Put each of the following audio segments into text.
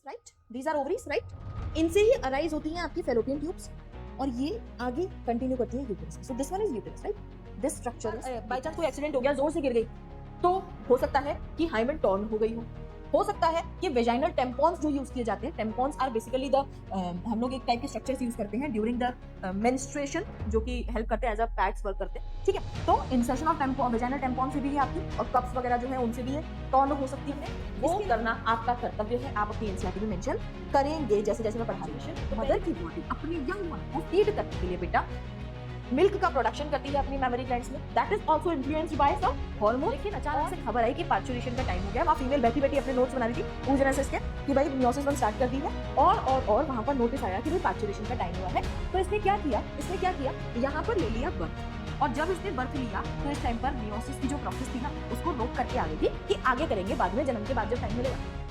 Right, these are ovaries, right. इनसे ही arise होती हैं आपकी फैलोपियन ट्यूब्स और ये आगे कंटिन्यू करती है uterus. So this one is uterus, right. This structure by chance कोई एक्सीडेंट हो गया, जोर से गिर गई, तो हो सकता है कि हाइमेन टॉर्न हो गई हो सकता है कि वेजाइनल टेम्पॉन्स जो यूज किए जाते हैं, टेम्पॉन्स आर बेसिकली द हम लोग एक टाइप के स्ट्रक्चर्स यूज करते हैं ड्यूरिंग द मेंस्ट्रुएशन, जो कि हेल्प करते हैं एज अ पैड्स वर्क करते हैं, ठीक है। तो इंसर्शन ऑफ वेजाइनल टेम्पॉन से भी है आपकी, और कप्स वगैरह जो है उनसे भी है, टॉर्न हो सकती है। वो करना आपका कर्तव्य है, आप अपनी एनसीईआरटी में मेंशन करेंगे जैसे जैसे मैं पढ़ा रही हूँ। मदर की बॉडी अपने यंग वन को फीड करने के लिए बेटा मिल्क का प्रोडक्शन करती है अपनी मेमोरी ग्लैंड्स में, that is also influenced by some hormone. लेकिन अचानक से खबर आई कि पार्चुरेशन का टाइम हो गया, वहाँ फीमेल बैठी बैठी अपने नोट्स बना रही थी oogenesis के कि भाई मियोसिस 1 स्टार्ट कर दी है, और वहाँ पर नोटिस आया कि भाई पार्चुरेशन का टाइम हुआ है। तो इसने क्या किया यहाँ पर ले लिया बर्थ, और जब इसने बर्थ लिया तो इस टाइम पर मियोसिस की जो प्रोसेस थी ना उसको रोक करके आ गई थी कि आगे करेंगे बाद में, जन्म के बाद जब टाइम मिलेगा।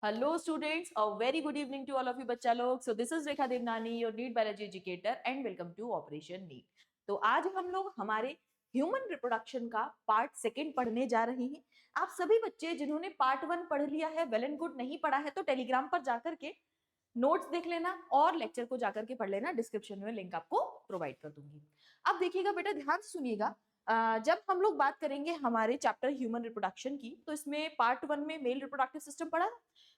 Hello students, a very good evening to all of you बच्चा लोग। So this is Rekha Devnani, your NEET biology educator, and welcome to operation NEET. तो आज हम लोग हमारे ह्यूमन रिप्रोडक्शन का पार्ट 2 पढ़ने जा रहे हैं। आप सभी बच्चे जिन्होंने पार्ट 1 पढ़ लिया है, वेल एंड गुड, नहीं पढ़ा है तो टेलीग्राम पर जाकर के नोट्स देख लेना और लेक्चर को जाकर के पढ़ लेना, डिस्क्रिप्शन में लिंक आपको प्रोवाइड कर दूंगी। अब देखिएगा बेटा, ध्यान से सुनिएगा। जब हम लोग बात करेंगे हमारे चैप्टर ह्यूमन रिप्रोडक्शन की, तो इसमें पार्ट 1 में मेल रिप्रोडक्टिव सिस्टम पढ़ा।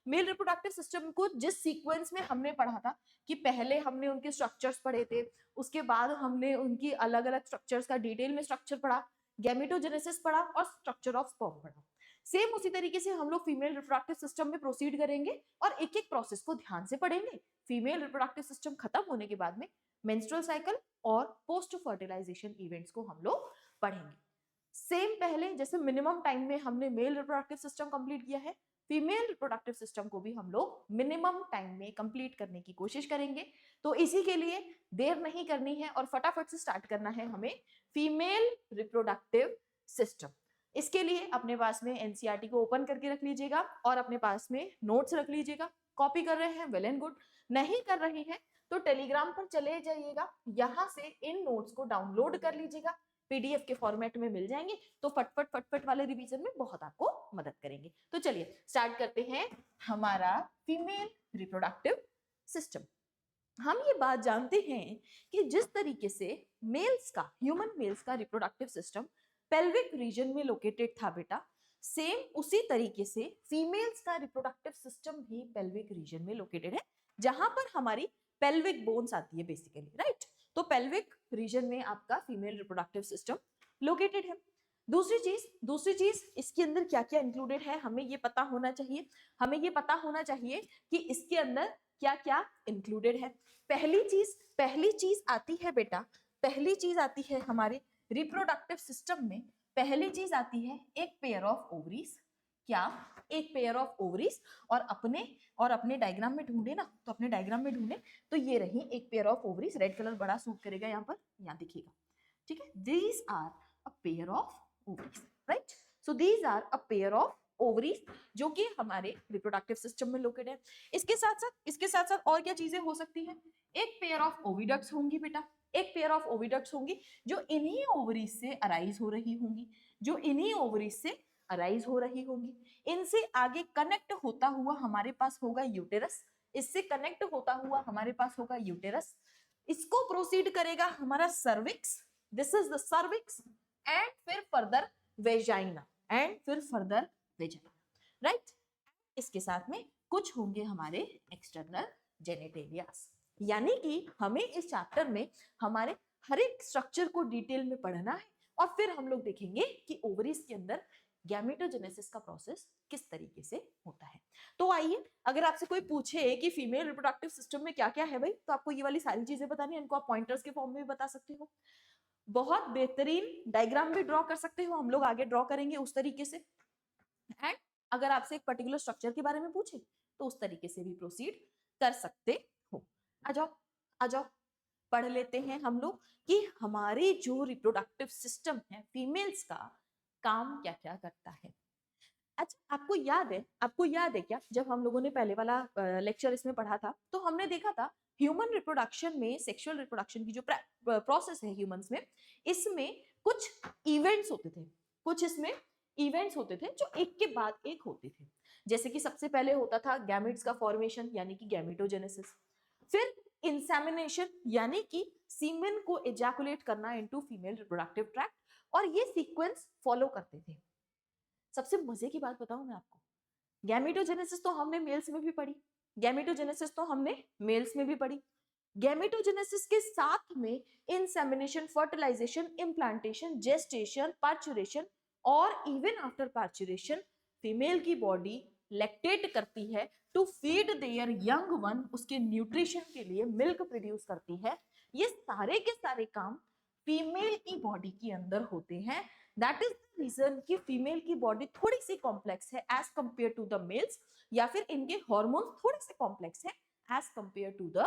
मेल रिप्रोडक्टिव सिस्टम को जिस सीक्वेंस में हमने पढ़ा था कि पहले हमने उनके स्ट्रक्चर्स पढ़े थे, उसके बाद हमने उनकी अलग अलग स्ट्रक्चर्स का डिटेल में स्ट्रक्चर पढ़ा, गैमेटोजेनेसिस पढ़ा और स्ट्रक्चर ऑफ स्पर्म पढ़ा। सेम उसी तरीके से हम लोग फीमेल रिप्रोडक्टिव सिस्टम में प्रोसीड करेंगे और एक एक प्रोसेस को ध्यान से पढ़ेंगे। फीमेल रिप्रोडक्टिव सिस्टम खत्म होने के बाद में मेंस्ट्रुअल साइकिल और पोस्ट फर्टिलाइजेशन इवेंट्स को हम लोग पढ़ेंगे। सेम पहले जैसे मिनिमम टाइम में हमने मेल रिप्रोडक्टिव सिस्टम कंप्लीट किया है, फीमेल रिप्रोडक्टिव सिस्टम को भी हम लोग मिनिमम टाइम में कंप्लीट करने की कोशिश करेंगे। तो इसी के लिए देर नहीं करनी है और फटाफट से स्टार्ट करना है हमें फीमेल रिप्रोडक्टिव सिस्टम। इसके लिए अपने पास में एनसीईआरटी को ओपन करके रख लीजिएगा और अपने पास में नोट्स रख लीजिएगा। कॉपी कर रहे हैं, वेल एंड गुड, नहीं कर रहे हैं तो टेलीग्राम पर चले जाइएगा, यहाँ से इन नोट्स को डाउनलोड कर लीजिएगा, पीडीएफ के फॉर्मेट में मिल जाएंगे, तो फटफट वाले रिवीजन में बहुत आपको मदद करेंगे। तो चलिए स्टार्ट करते हैं हमारा फीमेल रिप्रोडक्टिव सिस्टम। हम ये बात जानते हैं कि जिस तरीके से मेल्स का, ह्यूमन मेल्स का रिप्रोडक्टिव सिस्टम पेल्विक रीजन में लोकेटेड था बेटा, सेम उसी तरीके से फीमेल्स का रिप्रोडक्टिव सिस्टम भी पेल्विक रीजन में लोकेटेड है, जहां पर हमारी पेल्विक बोन्स आती है बेसिकली, राइट। तो पेल्विक रीजन में आपका फीमेल रिप्रोडक्टिव सिस्टम लोकेटेड है। दूसरी चीज इसके अंदर क्या क्या इंक्लूडेड है हमें ये पता होना चाहिए। हमें ये पता होना चाहिए कि इसके अंदर क्या क्या इंक्लूडेड है। पहली चीज आती है बेटा, पहली चीज आती है हमारे रिप्रोडक्टिव सिस्टम में, पहली चीज आती है एक पेयर ऑफ ओवरीज। क्या? एक पेयर ऑफ ओवरीज। और अपने डायग्राम में ढूंढे ना, तो अपने डायग्राम में ढूंढे तो ये रही एक pair of ovaries. Red colour बड़ा सूट करेगा यहाँ पर, यहाँ दिखेगा, ठीक है। These are a pair of ovaries, right. So these are a pair of ovaries जो कि हमारे रिप्रोडक्टिव सिस्टम में लोकेटेड है। इसके साथ साथ और क्या चीजें हो सकती हैं? एक पेयर ऑफ ओविडक्ट्स होंगी बेटा, एक पेयर ऑफ ओविडक्ट्स होंगी जो इन्हीं ओवरीज से अराइज हो रही होंगी, जो इन्हीं ओवरीज से अराइज हो रही होंगी। इनसे आगे कनेक्ट होता हुआ हमारे पास होगा यूटेरस, इससे कनेक्ट होता हुआ हमारे पास होगा यूटेरस, इसको प्रोसीड करेगा हमारा cervix, this is the cervix, and फिर फर्दर वेजाइना, राइट। इसके साथ में कुछ होंगे हमारे एक्सटर्नल जेनिटेलियास। यानी कि हमें इस चैप्टर में हमारे हर एक स्ट्रक्चर को डिटेल में पढ़ना है और फिर हम लोग देखेंगे कि ओवरीज के अंदर गैमेटोजेनेसिस का प्रोसेस किस तरीके से होता है। तो आइए, अगर आपसे कोई पूछे कि फीमेल रिप्रोडक्टिव सिस्टम में क्या क्या है भाई, तो आपको ये वाली सारी चीजें बतानी है। इनको आप पॉइंटर्स के फॉर्म में भी बता सकते हो, बहुत बेहतरीन डायग्राम भी ड्रॉ कर सकते हो, हम लोग आगे ड्रॉ करेंगे उस तरीके से। एंड अगर आपसे एक पर्टिकुलर स्ट्रक्चर के बारे में पूछे तो उस तरीके से भी प्रोसीड कर सकते हो। आ जाओ पढ़ लेते हैं हम लोग कि हमारे जो रिप्रोडक्टिव सिस्टम है फीमेल्स का काम क्या क्या करता है। अच्छा, आपको याद है क्या, जब हम लोगों ने पहले वाला लेक्चर इसमें पढ़ा था तो हमने देखा था ह्यूमन रिप्रोडक्शन में, सेक्सुअल रिप्रोडक्शन की जो प्रोसेस है ह्यूमंस में, इसमें कुछ इवेंट्स होते थे जो एक के बाद एक होते थे। जैसे कि सबसे पहले होता था गैमेट्स का फॉर्मेशन यानी कि गैमेटोजेनेसिस, फिर इंसेमिनेशन यानी कि सीमेन को एजैकुलेट करना इनटू फीमेल रिप्रोडक्टिव ट्रैक्ट, और ये सीक्वेंस फॉलो करते थे। सबसे मजे की बात बताऊं मैं आपको, गैमेटोजेनेसिस तो हमने मेल्स में भी पढ़ी, गैमेटोजेनेसिस तो हमने मेल्स में भी पढ़ी, गैमेटोजेनेसिस के साथ में insemination, fertilisation, implantation, gestation, parturition और इवन आफ्टर पार्चुरेशन फीमेल की बॉडी लैक्टेट करती है to feed their young one, उसके न्यूट्रिशन के लिए मिल्क प्रोड्यूस करती है। ये सारे के सारे काम फीमेल की बॉडी के अंदर होते हैं। दैट इज द रीजन कि फीमेल की बॉडी थोड़ी सी कॉम्प्लेक्स है as compare to the males, या फिर इनके हॉर्मोन्स थोड़े से कॉम्प्लेक्स है as compare to the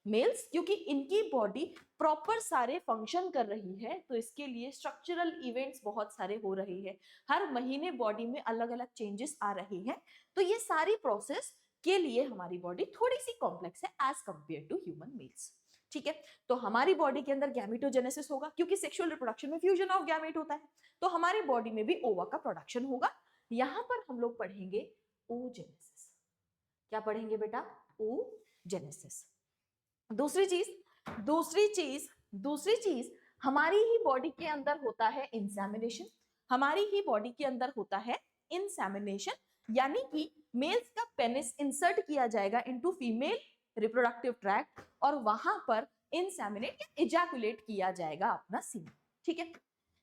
males, क्योंकि इनकी बॉडी प्रॉपर सारे फंक्शन कर रही है। तो इसके लिए स्ट्रक्चरल इवेंट्स बहुत सारे हो रहे हैं, हर महीने बॉडी में अलग अलग चेंजेस आ रहे हैं। तो ये सारी प्रोसेस के लिए हमारी बॉडी थोड़ी सी कॉम्प्लेक्स है as compare to human males. ठीक है, तो हमारी बॉडी के अंदर गैमेटोजेनेसिस होगा क्योंकि सेक्सुअल रिप्रोडक्शन में फ्यूजन ऑफ गैमेट होता है, तो हमारी बॉडी में भी ओवा का प्रोडक्शन होगा। यहां पर हम लोग पढ़ेंगे oogenesis। क्या पढ़ेंगे बेटा? oogenesis। दूसरी चीज हमारी ही बॉडी के अंदर होता है इंसेमिनेशन, हमारी ही बॉडी के अंदर होता है इंसेमिनेशन, यानी कि मेल्स का पेनिस इंसर्ट किया जाएगा इनटू फीमेल रिप्रोडक्टिव ट्रैक्ट और वहां पर इंसेमिनेट या इजैकुलेट किया जाएगा अपना सीमेन। ठीक है,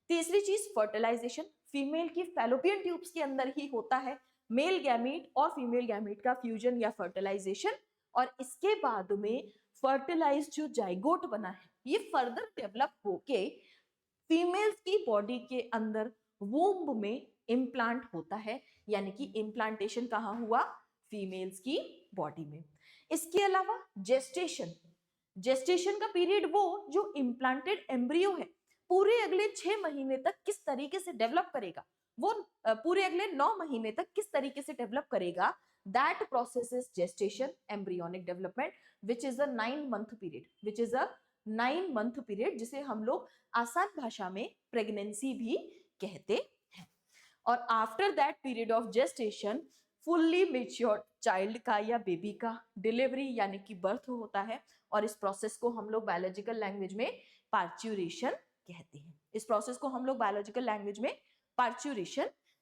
तीसरी चीज फर्टिलाइजेशन, फीमेल की फैलोपियन ट्यूब्स के अंदर ही होता है मेल गैमीट और फीमेल गैमीट का फ्यूजन या फर्टिलाइजेशन, और इसके बाद में फर्टिलाइज जो जाइगोट बना है ये फर्दर डेवलप होके फीमेल्स की बॉडी के अंदर वूम्ब में इम्प्लांट होता है, यानी कि इम्प्लांटेशन कहाँ हुआ? फीमेल्स की बॉडी में। इसके अलावा जेस्टेशन का पीरियड वो जो इम्प्लांटेड एम्ब्रियो है पूरे अगले 6 महीने तक किस तरीके से डेवलप करेगा, वो पूरे अगले 9 महीने तक किस तरीके से डेवलप करेगा, that process is gestation, embryonic development, which is a 9-month period, जिसे हम लोग आसान भाषा में प्रेगनेंसी भी कहते हैं। और after that period of gestation fully matured child का या बेबी का डिलीवरी यानी कि बर्थ होता है, और इस प्रोसेस को हम लोग बायोलॉजिकल लैंग्वेज में पार्च्यूरेशन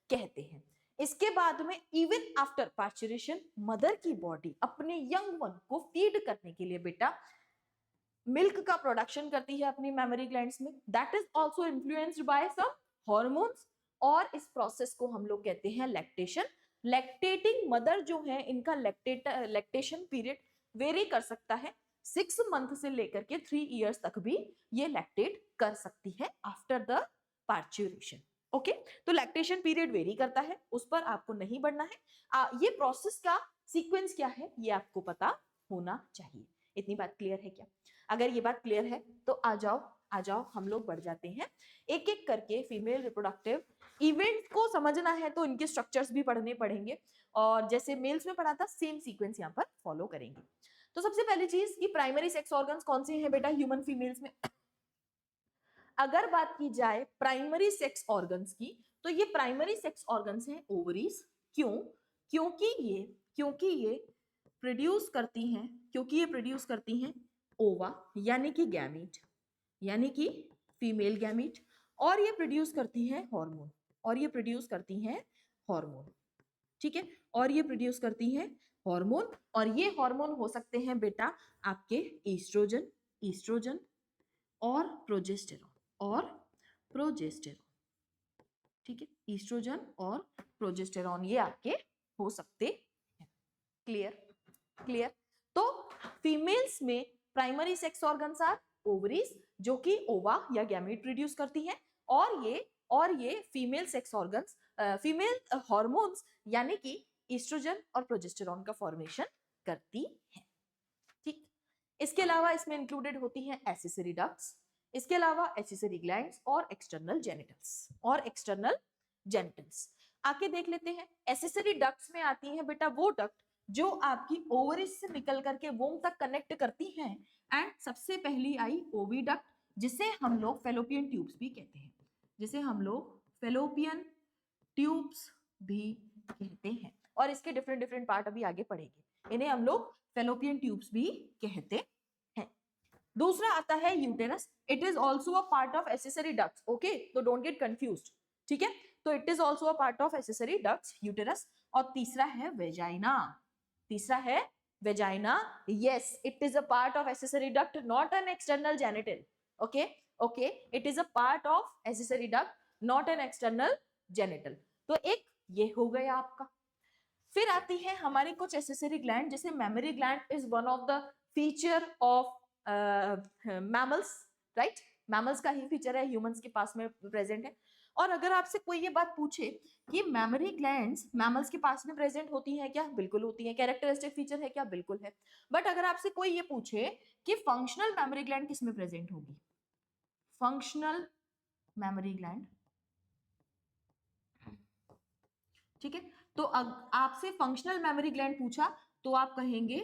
कहते हैं। इसके बाद में इवन आफ्टर पार्च्यूरेशन मदर की बॉडी अपने यंग वन को फीड करने के लिए बेटा मिल्क का प्रोडक्शन करती है अपनी मेमोरी ग्लैंड्स में, that is also influenced by some hormones, और इस प्रोसेस को हम लोग कहते हैं लैक्टेशन। लैक्टेटिंग मदर जो है इनका लैक्टेशन पीरियड वेरी कर सकता है, 6 मंथ से लेकर के 3 इयर्स तक भी ये लैक्टेट कर सकती है आफ्टर द पार्च्यूरेशन। ओके, तो लैक्टेशन पीरियड वेरी करता है, उस पर आपको नहीं बढ़ना है। ये प्रोसेस का सीक्वेंस क्या है ये आपको पता होना चाहिए। इतनी बात क्लियर है क्या? अगर ये बात क्लियर है तो आ जाओ हम लोग बढ़ जाते हैं एक एक करके। फीमेल रिप्रोडक्टिव इवेंट्स को समझना है तो इनके स्ट्रक्चर्स भी पढ़ने पड़ेंगे, और जैसे मेल्स में पढ़ा था सेम सीक्वेंस यहाँ पर फॉलो करेंगे। तो सबसे पहली चीज कि प्राइमरी सेक्स ऑर्गन्स कौन से हैं बेटा ह्यूमन फीमेल्स में? अगर बात की जाए प्राइमरी सेक्स ऑर्गन्स की, तो ये प्राइमरी सेक्स ऑर्गन्स हैं ओवरीज। क्योंकि ये प्रोड्यूस करती हैं ओवा यानी कि गैमीट, यानी कि फीमेल गैमीट, और ये प्रोड्यूस करती हैं हार्मोन, ठीक है, और ये प्रोड्यूस करती हैं हार्मोन, और ये हार्मोन हो सकते हैं बेटा आपके ईस्ट्रोजन और प्रोजेस्टेरॉन, ठीक है, ईस्ट्रोजन और प्रोजेस्टेरॉन ये आपके हो सकते हैं। क्लियर? तो फीमेल्स में primary sex organs are ovaries जो कि ओवा या गैमीट प्रोड्यूस करती हैं, और ये female sex organs female hormones यानी कि ईस्ट्रोजन और प्रोजेस्टेरॉन का फॉर्मेशन करती हैं। ठीक, इसके अलावा इसमें इंक्लूडेड होती हैं एक्सेसरी डक्ट्स, इसके अलावा एक्सेसरी ग्लैंड्स और एक्सटर्नल जेनिटल्स। आके देख लेते हैं। एक्सेसरी डक्ट्स में आती हैं बेटा वो डक्ट जो आपकी ओवरीज से निकल करके वोम तक कनेक्ट करती हैं, एंड सबसे पहली आई ओविडक्ट जिसे हम लोग फैलोपियन ट्यूब्स भी कहते हैं, और इसके डिफरेंट डिफरेंट पार्ट अभी आगे पढ़ेंगे। इन्हें हम लोग फेलोपियन ट्यूब्स भी कहते हैं। दूसरा आता है uterus. It is also a part of accessory ducts. Okay, तो डोंट गेट कंफ्यूज्ड, ठीक है। तो it is also a part of accessory ducts, uterus. और तीसरा है वेजाइना। तीसरा है vagina. Yes, it is a part of accessory duct, not an external genital. Okay okay, it is a part of accessory duct, not an external genital. तो एक ये हो गया आपका। फिर आती है हमारी कुछ एक्सेसरी ग्लैंड, जैसे memory gland is one of the feature of mammals, right. Mammals का ही फीचर है, ह्यूमंस के पास में प्रेजेंट है। और अगर आपसे कोई ये बात पूछे कि मेमोरी ग्लैंड्स मैमल्स के पास में प्रेजेंट होती हैं क्या, बिल्कुल होती हैं। कैरेक्टरिस्टिक फीचर है क्या, बिल्कुल है। बट अगर आपसे कोई ये पूछे कि फंक्शनल मेमोरी ग्लैंड किस में प्रेजेंट होगी, फंक्शनल मेमोरी ग्लैंड, ठीक है, तो आपसे फंक्शनल मेमोरी ग्लैंड पूछा तो आप कहेंगे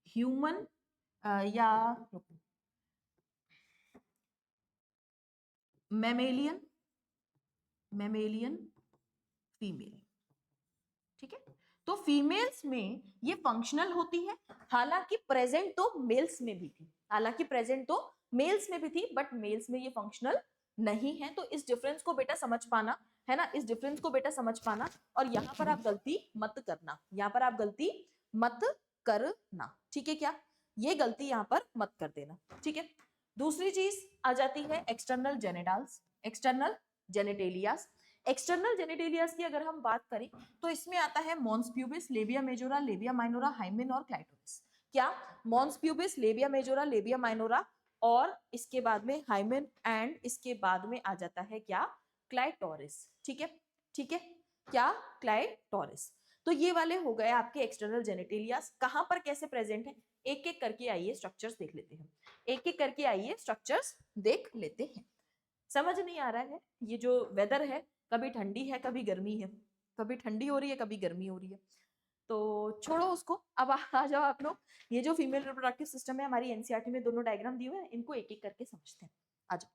ह्यूमन या मैमेलियन, मैमेलियन फीमेल, ठीक है। तो फीमेल्स में ये फंक्शनल होती है, हालांकि प्रेजेंट तो मेल्स में भी थी, हालांकि प्रेजेंट तो मेल्स में भी थी, बट मेल्स में ये फंक्शनल नहीं है। तो इस डिफरेंस को बेटा समझ पाना है ना, इस डिफरेंस को बेटा समझ पाना। और यहाँ पर आप गलती मत करना, यहाँ पर आप गलती मत करना, ठीक है क्या, ये गलती यहाँ पर मत कर देना, ठीक है। दूसरी चीज आ जाती है external genitals, external genitalias. External genitalias की अगर हम बात करें तो इसमें आता है mons pubis, labia majora, labia minora, hymen और क्लाइटोरिस। क्या, mons pubis, labia majora, labia minora, और इसके बाद में हाइमेन, एंड इसके बाद में आ जाता है क्या, क्लाइटोरिस, ठीक है, ठीक है क्या, क्लाइटोरिस। तो ये वाले हो गए आपके एक्सटर्नल जेनिटेलियास। कहां पर कैसे प्रेजेंट है, एक एक करके आइए स्ट्रक्चर्स देख लेते हैं, एक एक करके आइए स्ट्रक्चर्स देख लेते हैं। समझ नहीं आ रहा है, ये जो वेदर है कभी ठंडी है कभी गर्मी है, कभी ठंडी हो रही है कभी गर्मी हो रही है, तो छोड़ो उसको। अब आ जाओ आप लोग, ये जो फीमेल रिप्रोडक्टिव सिस्टम है हमारी एनसीईआरटी में दोनों डायग्राम दिए हुए हैं, इनको एक एक करके समझते हैं। आ जाओ,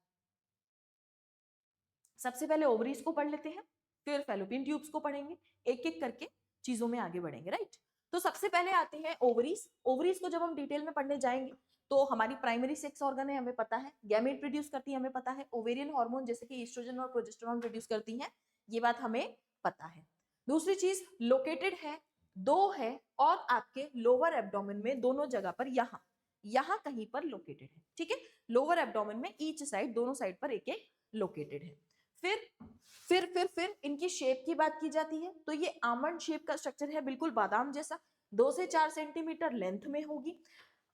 सबसे पहले ओवरीज को पढ़ लेते हैं, फिर फैलोपियन ट्यूब्स को पढ़ेंगे, एक एक करके चीजों में आगे बढ़ेंगे, राइट। तो सबसे पहले आते हैं ओवरीज। ओवरीज को जब हम डिटेल में पढ़ने जाएंगे तो हमारी प्राइमरी सेक्स ऑर्गन है, हमें पता है, गैमेट प्रोड्यूस करती है, हमें पता है, ओवेरियन हार्मोन जैसे कि ईस्ट्रोजन और प्रोजेस्टेरॉन प्रोड्यूस करती हैं, ये बात हमें पता है। दूसरी चीज, लोकेटेड है, दो है, और आपके लोअर एब्डोमेन में दोनों जगह पर, यहाँ यहाँ कहीं पर लोकेटेड है, ठीक है, लोअर एब्डोमेन में ईच साइड, दोनों साइड पर एक एक लोकेटेड है। फिर इनकी शेप की बात की जाती है तो ये आमंड शेप का स्ट्रक्चर है, बिल्कुल बादाम जैसा, 2 से 4 सेंटीमीटर लेंथ में होगी,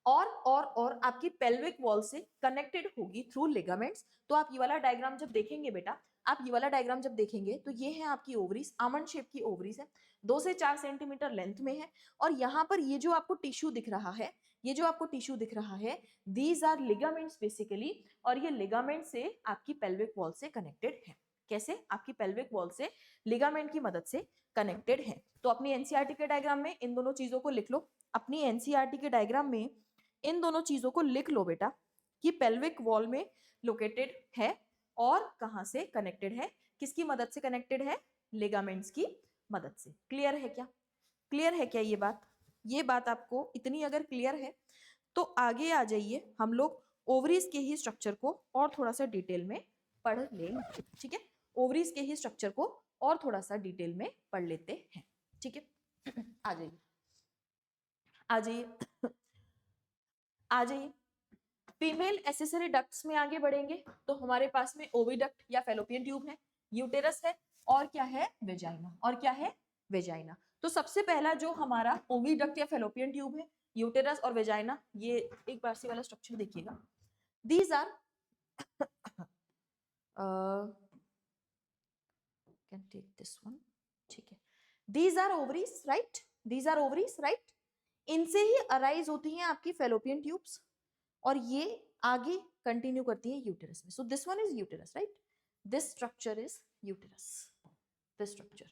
और आपकी पेल्विक वॉल से कनेक्टेड होगी थ्रू लिगामेंट्स। तो आप ये वाला डायग्राम जब देखेंगे बेटा, आप ये वाला डायग्राम जब देखेंगे तो ये है आपकी ओवरीज, आमंड शेप की ओवरीज है, 2 से 4 सेंटीमीटर लेंथ में है। और यहाँ पर ये जो आपको टिश्यू दिख रहा है, ये जो आपको टिश्यू दिख रहा है, दीज आर लिगामेंट्स बेसिकली, और ये लिगामेंट से आपकी पेल्विक वॉल से कनेक्टेड है। कैसे, आपकी पेल्विक वॉल से लिगामेंट की मदद से कनेक्टेड है। तो अपनी एनसीईआरटी के डायग्राम में इन दोनों चीजों को लिख लो, अपनी एनसीईआरटी के डायग्राम में इन दोनों चीजों को लिख लो बेटा, कि पेल्विक वॉल में लोकेटेड है और कहां से कनेक्टेड है, किसकी मदद से कनेक्टेड है, लिगामेंट्स की मदद से। क्लियर है क्या, क्लियर है क्या ये बात आपको इतनी अगर क्लियर है तो आगे आ जाइए, हम लोग ओवरीज के ही स्ट्रक्चर को और थोड़ा सा डिटेल में पढ़ लेंगे, ठीक है। ओवरीज के ही स्ट्रक्चर को और थोड़ा सा डिटेल में पढ़ लेते हैं, ठीक है। आ जाइए, आ जाइए, आ जाइए। फीमेल एसेसरी डक्ट्स में आगे बढ़ेंगे तो हमारे पास में ओविडक्ट या फेलोपियन ट्यूब है, यूटेरस है, और क्या है, वेजाइना, और क्या है, वेजाइना। तो सबसे पहला जो हमारा ओविडक्ट या फेलोपियन ट्यूब है, यूटेरस और वेजाइना, ये एक बार से वाला स्ट्रक्चर देखिएगा। These are can take this one, ठीक है। These are ovaries, right, these are ovaries, right. इनसे ही अराइज होती हैं आपकी फेलोपियन ट्यूब्स, और ये आगे कंटिन्यू करती है यूटेरस में। So this one is uterus, right, this structure is uterus, this structure,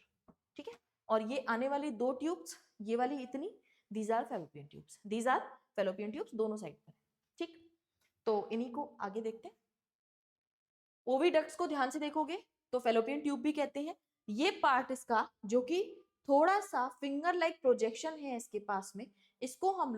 ठीक है। और ये आने वाली दो ट्यूब्स, ये वाली इतनी, these are fallopian tubes, these are fallopian tubes, दोनों साइड पर, ठीक। तो इन्हीं को आगे देखते हैं। ओविडक्ट्स को ध्यान से देखोगे तो फेलोपियन ट्यूब भी कहते हैं, ये पार्ट इसका जो कि थोड़ा सा फिंगर लाइक प्रोजेक्शन है इसके पास में, इसको हम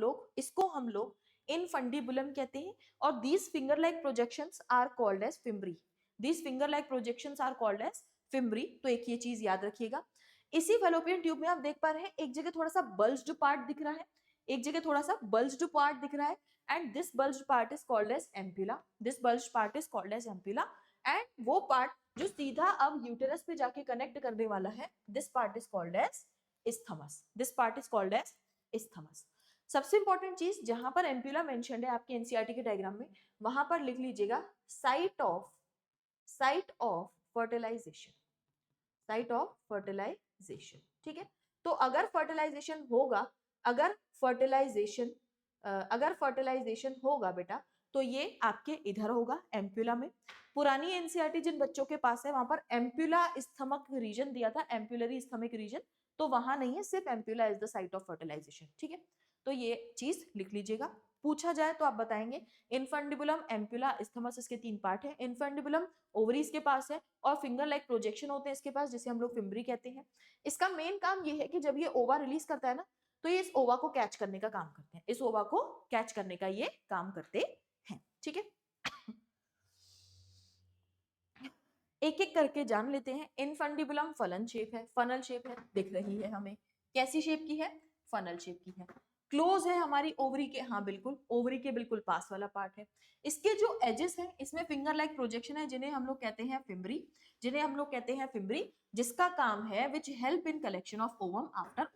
लोग इनफंडिबुलम कहते हैं, और these finger like projections are called as fimbri. These finger like projections are called as fimbri. तो एक ये चीज याद रखिएगा। इसी फेलोपियन ट्यूब में आप देख पा रहे हैं एक जगह थोड़ा सा बल्ज्ड पार्ट दिख रहा है, एक जगह थोड़ा सा बल्ज्ड पार्ट दिख रहा है, and this bulged part is called as ampulla. This bulged part is called as ampulla, and वो पार्ट जो सीधा अब यूटेरस पे जाके कनेक्ट करने वाला है, this part is called as isthmus. This part is called as isthmus. सबसे इंपॉर्टेंट चीज, जहां पर एम्प्यूला मेंशन्ड है आपके एनसीईआरटी के डायग्राम में, वहां पर लिख लीजिएगा site of fertilisation, site of fertilisation. ठीक है, तो अगर फर्टिलाइजेशन होगा बेटा, तो ये आपके इधर होगा एम्प्यूला में। पुरानी एनसीईआरटी जिन बच्चों के पास है वहां पर एम्प्यूला स्थमक रीजन दिया था, एम्प्यूलरी स्थमिक रीजन, तो वहां नहीं है, सिर्फ ampulla is the site of fertilisation. ठीक है, तो ये चीज लिख लीजिएगा। पूछा जाए तो आप बताएंगे इनफंडिबुलम, एम्प्यूला, स्थमस, इसके 3 पार्ट है। इनफंडिबुलम ओवरीज के पास है और फिंगर लाइक प्रोजेक्शन होते हैं इसके पास, जिसे हम लोग फिम्बरी कहते हैं। इसका मेन काम ये है कि जब ये ओवा रिलीज करता है ना, तो ये इस ओवा को कैच करने का काम करते हैं, इस ओवा को कैच करने का ये काम करते हैं। ठीक है, एक एक करके जान लेते हैं। इनफंडिबुलम फलन शेप है, फनल शेप है, दिख रही है हमें। कैसी शेप की है? फनल शेप की है। क्लोज है हमारी ओवरी के, हाँ बिल्कुल ओवरी के बिल्कुल पास वाला पार्ट है। इसके जो एजेस हैं इसमें फिंगर लाइक प्रोजेक्शन है, जिन्हें हम लोग कहते हैं फिम्बरी, जिसका काम है which help in collection of ovum after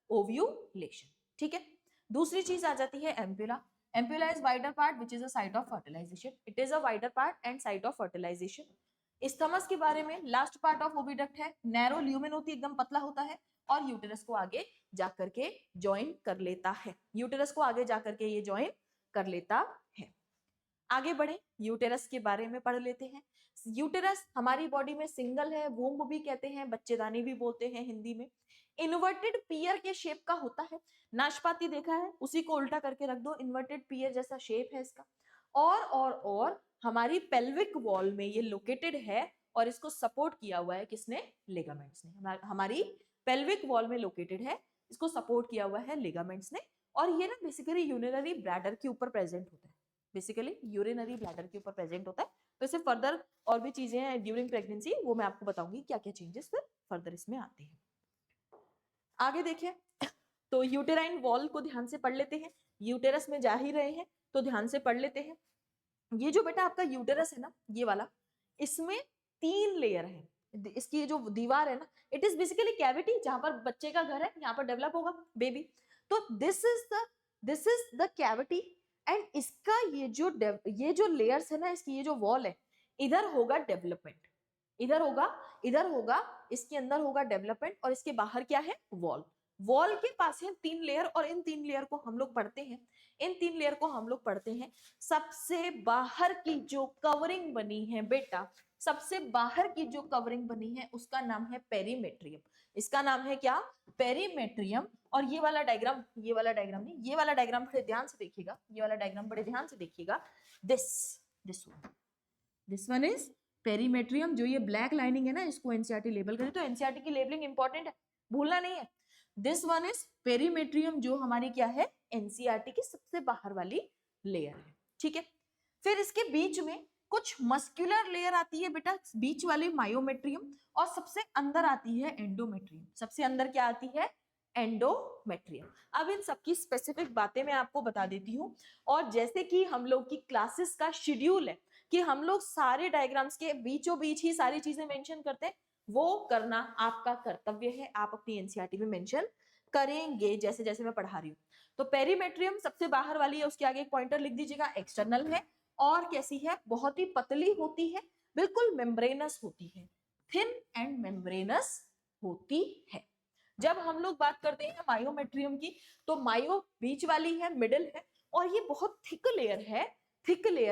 ovulation. ठीक है, दूसरी चीज आ जाती है ampulla. Ampulla is wider part which is a site of fertilization. It is a wider part and site of fertilization. Isthmus के बारे में लास्ट पार्ट ऑफ ओविडक्ट है, नैरो ल्यूमेन होती है, एकदम पतला होता है, और यूटेरस को आगे जाकर के ज्वाइन कर लेता है, यूटेरस को आगे जाकर के ये ज्वाइन कर लेता है। आगे बढ़े, यूटेरस के बारे में पढ़ लेते हैं। यूटेरस हमारी बॉडी में सिंगल है, वूम्ब भी कहते हैं, बच्चेदानी भी बोलते हैं हिंदी में। इन्वर्टेड पियर के शेप का होता है, नाशपाती देखा है, उसी को उल्टा करके रख दो, इन्वर्टेड पियर जैसा शेप है इसका। और हमारी पेल्विक वॉल में ये लोकेटेड है, और इसको सपोर्ट किया हुआ है किसने? लिगामेंट्स ने। हमारी पेल्विक वॉल में लोकेटेड है, इसको सपोर्ट किया हुआ है लिगामेंट्स ने, और ये ना बेसिकली यूरिनरी ब्लैडर के ऊपर प्रेजेंट होता है, तो इससे फर्दर और भी चीजें हैं ड्यूरिंग प्रेगनेंसी, वो मैं आपको बताऊंगी क्या क्या चेंजेस फिर फर्दर इसमें आते हैं। आगे देखिए, तो यूटेराइन वॉल को ध्यान से पढ़ लेते हैं, यूटेरस में जा ही रहे हैं तो ध्यान से पढ़ लेते हैं। ये जो बेटा आपका यूटेरस है ना, ये वाला, इसमें 3 लेयर है। इसकी जो दीवार है ना, इट इज बेसिकली कैविटी, जहां पर बच्चे का घर है, यहाँ पर डेवलप होगा बेबी। तो this is the cavity, and इसका ये जो लेयर्स है ना, इसकी ये जो वॉल है, इधर होगा डेवलपमेंट, इधर होगा, इसके अंदर होगा डेवलपमेंट, और इसके बाहर क्या है? वॉल के पास है 3 लेयर, और इन 3 लेयर को हम लोग पढ़ते हैं। सबसे बाहर की जो कवरिंग बनी है बेटा, सबसे बाहर की जो कवरिंग बनी है उसका नाम है पेरीमेट्रियम। इसका नाम है क्या? पेरीमेट्रियम। और ये वाला डायग्राम बड़े ध्यान से देखिएगा, दिस वन इज पेरीमेट्रियम। जो ये ब्लैक लाइनिंग है ना, इसको एनसीईआरटी लेबल करें, तो एनसीईआरटी की लेबलिंग इंपॉर्टेंट है, भूलना नहीं है। दिस वन इज पेरीमेट्रियम, जो हमारी क्या है? एनसीईआरटी की सबसे बाहर वाली लेयर है। ठीक है, फिर इसके बीच में कुछ मस्कुलर लेयर आती है बेटा, बीच वाली मायोमेट्रियम, और सबसे अंदर आती है एंडोमेट्रियम। सबसे अंदर क्या आती है? एंडोमेट्रियम। अब इन सबकी स्पेसिफिक बातें मैं आपको बता देती हूँ, और जैसे कि हम लोग की क्लासेस का शेड्यूल है कि हम लोग सारे डायग्राम्स के बीचों बीच ही सारी चीजें मेंशन करते हैं, वो करना आपका कर्तव्य है, आप अपनी एनसीईआरटी में मेंशन करेंगे जैसे जैसे मैं पढ़ा रही हूँ। तो पेरीमेट्रियम सबसे बाहर वाली है, उसके आगे एक पॉइंटर लिख दीजिएगा, एक्सटर्नल है, और कैसी है? बहुत ही पतली होती है, बिल्कुल मेम्ब्रेनस होती है, थिन एंड मेम्ब्रेनस होती है। जब हम लोग बात करते हैं मायोमेट्रियम की, तो मायो बीच वाली है, मिडिल है, और ये बहुत थिक लेयर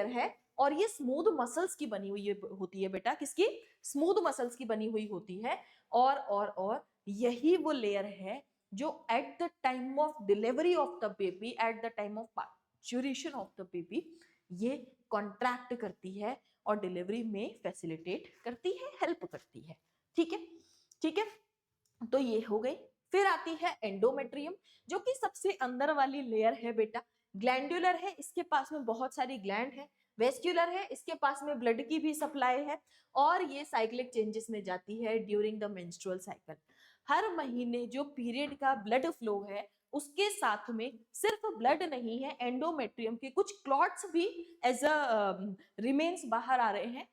है, और ये स्मूथ मसल्स की बनी हुई होती है बेटा, किसकी? स्मूथ मसल्स की बनी हुई होती है। और यही वो लेयर है जो eight the time of delivery of the baby, eight the time of parturition of the baby, ये कॉन्ट्रैक्ट करती है और डिलीवरी में फैसिलिटेट करती है, हेल्प करती है। ठीक है, ठीक है, तो ये हो गई। फिर आती है एंडोमेट्रियम, जो कि सबसे अंदर वाली लेयर है बेटा। ग्लैंडुलर है, इसके पास में बहुत सारी ग्लैंड है। वेस्क्यूलर है, इसके पास में ब्लड की भी सप्लाई है। और ये साइक्लिक चेंजेस में जाती है ड्यूरिंग द मेंस्ट्रुअल साइकिल। हर महीने जो पीरियड का ब्लड फ्लो है उसके साथ में सिर्फ ब्लड नहीं है, एंडोमेट्रियम के कुछ क्लॉट्स भी एज अ रिमेन्स बाहर आ रहे हैं।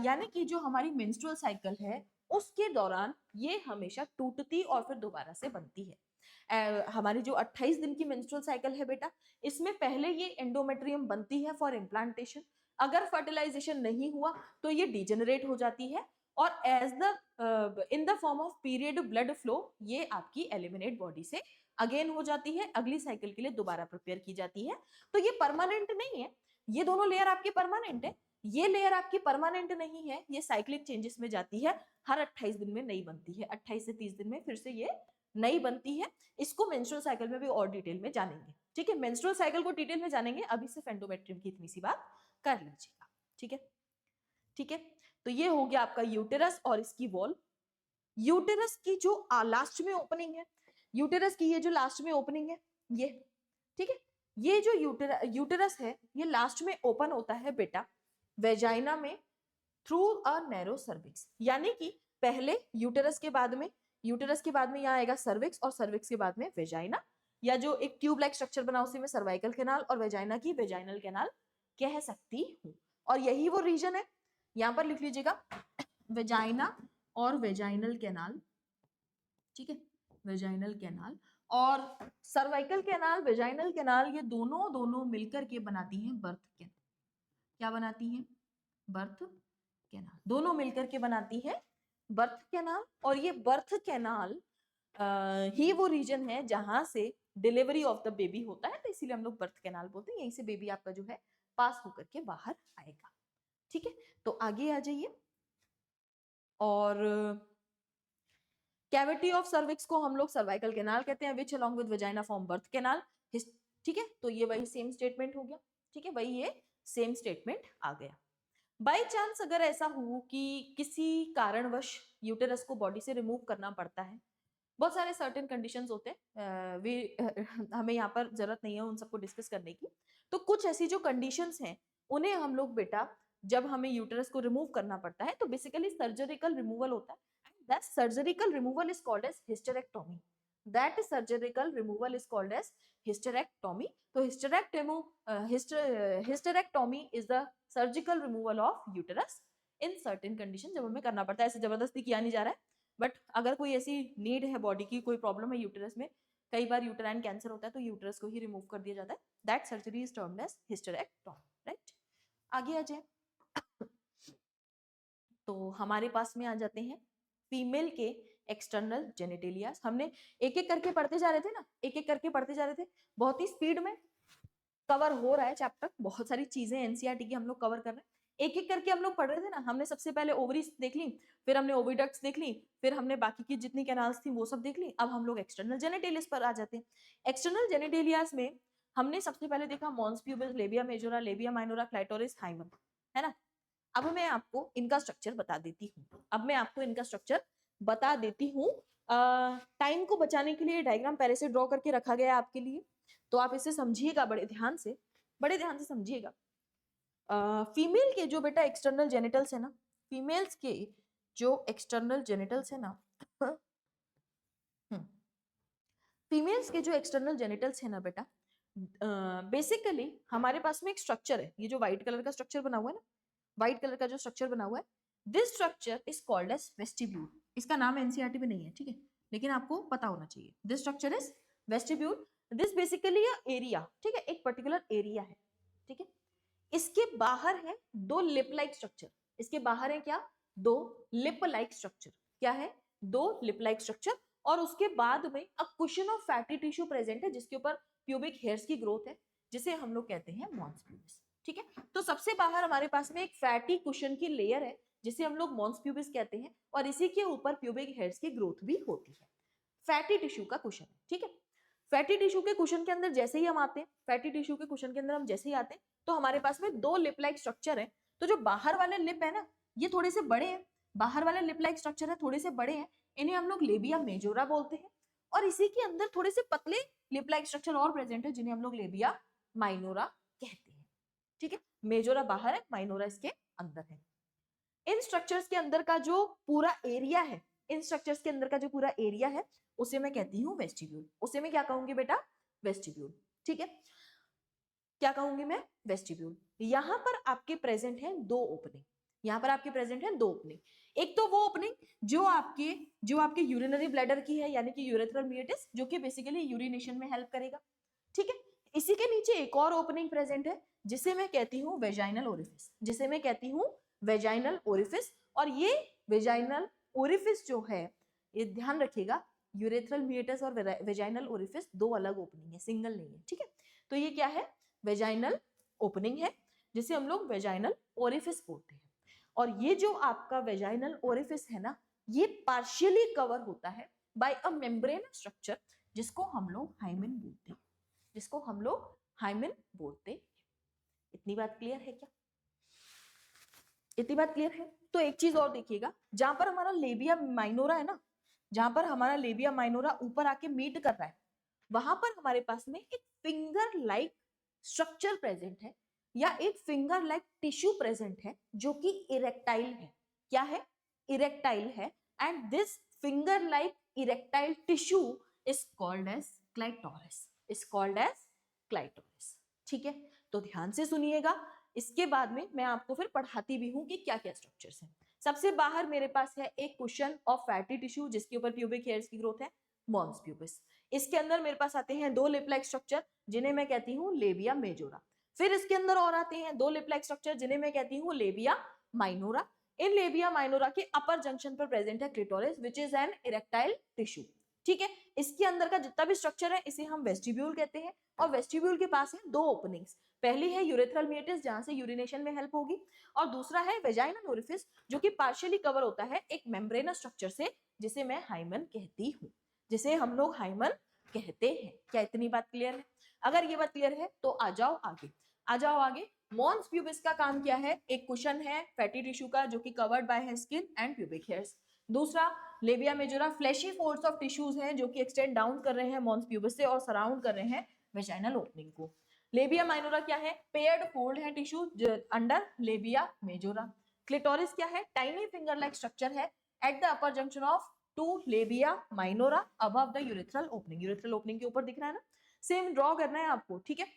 यानी कि जो हमारी मेंस्ट्रुअल साइकिल है उसके दौरान ये हमेशा टूटती और फिर दोबारा से बनती है। हमारी जो 28 दिन की मेंस्ट्रुअल साइकिल है बेटा, इसमें पहले ये एंडोमेट्रियम बनती है फॉर इम्प्लांटेशन। अगर फर्टिलाइजेशन नहीं हुआ तो ये डिजेनरेट हो जाती है और as the in the form of period blood flow ये आपकी एलिमिनेट बॉडी से अगेन हो जाती है, अगली साइकिल के लिए दोबारा प्रिपेयर की जाती है। तो ये परमानेंट नहीं है, ये दोनों लेयर आपकी परमानेंट है, ये लेयर आपकी परमानेंट नहीं है, ये साइक्लिक चेंजेस में जाती है। हर 28 दिन में नई बनती है, 28 से 30 दिन में फिर से ये नई बनती है। इसको मेंस्ट्रुअल साइकिल में भी और डिटेल में जानेंगे, ठीक है। मेंस्ट्रुअल साइकिल को डिटेल में जानेंगे, अभी सिर्फ एंडोमेट्रियम की इतनी सी बात कर लीजिएगा, ठीक है, ठीक है। तो ये हो गया आपका यूटेरस और इसकी वॉल। यूटेरस की जो लास्ट में ओपनिंग है, यूटेरस की ये जो लास्ट में ओपनिंग है ये, ठीक है, ये जो यूटेरस है ये लास्ट में ओपन होता है बेटा वेजाइना में थ्रू अ नैरो सर्विक्स। यानी कि पहले यूटेरस के बाद में यहाँ आएगा सर्विक्स और सर्विक्स के बाद में वेजाइना, या जो एक ट्यूब लाइक स्ट्रक्चर बना उसी में सर्वाइकल कैनाल और वेजाइना की वेजाइनल कैनाल कह सकती हूँ। और यही वो रीजन है, यहां पर लिख लीजिएगा वेजाइना और वेजाइनल कैनाल, ठीक है, वेजाइनल कैनाल और सर्वाइकल कैनाल, वेजाइनल कैनाल, ये दोनों मिलकर के बनाती हैं बर्थ कैनाल। क्या बनाती हैं? Birth canal. दोनों मिलकर के बनाती है बर्थ कैनाल। और ये बर्थ कैनाल ही वो रीजन है जहां से डिलीवरी ऑफ द बेबी होता है, तो इसीलिए हम लोग बर्थ कैनाल बोलते हैं। यहीं से बेबी आपका जो है पास होकर के बाहर आएगा, ठीक है। तो आगे आ जाइए। और कैविटी ऑफ सर्विक्स को हम लोग सर्वाइकल कैनाल कहते हैं, which along with vagina form birth canal, ठीक है। तो ये वही सेम स्टेटमेंट हो गया, ठीक है, वही ये सेम स्टेटमेंट आ गया। बाय चांस अगर ऐसा हो कि किसी कारणवश यूटेरस को बॉडी से रिमूव करना पड़ता है, बहुत सारे सर्टेन कंडीशंस होते हैं, हमें यहाँ पर जरूरत नहीं है उन सबको डिस्कस करने की। तो कुछ ऐसी जो कंडीशंस हैं उन्हें हम लोग बेटा, जब हमें यूटेरस को रिमूव करना पड़ता है तो बेसिकली सर्जरिकल रिमूवल होता है। That surgical removal is called as hysterectomy. That surgical removal is called as hysterectomy. तो hysterectomy is the surgical removal of uterus in certain condition, जब हमें करना पड़ता है। ऐसे जबरदस्ती किया नहीं जा रहा है, बट अगर कोई ऐसी नीड है, बॉडी की कोई प्रॉब्लम है यूटेरस में, कई बार यूटेराइन कैंसर होता है तो यूटेरस को ही रिमूव कर दिया जाता है। That surgery is termed as hysterectomy, right. आगे आ जाए तो हमारे पास में आ जाते हैं फीमेल के एक्सटर्नल जेनिटेलियास। हमने एक एक करके पढ़ते जा रहे थे ना, एक एक करके पढ़ते जा रहे थे, बहुत ही स्पीड में कवर हो रहा है चैप्टर, बहुत सारी चीजें एनसीईआरटी की हम लोग कवर कर रहे हैं। एक एक करके हम लोग पढ़ रहे थे ना। हमने सबसे पहले ओवरीज देख ली, फिर हमने ओविडक्ट्स देख ली, फिर हमने बाकी की जितनी कैनाल्स थी वो सब देख ली। अब हम लोग एक्सटर्नल जेनिटेलियास पर आ जाते हैं। एक्सटर्नल जेनिटेलियास में हमने सबसे पहले देखा mons pubis, labia majora, labia minora, clitoris, hymen, है ना। अब मैं आपको इनका स्ट्रक्चर बता देती हूँ। टाइम को बचाने के लिए डायग्राम पहले से ड्रॉ करके रखा गया है आपके लिए, तो आप इसे समझिएगा बड़े ध्यान से समझिएगा। फीमेल के जो बेटा एक्सटर्नल जेनिटल्स है ना, फीमेल्स के जो एक्सटर्नल जेनिटल्स है ना फीमेल्स के जो एक्सटर्नल जेनिटल्स है ना बेटा, बेसिकली हमारे पास में एक स्ट्रक्चर है। ये जो व्हाइट कलर का स्ट्रक्चर बना हुआ है ना, व्हाइट कलर का जो स्ट्रक्चर बना हुआ है, this structure is called as vestibule. इसका नाम एनसीईआरटी में नहीं है, ठीक है, लेकिन आपको पता होना चाहिए। This structure is vestibule. This basically area, ठीक है, एक पर्टिकुलर एरिया है, ठीक है। इसके बाहर है दो लिप लाइक स्ट्रक्चर। इसके बाहर है क्या? दो लिप लाइक स्ट्रक्चर। क्या है? दो लिप लाइक स्ट्रक्चर। और उसके बाद में अ cushion of fatty tissue present है, जिसके ऊपर प्यूबिक हेयर्स की ग्रोथ है, जिसे हम लोग कहते हैं मॉन्स प्यूबिस, ठीक है। तो सबसे बाहर हमारे पास में एक फैटी कुशन की लेयर है, जिसे हम लोग मॉन्स प्यूबिस कहते हैं, और इसी के ऊपर प्यूबिक हेयर्स की ग्रोथ भी होती है। फैटी टिश्यू का कुशन, ठीक है। फैटी टिश्यू के कुशन के अंदर जैसे ही हम आते हैं, फैटी टिश्यू के कुशन के अंदर हम जैसे ही आते हैं, तो हमारे पास में दो लिप लाइक स्ट्रक्चर है। तो जो बाहर वाले लिप है ना, ये थोड़े से बड़े हैं, बाहर वाले लिप लाइक स्ट्रक्चर है, थोड़े से बड़े हैं, इन्हें हम लोग लेबिया मेजोरा बोलते हैं। और इसी के अंदर थोड़े से पतले लिप लाइक स्ट्रक्चर और प्रेजेंट है जिन्हें हम लोग लेबिया माइनोरा कहते हैं। ठीक है, मेजोरा बाहर है, माइनोरा इसके अंदर है। इन स्ट्रक्चर्स के अंदर का जो पूरा एरिया है, इन स्ट्रक्चर्स के अंदर का जो पूरा एरिया है उसे मैं कहती हूँ वेस्टिब्यूल। उसे मैं क्या कहूंगी बेटा? वेस्टिब्यूल। ठीक है, क्या कहूंगी मैं? वेस्टिब्यूल। यहां पर आपके प्रेजेंट है दो ओपनिंग, यहां पर आपके प्रेजेंट है दो ओपनिंग। एक तो वो ओपनिंग जो आपके यूरिनरी ब्लैडर की है, यानी कि यूरेथ्रल मीएटिस, जो कि बेसिकली यूरिनेशन में हेल्प करेगा। ठीक है, इसी के नीचे एक और ओपनिंग प्रेजेंट है जिसे मैं कहती हूँ वेजाइनल ओरिफिस, जिसे मैं कहती हूँ वेजाइनल ओरिफिस। और ये वेजाइनल ओरिफिस जो है, ये ध्यान रखिएगा, यूरेथ्रल मीएटिस और वेजाइनल ओरिफिस दो अलग ओपनिंग है, सिंगल नहीं है। ठीक है, तो ये क्या है? वेजाइनल ओपनिंग है जिसे हम लोग वेजाइनल ओरिफिस बोलते हैं। और ये जो आपका वेजाइनल ओरिफिस है ना, ये पार्शियली कवर होता है बाय अ मेम्ब्रेन स्ट्रक्चर जिसको हम लोग हाइमेन बोलते हैं, जिसको हम लोग हाइमेन बोलते हैं। इतनी बात क्लियर है क्या? इतनी बात क्लियर है? तो एक चीज और देखिएगा, जहां पर हमारा लेबिया माइनोरा है ना, जहां पर हमारा लेबिया माइनोरा ऊपर आके मीट कर रहा है, वहां पर हमारे पास में एक फिंगर लाइक स्ट्रक्चर प्रेजेंट है, या एक फिंगर लाइक टिश्यू प्रेजेंट है जो कि इरेक्टाइल है। क्या है? इरेक्टाइल है। And this finger like erectile tissue is called as clitoris, is called as clitoris. ठीक है, तो ध्यान से सुनिएगा, इसके बाद में मैं आपको फिर पढ़ाती भी हूं कि क्या क्या स्ट्रक्चर्स हैं। सबसे बाहर मेरे पास है एक कुशन ऑफ फैटी टिश्यू जिसके ऊपर प्यूबिक हेयर्स की ग्रोथ है, मॉन्स प्यूबिस। इसके अंदर मेरे पास आते हैं दो लिप लाइक स्ट्रक्चर जिन्हें मैं कहती हूँ लेबिया मेजोरा। फिर इसके अंदर और आते हैं दो लिप लाइक स्ट्रक्चर जिन्हें मैं कहती हूँ लेबिया माइनोरा। इन लेबिया माइनोरा के अपर जंक्शन पर प्रेजेंट है clitoris which is an erectile tissue. ठीक है, इसके अंदर का जितना भी स्ट्रक्चर है इसे हम वेस्टिब्यूल कहते हैं। और वेस्टिब्यूल के पास है दो ओपनिंग्स, पहली है यूरेथ्रल मीएटिस जहां से यूरिनेशन में हेल्प होगी, और दूसरा है वेजाइनल ओरिफिस जो कि पार्शियली कवर होता है एक मेम्ब्रेनस स्ट्रक्चर से जिसे मैं हाइमन कहती हूँ, जिसे हम लोग हाइमन कहते हैं। क्या इतनी बात क्लियर है? अगर ये बात क्लियर है तो आ जाओ आगे, आ जाओ आगे। मॉन्स प्यूबिस का काम क्या है? एक कुशन है फैटी टिश्यू का जो कि कवर्ड बाय है स्किन एंड प्यूबिक हेयर्स। दूसरा labia majora fleshy folds of tissues हैं जो कि एक्सटेंड डाउन कर रहे हैं मॉन्स प्यूबिस से और सराउंड कर रहे हैं वेजाइनल ओपनिंग को। लेबिया माइनोरा क्या है? पेयर्ड फोल्ड है tissue under labia majora. Clitoris क्या है? टाइनी फिंगर लाइक स्ट्रक्चर है at the upper junction of two labia minora above the urethral opening. Urethral opening के ऊपर दिख रहा है ना, सेम ड्रॉ करना है आपको। ठीक है,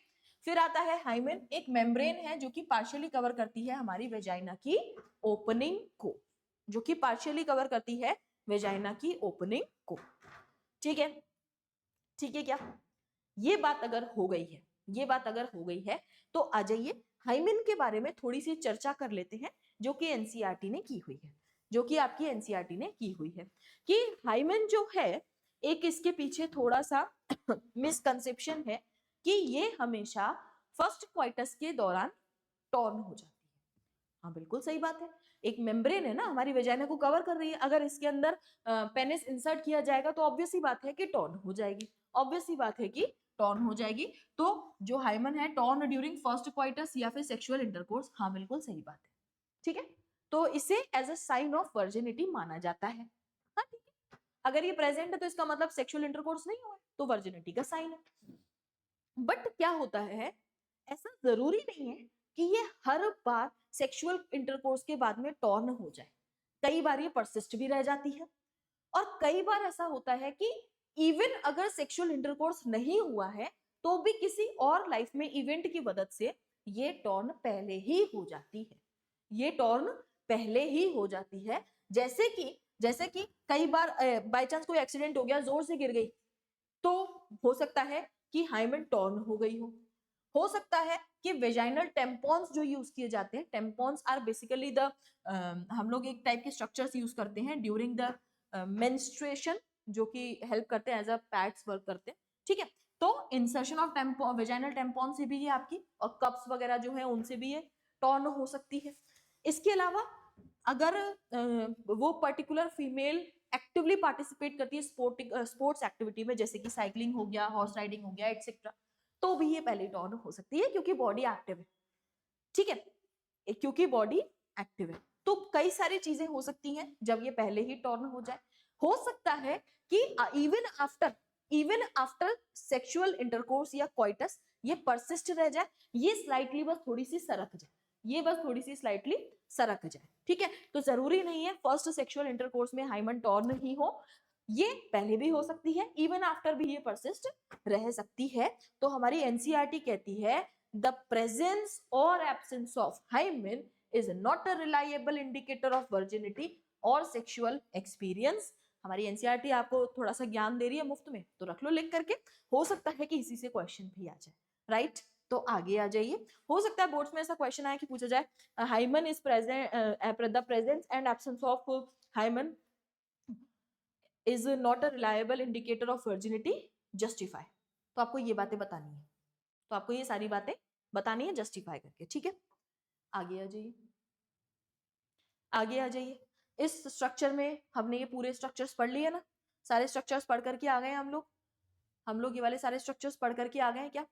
फिर आता है हाइमेन, एक मेम्ब्रेन है जो कि पार्शियली कवर करती है हमारी वेजाइना की ओपनिंग को, जो कि पार्शियली कवर करती है वेजाइना की ओपनिंग को। ठीक है, ठीक है क्या? ये बात अगर हो गई है, ये बात अगर हो गई है तो आ जाइए हाइमेन के बारे में थोड़ी सी चर्चा कर लेते हैं जो कि एनसीईआरटी ने की हुई है, जो कि आपकी एनसीईआरटी ने की हुई है कि हाइमेन जो है, एक इसके पीछे थोड़ा सा मिसकंसेप्शन है कि ये हमेशा फर्स्ट क्वाइटस के दौरान टॉर्न हो जाती है। हाँ बिल्कुल सही बात है, एक मेम्ब्रेन है ना हमारी वेजाइना को कवर कर रही है, अगर इसके अंदर पेनिस इंसर्ट किया जाएगा तो ऑब्वियस ही बात है कि टॉर्न हो जाएगी, ऑब्वियस ही बात है कि टॉर्न हो जाएगी। तो जो हाइमन है टॉर्न ड्यूरिंग फर्स्ट क्वाइटस या फिर सेक्सुअल इंटरकोर्स, हाँ बिल्कुल सही बात है। ठीक है, तो इसे as a sign of virginity माना जाता है। हाँ ठीक है, अगर ये प्रेजेंट है तो इसका मतलब सेक्सुअल इंटरकोर्स नहीं हुआ है, तो वर्जिनिटी का साइन है। बट क्या होता है, ऐसा जरूरी नहीं है कि ये हर बार सेक्सुअल इंटरकोर्स के बाद में टॉर्न हो जाए, कई बार ये परसिस्ट भी रह जाती है। और कई बार ऐसा होता है कि इवन अगर सेक्सुअल इंटरकोर्स नहीं हुआ है तो भी किसी और लाइफ में इवेंट की मदद से ये टॉर्न पहले ही हो जाती है, ये टॉर्न पहले ही हो जाती है। जैसे कि कई बार बाय चांस कोई एक्सीडेंट हो गया, जोर से गिर गई, तो हो सकता है कि हाइमेन टॉर्न हो गई हो सकता है कि वेजाइनल टेम्पॉन्स जो यूज किए जाते हैं, टेम्पॉन्स आर बेसिकली द हम लोग एक टाइप के स्ट्रक्चर्स यूज करते हैं ड्यूरिंग द मेंस्ट्रुएशन जो कि हेल्प करते हैं एज अ पैड्स वर्क करते हैं। ठीक है, तो इंसर्शन ऑफ टेम्पो वेजाइनल टेम्पॉन से भी ये आपकी, और कप्स वगैरह जो है उनसे भी ये टॉर्न हो सकती है। इसके अलावा अगर वो पर्टिकुलर फीमेल एक्टिवली पार्टिसिपेट करती है स्पोर्ट्स एक्टिविटी में, जैसे कि साइकिलिंग हो गया, हॉर्स राइडिंग हो गया एटसेट्रा, तो भी ये पहले टॉर्न हो सकती है क्योंकि बॉडी एक्टिव है। ठीक है, क्योंकि बॉडी एक्टिव है। तो कई सारी चीजें हो सकती हैं जब ये पहले ही टॉर्न हो जाए। हो सकता है कि इवन आफ्टर सेक्सुअल इंटरकोर्स या कोइटस ये परसिस्ट रह जाए, ये स्लाइटली बस थोड़ी सी सरक जाए, ये बस थोड़ी सी स्लाइटली सरक जाए, ठीक है। तो जरूरी नहीं है फर्स्ट सेक्सुअल इंटरकोर्स में हाइमन टॉर्न ही हो, ये पहले भी हो सकती है, इवन आफ्टर भी ये परसिस्ट रह सकती है। तो हमारी एनसीईआरटी कहती है द प्रेजेंस और absence of hymen is not a reliable indicator of virginity और सेक्सुअल एक्सपीरियंस। हमारी एनसीईआरटी आपको थोड़ा सा ज्ञान दे रही है मुफ्त में, तो रख लो लिख करके, हो सकता है कि इसी से क्वेश्चन भी आ जाए, राइट। तो आगे आ जाइए, हो सकता है बोर्ड्स में ऐसा क्वेश्चन आए कि पूछा जाए hymen is present, the presence and absence of hymen is not a reliable indicator of virginity, justify. तो आपको ये बातें बतानी है, तो आपको ये सारी बातें बतानी है जस्टिफाई करके, ठीक है। आगे आ जाइए, आगे आ जाइए। इस स्ट्रक्चर में हमने ये पूरे स्ट्रक्चर्स पढ़ लिए ना, सारे स्ट्रक्चर्स पढ़ करके आ गए हम लोग ये वाले सारे स्ट्रक्चर्स पढ़ करके आ गए क्या।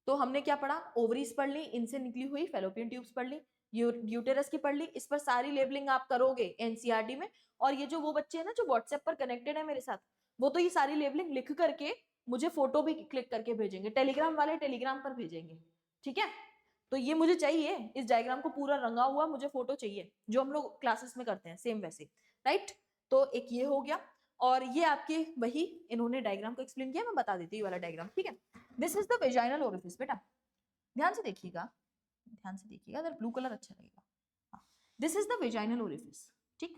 तो हमने क्या पढ़ा, ओवरीज पढ़ ली, इनसे निकली हुई फेलोपियन ट्यूब्स पढ़ ली, यूटेरस की पढ़ ली, इस पर सारी लेबलिंग आप करोगे एनसीईआरटी में। और ये जो वो बच्चे हैं ना जो व्हाट्सएप पर कनेक्टेड है मेरे साथ, वो तो ये सारी लेबलिंग लिख करके मुझे फोटो भी क्लिक करके भेजेंगे, टेलीग्राम वाले टेलीग्राम पर भेजेंगे, ठीक है। तो ये मुझे चाहिए, इस डायग्राम को पूरा रंगा हुआ मुझे फोटो चाहिए, जो हम लोग क्लासेस में करते हैं सेम वैसे, राइट। तो एक ये हो गया, और ये आपके वही इन्होंने डायग्राम को एक्सप्लेन किया, मैं बता देती हूँ वाला डायग्राम, ठीक है। This is the vaginal orifice, बेटा ध्यान से देखिएगा, ध्यान से देखिएगा, अगर ब्लू कलर अच्छा लगेगा। This is the vaginal orifice, ठीक,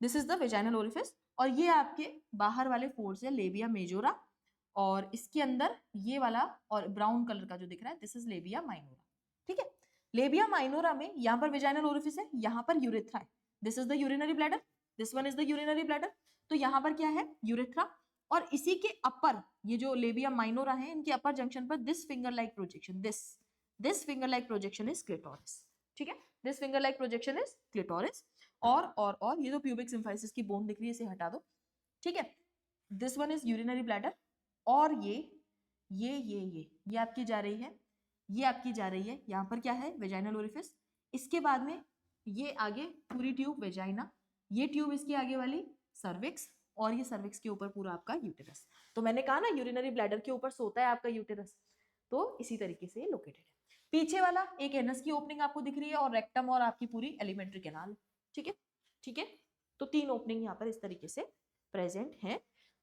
this is the vaginal orifice, और ये आपके बाहर वाले फोर्स है लेबिया मेजोरा, और इसके अंदर ये वाला और ब्राउन कलर का जो दिख रहा है दिस इज लेबिया माइनोरा, ठीक है। लेबिया माइनोरा में यहाँ पर वेजाइनल ओरिफिस है, यहाँ पर यूरेथ्रा है, this is the urinary bladder, this one is the urinary bladder. तो यहाँ पर क्या है, यूरेथ्रा, और इसी के अपर ये जो लेबिया माइनोरा है इनके अपर जंक्शन पर this finger like projection, this finger like projection is clitoris, ठीक है, this finger like projection is clitoris. और ये जो प्यूबिक सिम्फाइसिस की बोन दिख रही है इसे हटा दो, ठीक है। This one is urinary bladder, और ये आपकी जा रही है, ये आपकी जा रही है, यहाँ पर क्या है वेजाइनल ओरिफिस, इसके बाद में ये आगे पूरी ट्यूब वेजाइना, ये ट्यूब इसके आगे वाली सर्विक्स, और ये सर्विक्स के ऊपर पूरा आपका यूटेरस। तो मैंने कहा ना यूरिनरी ब्लैडर के ऊपर सोता है आपका यूटेरस, तो इसी तरीके से लोकेटेड है। पीछे वाला एक एनस की ओपनिंग आपको दिख रही है, और रेक्टम और आपकी पूरी एलिमेंट्री कैनाल, ठीक है, ठीक है। तो 3 ओपनिंग यहाँ पर इस तरीके से प्रेजेंट है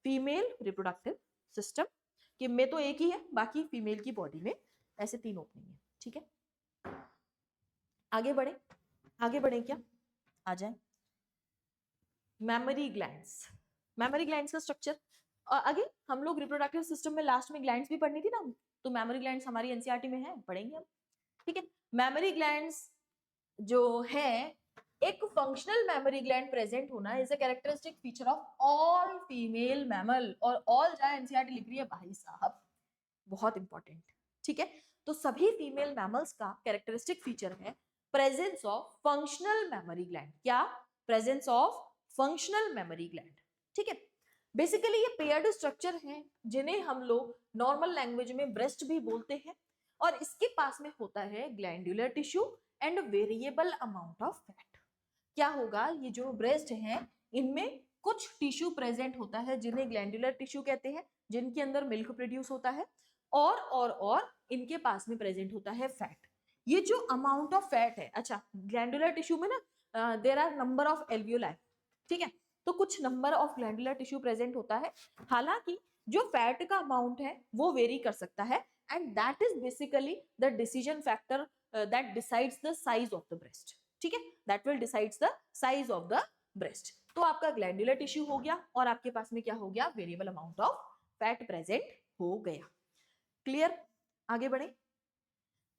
फीमेल रिप्रोडक्टिव सिस्टम कि में तो एक ही है, बाकी फीमेल की बॉडी में ऐसे 3 ओपनिंग है, ठीक है। आगे बढ़े क्या, आ जाए मेमोरी ग्लैंड्स, मेमोरी ग्लैंड्स का स्ट्रक्चर। आगे हम लोग रिप्रोडक्टिव सिस्टम में लास्ट में ग्लैंड्स भी पढ़नी थी ना, तो मेमोरी ग्लैंड्स हमारी एनसीईआरटी में है, पढ़ेंगे हम, ठीक है। मेमोरी ग्लैंड्स जो है, एक फंक्शनल मेमोरी ग्लैंड प्रेजेंट होना is a characteristic feature of all female mammal, और ऑल जहां एनसीईआरटी लिख रही है भाई साहब बहुत इंपॉर्टेंट, ठीक है। तो सभी फीमेल मैमल्स का कैरेक्टरिस्टिक फीचर है presence of functional mammary gland, क्या, presence of functional mammary gland, ठीक है। बेसिकली ये पेयर्ड स्ट्रक्चर हैं जिन्हें हम लोग नॉर्मल लैंग्वेज में ब्रेस्ट भी बोलते हैं, और इसके पास में होता है glandular tissue and variable amount of fat. क्या होगा, ये जो ब्रेस्ट है इनमें कुछ टिश्यू प्रेजेंट होता है जिन्हें ग्लैंडुलर टिश्यू कहते हैं, जिनके अंदर मिल्क प्रोड्यूस होता है, और इनके पास में प्रेजेंट होता है फैट। ये जो अमाउंट ऑफ फैट है, अच्छा ग्लैंडुलर टिश्यू में ना there are number of alveoli, ठीक है, तो कुछ number of glandular tissue present होता है, हालांकि जो फैट का अमाउंट है वो वेरी कर सकता है, and that is basically the decision factor that decides the size of the breast, ठीक है, that will decides the size of the breast. तो आपका ग्लैंडुलर टिश्यू हो गया, और आपके पास में क्या हो गया, variable amount of fat present हो गया, क्लियर। आगे बढ़े,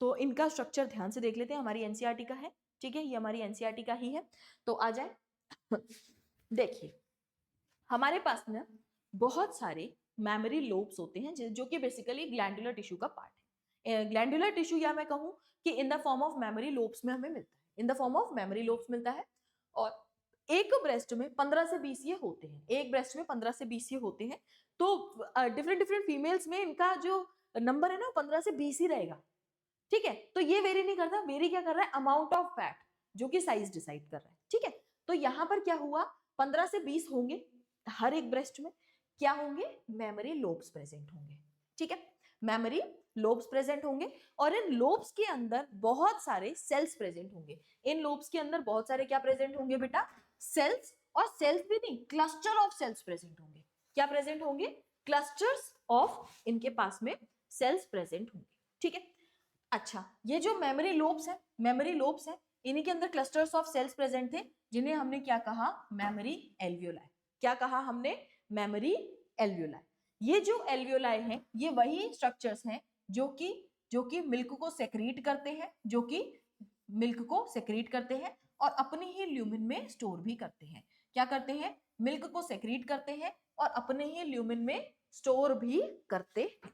तो इनका स्ट्रक्चर ध्यान से देख लेते हैं, हमारी एनसीईआरटी का है, ठीक है, ये हमारी एनसीईआरटी का ही है। तो आ जाए देखिए, हमारे पास ना बहुत सारे मेमोरी लोब्स होते हैं जो कि बेसिकली ग्लैंडुलर टिश्यू का पार्ट है। ग्लैंडुलर टिश्यू या मैं कहूं कि इन the form of memory lobes में हमें मिलता है, इन the form of memory lobes मिलता है, और एक ब्रेस्ट में 15 से 20 ये होते हैं, एक ब्रेस्ट में 15 से 20 ये होते हैं। तो डिफरेंट डिफरेंट फीमेल्स में इनका जो नंबर है ना 15 से 20 ही रहेगा, ठीक है। तो ये वेरी नहीं करता, वेरी क्या कर रहा है, अमाउंट ऑफ फैट, जो कि साइज डिसाइड कर रहा है, ठीक है। तो यहाँ पर क्या हुआ, 15 से 20 होंगे हर एक ब्रेस्ट में, क्या होंगे, मेमोरी लोब्स प्रेजेंट होंगे, ठीक है, मेमोरी लोब्स प्रेजेंट होंगे, और इन लोब्स के अंदर बहुत सारे सेल्स प्रेजेंट होंगे। इन लोब्स के अंदर बहुत सारे क्या प्रेजेंट होंगे बेटा, सेल्स, और सेल्स भी नहीं, क्लस्टर ऑफ सेल्स प्रेजेंट होंगे। क्या प्रेजेंट होंगे, क्लस्टर्स ऑफ, इनके पास में सेल्स प्रेजेंट होंगे, ठीक है। अच्छा, ये जो मेमोरी लोब्स है, मेमोरी लोब्स है, इन्हीं के अंदर क्लस्टर्स ऑफ सेल्स प्रेजेंट थे, जिन्हें हमने क्या कहा, मेमोरी एल्वियोलाई। क्या कहा हमने, मेमोरी एल्वियोलाई। ये जो एल्वियोलाई हैं, ये वही स्ट्रक्चर्स हैं जो कि मिल्क को सेक्रीट करते हैं, जो कि मिल्क को सेक्रीट करते हैं और अपनी ही ल्यूमिन में स्टोर भी करते हैं। क्या करते हैं, मिल्क को सेक्रीट करते हैं और अपने ही ल्यूमिन में स्टोर भी करते हैं।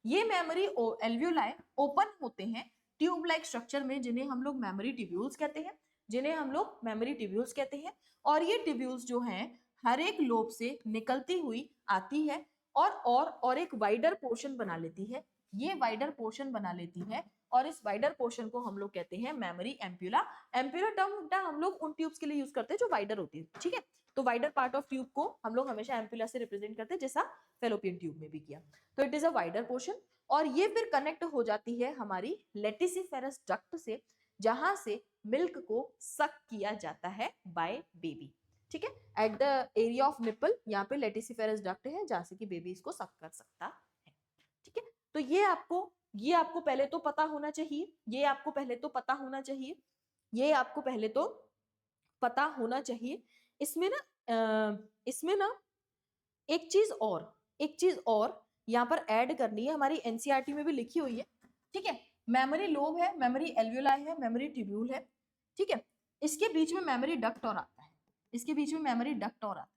ये मेमोरी एल्वियोलाई ओपन होते हैं ट्यूब लाइक स्ट्रक्चर में, जिन्हें हम लोग मेमोरी ट्यूब्यूल्स कहते हैं, जिन्हें हम लोग मेमोरी ट्यूब्यूल्स कहते हैं। और ये ट्यूब्यूल्स जो हैं, हर एक लोब से निकलती हुई आती है और एक वाइडर पोर्शन बना लेती है। ये वाइडर पोर्शन बना लेती है और इस वाइडर पोर्शन को हम लोग कहते हैं मेमोरी एम्प्यूला। एम्प्यूला टर्म हम लोग उन ट्यूब्स के लिए यूज करते हैं जो वाइडर होती है, ठीक है। तो वाइडर पार्ट ऑफ ट्यूब को हम लोग हमेशा एम्प्यूला से रिप्रेजेंट करते हैं, जैसा फेलोपियन ट्यूब में भी किया। तो it is a wider portion, और ये फिर कनेक्ट हो जाती है हमारी लेटिसिफेरस डक्ट से, जहां से मिल्क को सक किया जाता है बाय बेबी, ठीक है। At the area of nipple, यहाँ पे लेटिसिफेरस डक्ट है जहां से कि बेबी इसको सक कर सकता है, ठीक है। तो ये आपको पहले तो पता होना चाहिए, ये आपको पहले तो पता होना चाहिए, ये आपको पहले तो पता होना चाहिए। इसमें ना एक चीज और यहाँ पर ऐड करनी है, हमारी एनसीईआरटी में भी लिखी हुई है, ठीक है। मेमोरी लोब है, मेमोरी एल्वियोलाई है, मेमोरी ट्यूब्यूल है, ठीक है। इसके बीच में मेमोरी डक्ट और आता है, इसके बीच में मेमोरी डक्ट और आता है,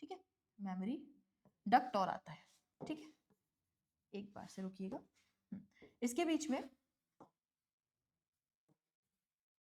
ठीक है, मेमोरी डक्ट और आता है, ठीक है। एक बार से रुकिएगा, इसके बीच में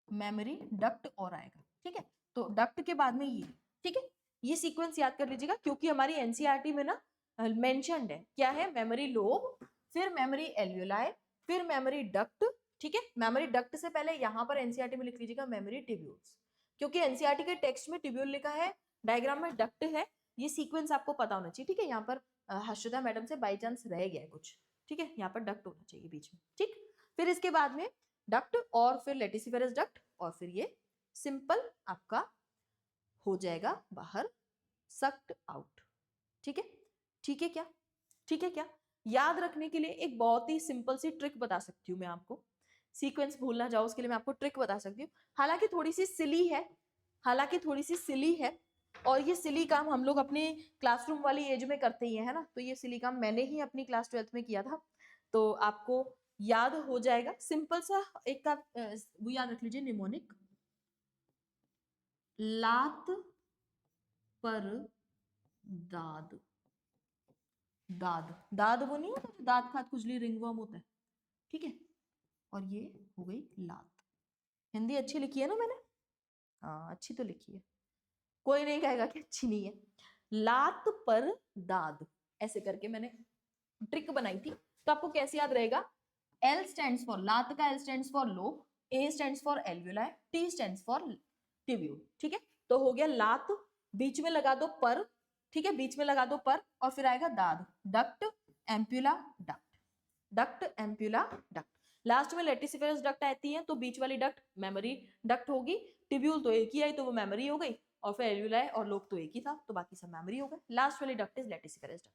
मेमोरी डक्ट और आएगा, ठीक है। तो डक्ट के बाद में ये, ठीक है, ये सीक्वेंस याद कर लीजिएगा, क्योंकि हमारी एनसीईआरटी में ना मेंशन्ड है, क्या है, मेमोरी लोब, फिर मेमोरी एल्वियोलाई, फिर मेमोरी डक्ट, ठीक है। मेमोरी डक्ट से पहले यहाँ पर एनसीईआरटी में लिख लीजिएगा मेमोरी ट्यूब्यूल्स, क्योंकि एनसीईआरटी के टेक्स्ट में ट्यूब्यूल लिखा है, डायग्राम में डक्ट है। ये सीक्वेंस आपको पता होना चाहिए, ठीक है। यहाँ पर हर्षदा मैडम से बाई चांस रह गया है कुछ, ठीक है, यहाँ पर डक्ट होना चाहिए बीच में, ठीक। फिर इसके बाद में डक्ट और फिर लेटिसिफेरस डक्ट, और फिर ये सिंपल आपका हो जाएगा बाहर, सक्ड आउट, ठीक है। ठीक है क्या, ठीक है क्या। याद रखने के लिए एक बहुत ही सिंपल सी ट्रिक बता सकती हूँ मैं आपको, सीक्वेंस भूल ना जाओ उसके लिए मैं आपको ट्रिक बता सकती हूँ। हालांकि थोड़ी सी सिली है, और ये सिली काम हम लोग अपने क्लासरूम वाली एज में करते ही है ना, तो ये सिली काम मैंने ही अपनी क्लास 12th में किया था, तो आपको याद हो जाएगा। सिंपल सा एक का वो याद रख लीजिए, निमोनिक, लात पर दाद, दाद वो नहीं होता, दाद खाद खुजली रिंगवर्म होता है, ठीक है। और ये हो गई लात। हिंदी अच्छी लिखी है ना मैंने, हाँ अच्छी तो लिखी है, कोई नहीं कहेगा कि अच्छी नहीं है। लात पर दाद, ऐसे करके मैंने ट्रिक बनाई थी, तो आपको कैसे याद रहेगा, L stands for लात का L stands for lobe, A stands for alveoli, T stands for tubule, ठीक है। तो हो गया लात, बीच में लगा दो पर, ठीक है, बीच में लगा दो पर, और फिर आएगा दाद, duct ampulla duct, duct ampulla duct. Last में लेटिसिफेरस डक्ट आती है, तो बीच वाली डक्ट मेमोरी डक्ट होगी, ट्यूब्यूल तो एक ही आई तो वो मेमोरी हो गई, और फिर एल्वियोलाई और लोब तो एक ही था तो बाकी सब मेमोरी हो गए। लास्ट वाली डक्ट इज लेटिसिफेरस डक्ट।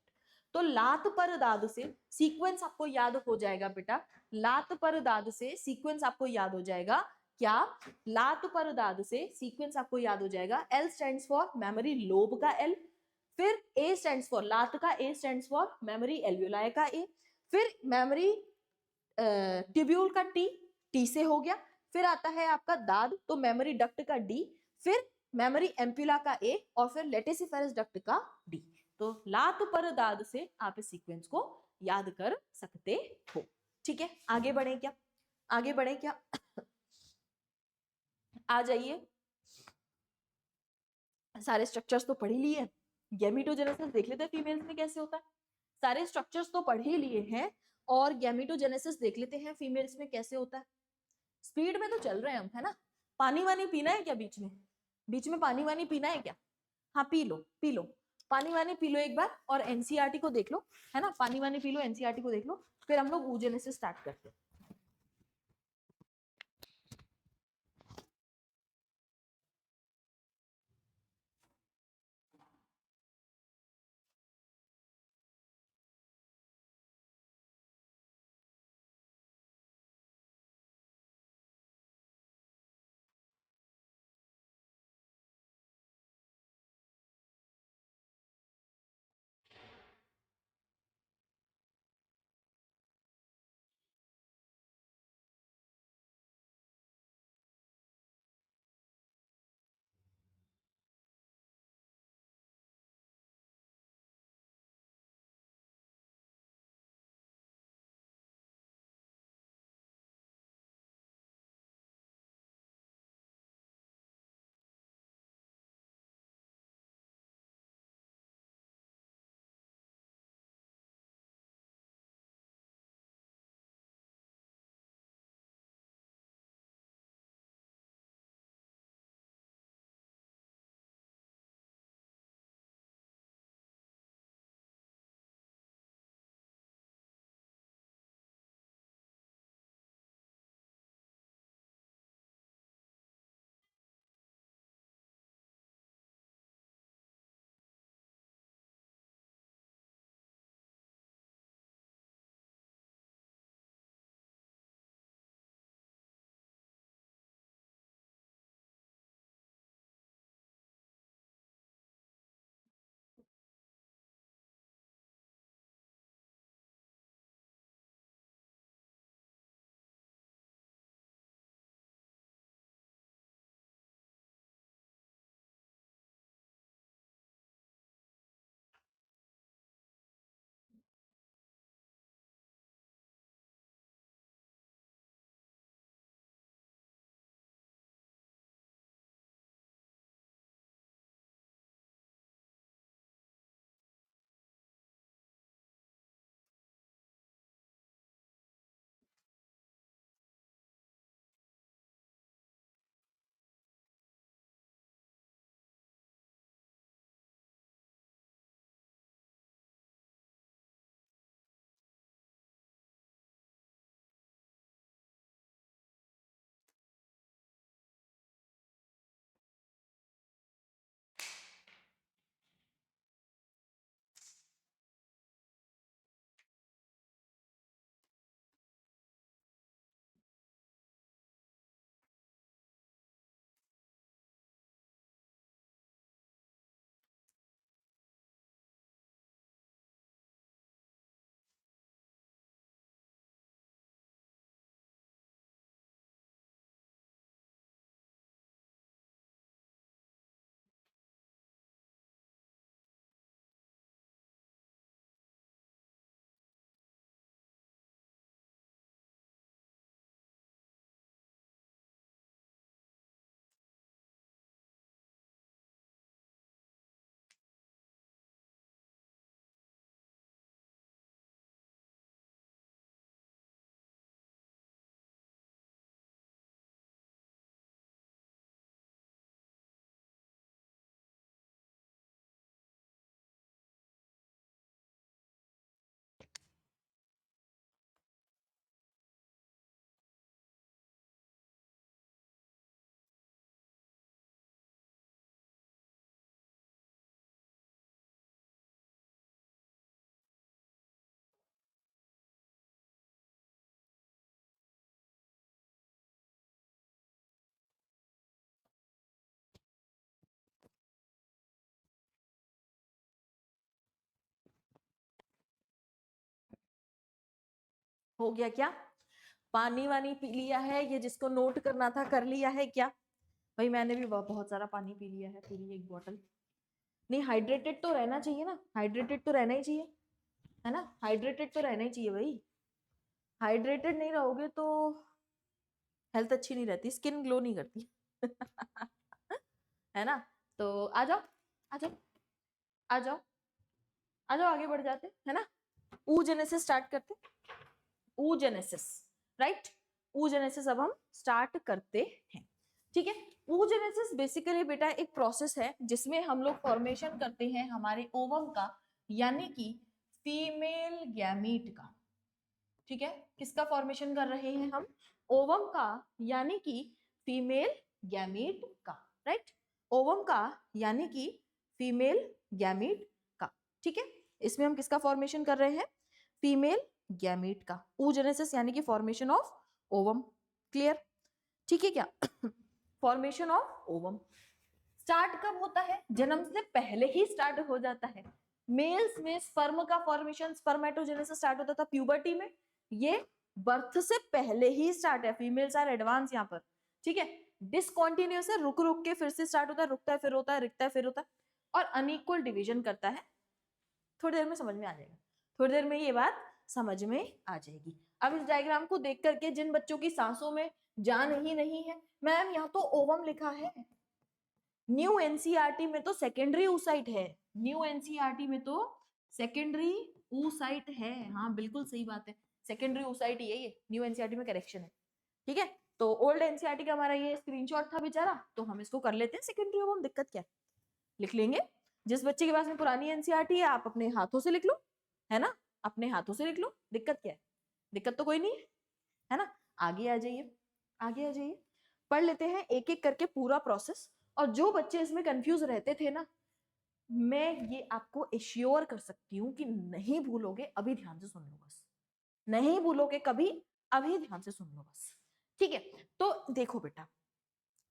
तो लात पर दाद से सीक्वेंस आपको याद हो जाएगा बेटा, लात पर दाद से सीक्वेंस आपको याद हो जाएगा क्या, लात पर दाद से सीक्वेंस आपको याद हो जाएगा, L stands for memory lobe का L, फिर A स्टैंड्स फॉर लात का A stands for memory alveoli का A, फिर मेमोरी ट्यूब्यूल का T से हो गया, फिर आता है आपका दाद, तो मेमोरी डक्ट का D, फिर मेमोरी एम्प्यूला का A, और फिर लेटिसिफेरस डक्ट का D। तो लात पर दाद से आप इस सीक्वेंस को याद कर सकते हो, ठीक है। आगे बढ़े क्या, आगे बढ़े क्या आ जाइए, सारे स्ट्रक्चर्स तो पढ़ ही लिए, गैमेटोजेनेसिस देख लेते हैं फीमेल्स में कैसे होता है, सारे स्ट्रक्चर्स तो पढ़ ही लिए हैं, और गैमेटोजेनेसिस देख लेते हैं फीमेल्स में कैसे होता है। स्पीड में तो चल रहे हैं हम, है ना, पानी वानी पीना है क्या बीच में? बीच में पानी वानी पीना है क्या? हाँ पी लो, पी लो, पानी वानी पी लो एक बार, और एनसीईआरटी को देख लो, है ना, पानी वानी पी लो, एनसीईआरटी को देख लो, फिर हम लोग oogenesis स्टार्ट करते हैं। हो गया क्या? पानी वानी पी लिया है? ये जिसको नोट करना था कर लिया है क्या? भाई मैंने भी बहुत सारा पानी पी लिया है, पूरी एक बॉटल। नहीं, हाइड्रेटेड तो रहना चाहिए ना, हाइड्रेटेड तो रहना ही चाहिए, है ना, हाइड्रेटेड तो रहना ही चाहिए भाई। हाइड्रेटेड नहीं रहोगे तो हेल्थ अच्छी नहीं रहती, स्किन ग्लो नहीं करती। है ना, तो आ जाओ, आ जाओ, आ जाओ, आ जाओ, आगे बढ़ जाते है ना। oogenesis स्टार्ट करते, oogenesis, राइट, oogenesis अब हम स्टार्ट करते हैं। ठीक है। oogenesis बेसिकली बेटा एक प्रोसेस है जिसमें हम लोग फॉर्मेशन करते हैं हमारे ओवम का, यानी कि फीमेल गैमीट का। ठीक है, किसका फॉर्मेशन कर रहे हैं हम? ओवम का, यानी कि फीमेल गैमीट का, राइट। ओवम का यानी कि फीमेल गैमीट का। ठीक है, इसमें हम किसका फॉर्मेशन कर रहे हैं? फीमेल गैमीट का। oogenesis यानी कि फॉर्मेशन ऑफ ओवम। क्लियर? ठीक है क्या? फॉर्मेशन ऑफ ओवम स्टार्ट कब होता है? जन्म से पहले ही स्टार्ट हो जाता है। मेल्स में स्पर्म का फॉर्मेशन, स्पर्मेटोजेनेसिस स्टार्ट होता था प्यूबर्टी में, ये बर्थ से पहले ही स्टार्ट है। फीमेल्स आर एडवांस यहाँ पर। ठीक है, डिसकॉन्टिन्यूस है, रुक रुक के फिर से स्टार्ट होता है, रुकता है फिर होता है, रुकता है फिर होता है, और अनइक्वल डिवीजन करता है। थोड़ी देर में समझ में आ जाएगा, थोड़ी देर में ये बात समझ में आ जाएगी। अब इस डायग्राम को देख करके जिन बच्चों की सांसों में जान ही नहीं है, मैम यहाँ तो ओवम लिखा है, न्यू एनसीईआरटी में तो सेकेंडरी oocyte है। न्यू एनसीईआरटी में तो सेकेंडरी oocyte है। हाँ बिल्कुल सही बात है, सेकेंडरी oocyte ही है ये, न्यू एनसीईआरटी में करेक्शन है। ठीक है, तो ओल्ड एनसीईआरटी का हमारा ये स्क्रीनशॉट था बेचारा, तो हम इसको कर लेते हैं सेकेंडरी ओवम, दिक्कत क्या है, लिख लेंगे। जिस बच्चे के पास में पुरानी एनसीईआरटी है आप अपने हाथों से लिख लो, है ना, अपने हाथों से लिख लो, दिक्कत क्या है? दिक्कत तो कोई नहीं है ना। आगे आ जाइए, आगे आ जाइए, पढ़ लेते हैं एक एक करके पूरा प्रोसेस। और जो बच्चे इसमें कंफ्यूज रहते थे ना, मैं ये आपको एश्योर कर सकती हूँ कि नहीं भूलोगे, अभी ध्यान से सुन लो बस, नहीं भूलोगे कभी, अभी ध्यान से सुन लो बस। ठीक है, तो देखो बेटा,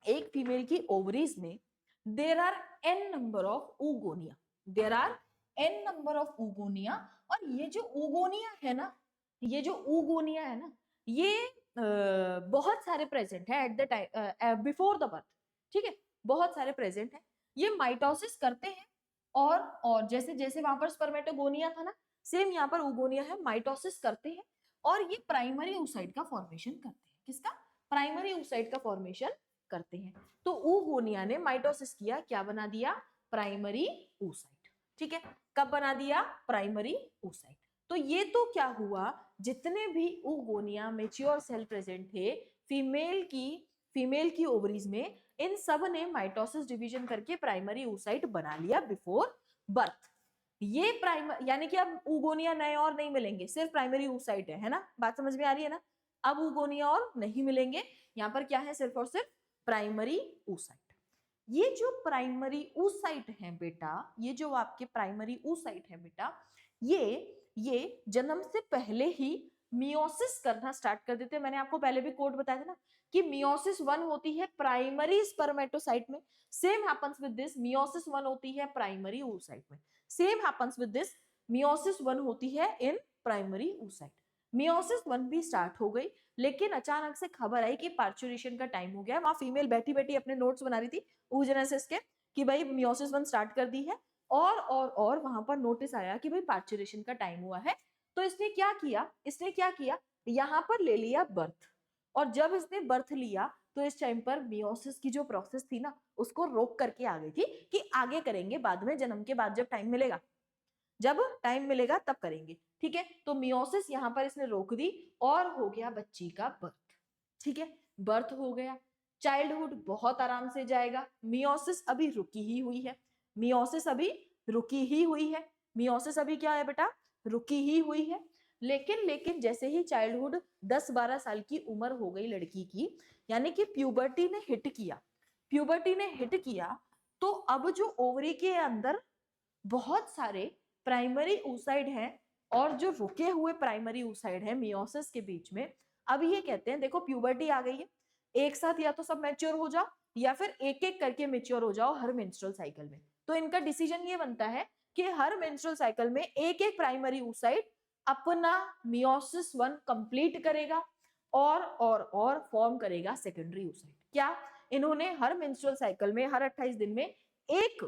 एक फीमेल की ओवरीज में there are n number of oogonia, there are n number of oogonia, और ये जो oogonia है ना, ये जो oogonia है ना, ये बहुत सारे प्रेजेंट है at the time before the birth. ठीक है, बहुत सारे प्रेजेंट है, ये माइटोसिस करते हैं, और जैसे जैसे वहां पर स्पर्मेटोगोनिया था ना, सेम यहाँ पर oogonia है, माइटोसिस करते हैं और ये प्राइमरी oocyte का फॉर्मेशन करते हैं। किसका? प्राइमरी oocyte का फॉर्मेशन करते हैं। तो oogonia ने माइटोसिस किया, क्या बना दिया? Primary oocyte। ठीक है, कब बना दिया? Primary oocyte। तो ये तो क्या हुआ, जितने भी oogonia मेच्योर सेल प्रेजेंट थे फीमेल की ओवरीज में, इन सब ने माइटोसिस डिवीजन करके प्राइमरी oocyte बना लिया बिफोर बर्थ। ये प्राइमर यानी कि अब oogonia नए और नहीं मिलेंगे, सिर्फ प्राइमरी oocyte है ना, बात समझ में आ रही है ना। अब oogonia और नहीं मिलेंगे, यहाँ पर क्या है? सिर्फ और सिर्फ प्राइमरी oocyte। ये जो प्राइमरी oocyte है बेटा, ये जो आपके प्राइमरी oocyte है बेटा, ये जन्म से पहले ही मियोसिस करना स्टार्ट कर देते हैं। मैंने आपको पहले भी कोड बताया था ना कि मियोसिस 1 होती है प्राइमरी स्पर्मेटोसाइट में, same happens with this, meiosis 1 होती है प्राइमरी oocyte में, same happens with this, meiosis 1 होती है इन प्राइमरी oocyte। मियोसिस 1 भी स्टार्ट हो गई, लेकिन अचानक से खबर आई कि पार्चुरेशन का टाइम हो गया। वहां फीमेल बैठी बैठी अपने नोट्स बना रही थी oogenesis के, कि भाई मियोसिस 1 स्टार्ट कर दी है, और वहां पर नोटिस आया कि भाई पार्चुरेशन का टाइम हुआ है। तो इसने क्या किया, यहाँ पर ले लिया बर्थ, और जब इसने बर्थ लिया तो इस टाइम पर मियोसिस की जो प्रोसेस थी ना, उसको रोक करके आ गई थी कि आगे करेंगे बाद में, जन्म के बाद जब टाइम मिलेगा, जब टाइम मिलेगा तब करेंगे। ठीक है, तो मियोसिस यहाँ पर इसने रोक दी और हो गया बच्ची का बर्थ। ठीक है, बर्थ हो गया, चाइल्डहुड बहुत आराम से जाएगा, मियोसिस अभी रुकी ही हुई है, मियोसिस अभी रुकी ही हुई है, मियोसिस अभी क्या है बेटा? रुकी ही हुई है। लेकिन जैसे ही चाइल्डहुड 10-12 साल की उम्र हो गई लड़की की, यानी कि प्यूबर्टी ने हिट किया, तो अब जो ओवरी के अंदर बहुत सारे प्राइमरी oocyte हैं, और जो रुके हुए प्राइमरी oocyte हैं मियोसिस के बीच में, अब ये कहते हैं देखो प्यूबर्टी आ गई है, एक साथ या तो सब मैच्योर हो जाओ या फिर एक एक करके मैच्योर हो जाओ हर मेंस्ट्रुअल साइकिल में। तो इनका डिसीजन ये बनता है कि हर मेंस्ट्रुअल साइकिल में एक एक प्राइमरी oocyte अपना मियोसिस 1 कंप्लीट करेगा और फॉर्म करेगा सेकेंडरी oocyte। क्या इन्होंने हर मेंस्ट्रुअल साइकिल में हर 28 दिन में एक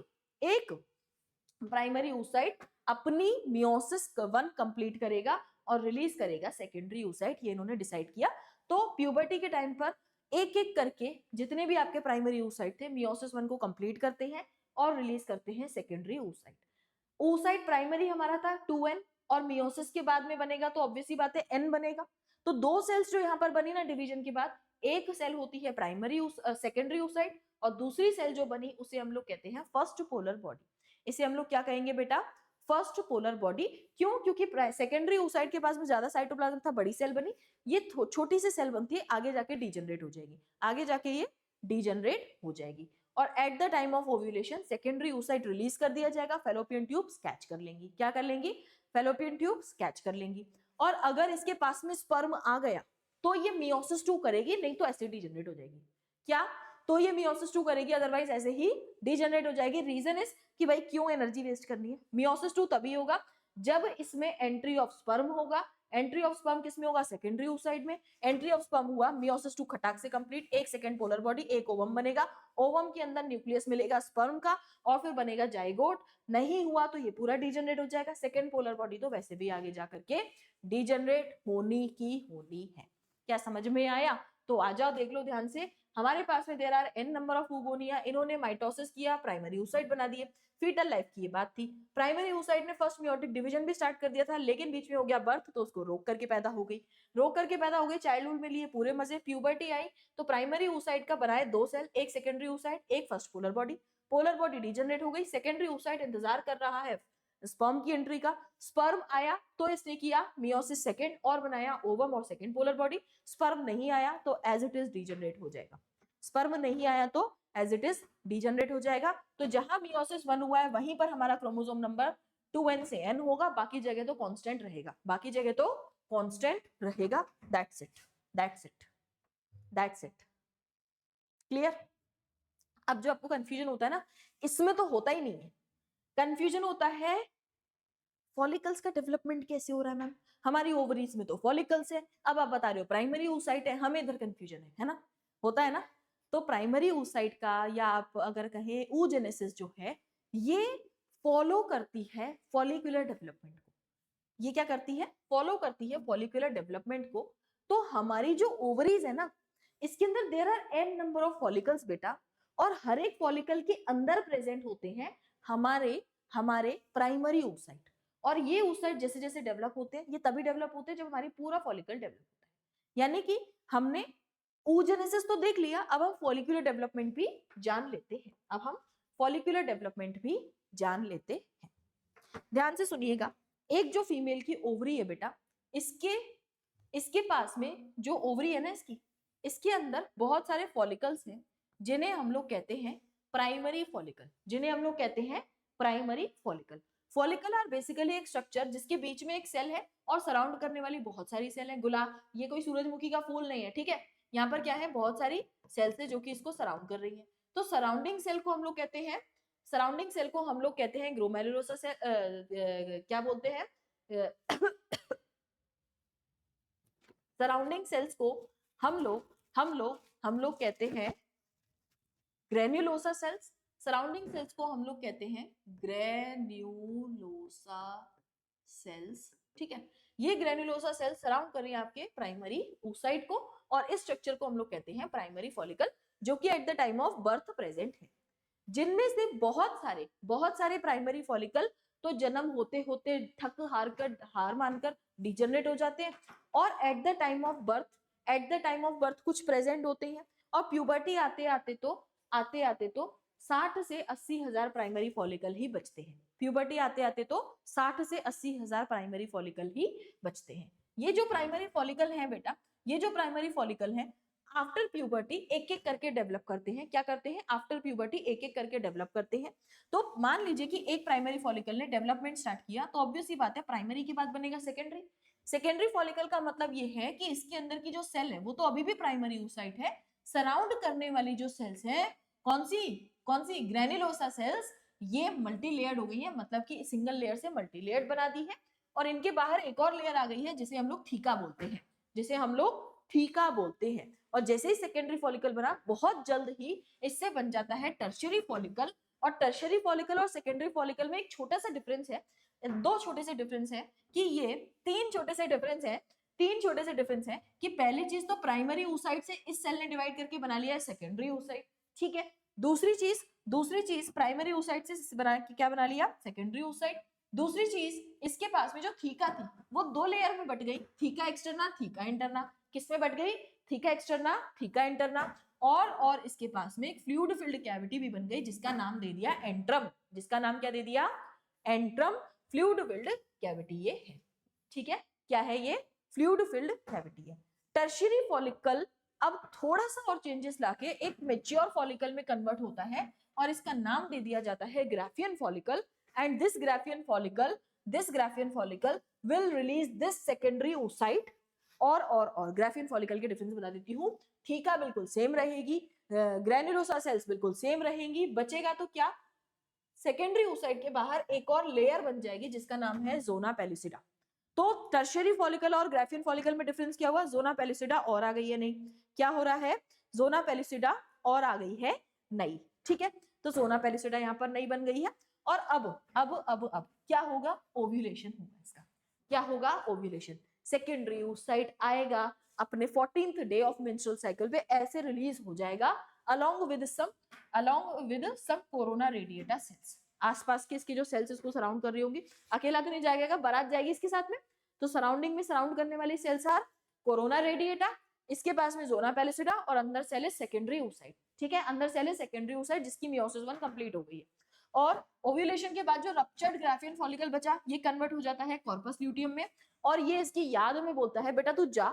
प्राइमरी oocyte अपनी मियोसिस 1 कंप्लीट करेगा और रिलीज करेगा सेकेंडरी oocyte, ये इन्होंने डिसाइड किया। तो प्यूबर्टी के टाइम पर एक एक करके जितने भी आपके प्राइमरी oocyte थे मियोसिस 1 को कंप्लीट करते हैं और रिलीज करते हैं सेकेंडरी oocyte। oocyte प्राइमरी हमारा था 2n, और मियोसिस के बाद में बनेगा तो ऑब्वियसली बात है एन बनेगा। तो दो सेल्स जो यहाँ पर बनी ना डिवीजन के बाद, एक सेल होती है प्राइमरी सेकेंडरी oocyte और दूसरी सेल जो बनी उसे हम लोग कहते हैं फर्स्ट पोलर बॉडी। इसे हम लोग क्या कहेंगे बेटा, फर्स्ट पोलर बॉडी। क्यों? क्योंकि सेकेंडरी oocyte के पास में ज्यादा साइटोप्लाज्म था, बड़ी सेल बनी। ये छोटी सी सेल बनती है, आगे जाके डीजनरेट हो जाएगी, आगे जाके ये डीजनरेट हो जाएगी और eight the time of ovulation secondary oocyte release कर दिया जाएगा, फेलोपियन ट्यूब्स कैच कर लेंगी। क्या कर लेंगी? फेलोपियन ट्यूब्स कैच कर लेंगी। और अगर इसके पास में स्पर्म आ गया तो ये मियोसिस 2 करेगी, नहीं तो ऐसे डीजनरेट हो जाएगी। क्या? तो ये मियोसिस 2 करेगी, अदरवाइज ऐसे ही डीजनरेट हो जाएगी। रीजन इज कि भाई क्यों एनर्जी वेस्ट करनी है। मियोसिस 2 तभी होगा जब इसमें एंट्री ऑफ स्पर्म होगा। एंट्री ऑफ स्पर्म किसमें होगा? सेकेंडरी oocyte में। एंट्री ऑफ स्पर्म हुआ, मियोसिस 2 खटाक से कंप्लीट, एक सेकेंड पोलर बॉडी, एक ओवम बनेगा। ओवम के अंदर न्यूक्लियस मिलेगा स्पर्म का और फिर बनेगा जाइगोट। नहीं हुआ तो ये पूरा डीजनरेट हो जाएगा। सेकेंड पोलर बॉडी तो वैसे भी आगे जाकर के डीजनरेट होनी ही होनी है। क्या समझ में आया? तो आ जाओ, देख लो ध्यान से। हमारे पास में there are N number of oogonia, इन्होंने माइटोसिस किया, प्राइमरी oocyte बना दिए। फीटल लाइफ की ये बात थी। प्राइमरी oocyte ने फर्स्ट मियोटिक डिवीजन भी स्टार्ट कर दिया था, लेकिन बीच में हो गया बर्थ, तो उसको रोक करके पैदा हो गई। रोक करके पैदा हो गई, चाइल्डहुड में लिए पूरे मजे, प्यूबर्टी आई तो प्राइमरी oocyte का बनाए दो सेल, एक सेकेंडरी oocyte, एक first polar body. Polar body degenerate हो गई, सेकेंडरी oocyte इंतजार कर रहा है स्पर्म की एंट्री का। स्पर्म आया तो इसने किया मियोसिस सेकेंड और बनाया ओवम और सेकेंड पोलर बॉडी। स्पर्म नहीं आया तो एज इट इज डीजनरेट हो जाएगा। स्पर्म नहीं आया तो एज इट इज डीजनरेट हो जाएगा। तो जहां मियोसिस 1 हुआ है वहीं पर हमारा क्रोमोसोम नंबर 2n से n होगा, बाकी जगह तो कांस्टेंट रहेगा, बाकी जगह तो कांस्टेंट रहेगा। That's it, that's it, that's it. Clear? अब जो आपको कंफ्यूजन होता है ना, इसमें तो होता ही नहीं है। कंफ्यूजन होता है फॉलिकल्स का डेवलपमेंट कैसे हो रहा है मैम, हमारी ओवरीज में तो फॉलिकल्स है, अब आप बता रहे हो प्राइमरी oocyte है, हमें इधर कंफ्यूजन है ना? होता है ना? तो प्राइमरी oocyte का या आप अगर कहें oogenesis जो है, ये फॉलो करती है फॉलिकुलर डेवलपमेंट को। ये क्या करती है? फॉलो करती है फॉलिकुलर डेवलपमेंट को। तो हमारी जो ओवरीज है ना, इसके अंदर there are n number of follicles बेटा, और हर एक फॉलिकल के अंदर प्रेजेंट होते हैं हमारे हमारे प्राइमरी oocyte। और ये oocyte जैसे जैसे डेवलप होते हैं, ये तभी डेवलप होते हैं जब हमारी पूरा फॉलिकल डेवलप होता है। यानी कि हमने oogenesis तो देख लिया, अब हम फॉलिकुलर डेवलपमेंट भी जान लेते हैं। अब हम फॉलिकुलर डेवलपमेंट भी जान लेते हैं। ध्यान से सुनिएगा, एक जो फीमेल की ओवरी है बेटा, इसके पास में जो ओवरी है ना, इसके अंदर बहुत सारे फॉलिकल्स हैं जिन्हें हम लोग कहते हैं प्राइमरी फॉलिकल, जिन्हें हम लोग कहते हैं primary follicle. Follicle are basically एक स्ट्रक्चर जिसके बीच में एक सेल है और सराउंड करने वाली बहुत सारी सेल है। गुलाब, ये कोई सूरजमुखी का फूल नहीं है, ठीक है? यहाँ पर क्या है, बहुत सारी सेल्स है जो कि इसको सराउंड कर रही है। तो सराउंडिंग सेल को हम लोग कहते हैं, सराउंडिंग सेल को हम लोग कहते हैं ग्लोमेरुलोसा सेल, क्या बोलते हैं, सराउंडिंग सेल्स को हम लोग कहते हैं ग्रेन्युलोसा सेल्स। सराउंडिंग सेल्स को हम लोग कहते हैं ग्रेन्युलोसा सेल्स, ठीक है? ये ग्रेन्युलोसा सेल्स सराउंड कर रही है आपके प्राइमरी oocyte को, और इस स्ट्रक्चर को हम लोग कहते हैं प्राइमरी फॉलिकल, जो कि eight the time of birth present है। जिनमें से बहुत सारे प्राइमरी फॉलिकल तो जन्म होते होते थक हार मानकर डिजनरेट हो जाते हैं, और eight the time of birth कुछ प्रेजेंट होते हैं, और प्यूबर्टी आते आते तो 60 से 80 हजार प्राइमरी फॉलिकल ही बचते हैं। प्यूबर्टी आते आते तो 60 से 80 हजार प्राइमरी फॉलिकल ही बचते हैं। ये जो प्राइमरी फॉलिकल है बेटा, ये जो प्राइमरी फॉलिकल है आफ्टर प्यूबर्टी एक एक करके डेवलप करते हैं। क्या करते हैं? आफ्टर प्यूबर्टी एक एक करके डेवलप करते हैं। तो मान लीजिए कि एक प्राइमरी फॉलिकल ने डेवलपमेंट स्टार्ट किया, तो ऑब्वियस ही बात है प्राइमरी के बाद बनेगा सेकेंडरी। सेकेंडरी फॉलिकल का मतलब ये है कि इसके अंदर की जो सेल है वो तो अभी भी प्राइमरी oocyte है, सराउंड करने वाली जो सेल्स है कौन सी ग्रेन्युलोसा सेल्स, ये मल्टी लेयर्ड हो गई है, मतलब कि सिंगल लेयर से मल्टी लेयर्ड बना दी है, और इनके बाहर एक और लेयर आ गई है जिसे हम लोग थीका बोलते हैं। और जैसे ही सेकेंडरी फॉलिकल बना, बहुत जल्द ही इससे बन जाता है टर्शियरी फॉलिकल। और टर्शियरी फॉलिकल और सेकेंडरी फॉलिकल में एक छोटा सा डिफरेंस है, दो छोटे से डिफरेंस है कि ये तीन छोटे से डिफरेंस है कि पहली चीज तो प्राइमरी oocyte से इस सेल ने डिवाइड करके बना लिया है सेकेंडरी oocyte, ठीक है? दूसरी चीज प्राइमरी oocyte से बना के क्या बना लिया? Secondary oocyte। दूसरी चीज, इसके पास में जो थीका थी वो दो लेयर में बट गई, थीका एक्सटर्ना, थीका इंटरना। किसमें बट गई? Theca externa, theca interna. और इसके पास में एक फ्लूइड फिल्ड कैविटी भी बन गई जिसका नाम दे दिया एंट्रम। जिसका नाम क्या दे दिया? एंट्रम फ्लूइड फिल्ड कैविटी ये है। ठीक है, क्या है ये? फ्लूइड फिल्ड कैविटी है। टर्शियरी फॉलिकल अब थोड़ा सा और चेंजेस लाके एक मेच्योर फॉलिकल में कन्वर्ट होता है और इसका नाम दे दिया जाता है Graafian follicle. And this Graafian follicle will release this secondary oocyte। और ग्राफियन फॉलिकल के डिफरेंस बता देती हूँ। थीका बिल्कुल सेम रहेगी, ग्रैन्युलोसा सेल्स बिल्कुल सेम रहेंगी, बचेगा तो क्या? सेकेंडरी oocyte के बाहर एक और लेयर बन जाएगी जिसका नाम है जोना पेलिसिडा। तो टर्शियरी फॉलिकल और ग्राफियन फॉलिकल में डिफरेंस क्या हुआ? जोना पेलिसिडा और आ गई है नहीं। क्या हो रहा है? जोना पेलिसिडा और आ गई है नई। ठीक है, तो जोना पेलिसिडा यहाँ पर नई बन गई है। और अब क्या होगा? ओव्यूलेशन होगा इसका। क्या होगा? ओव्यूलेशन। सेकेंडरी oocyte आएगा अपने 14th day of menstrual cycle पे, ऐसे रिलीज हो जाएगा along with some corona radiata cells. आसपास के इसकी जो सेल्स इसको सराउंड कर रही होंगी, अकेला तो नहीं जाएगा, बारात जाएगी इसके साथ में, तो सराउंडिंग में सराउंड करने वाली सेल्स आर कोरोना रेडिएटा। इसके पास में जोना पेलिसिडा और अंदर सेल है सेकेंडरी oocyte। ठीक है, अंदर सेल है सेकेंडरी oocyte जिसकी मियोसिस 1 कंप्लीट हो गई है। और ओव्यूलेशन के बाद जो रप्चर्ड ग्राफियन फॉलिकल बचा ये कन्वर्ट हो जाता है कॉर्पस ल्यूटियम में, और ये इसकी याद में बोलता है बेटा तू जा,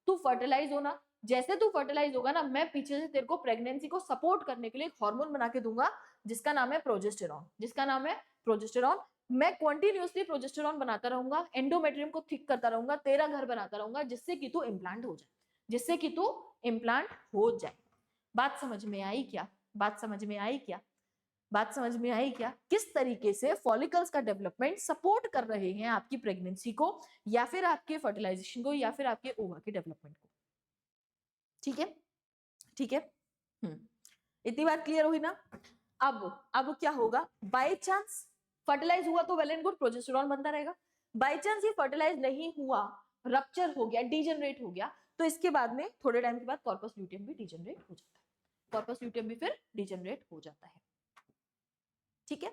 तू फर्टिलाइज होना, जैसे तू फर्टिलाइज होगा ना मैं पीछे से तेरे को प्रेगनेंसी को सपोर्ट करने के लिए एक हार्मोन बना के दूंगा जिसका नाम है प्रोजेस्टेरॉन। जिसका नाम है प्रोजेस्टेरॉन। मैं कंटिन्यूअसली प्रोजेस्टेरॉन बनाता रहूंगा, एंडोमेट्रियम को थिक करता रहूंगा, तेरा घर बनाता रहूंगा जिससे कि तू इम्प्लांट हो जाए, जिससे कि तू इम्प्लांट हो जाए। बात समझ में आई क्या? बात समझ में आई क्या? बात समझ में आई क्या? किस तरीके से फॉलिकल्स का डेवलपमेंट सपोर्ट कर रहे हैं आपकी प्रेगनेंसी को, या फिर आपके फर्टिलाइजेशन को, या फिर आपके ओवा के डेवलपमेंट को। ठीक है, ठीक है। इतनी बात क्लियर हुई ना? अब क्या होगा? बाय चांस फर्टिलाइज हुआ तो वेल एंड गुड, प्रोजेस्टेरॉन बनता रहेगा। बाय चांस ये फर्टिलाइज नहीं हुआ, रप्चर हो गया, डीजनरेट हो गया, तो इसके बाद में थोड़े टाइम के बाद कॉर्पस ल्यूटियम भी डीजनरेट हो जाता है। कॉर्पस ल्यूटियम भी फिर डीजनरेट हो जाता है। ठीक है,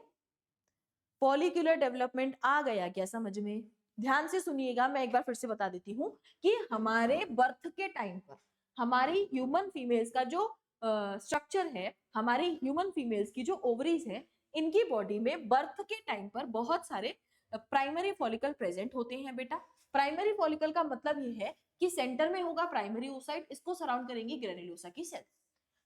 फॉलिक्यूलर डेवलपमेंट आ गया क्या समझ में? ध्यान से सुनिएगा, मैं एक बार फिर से बता देती हूँ कि हमारे बर्थ के टाइम पर हमारी ह्यूमन फीमेल्स का जो स्ट्रक्चर है, हमारी ह्यूमन फीमेल्स की जो ओवरीज है, इनकी बॉडी में बर्थ के टाइम पर बहुत सारे प्राइमरी फॉलिकल प्रेजेंट होते हैं बेटा। प्राइमरी फॉलिकल का मतलब ये है कि सेंटर में होगा प्राइमरी oocyte, इसको सराउंड करेंगी ग्रेन्युलोसा की सेल्स।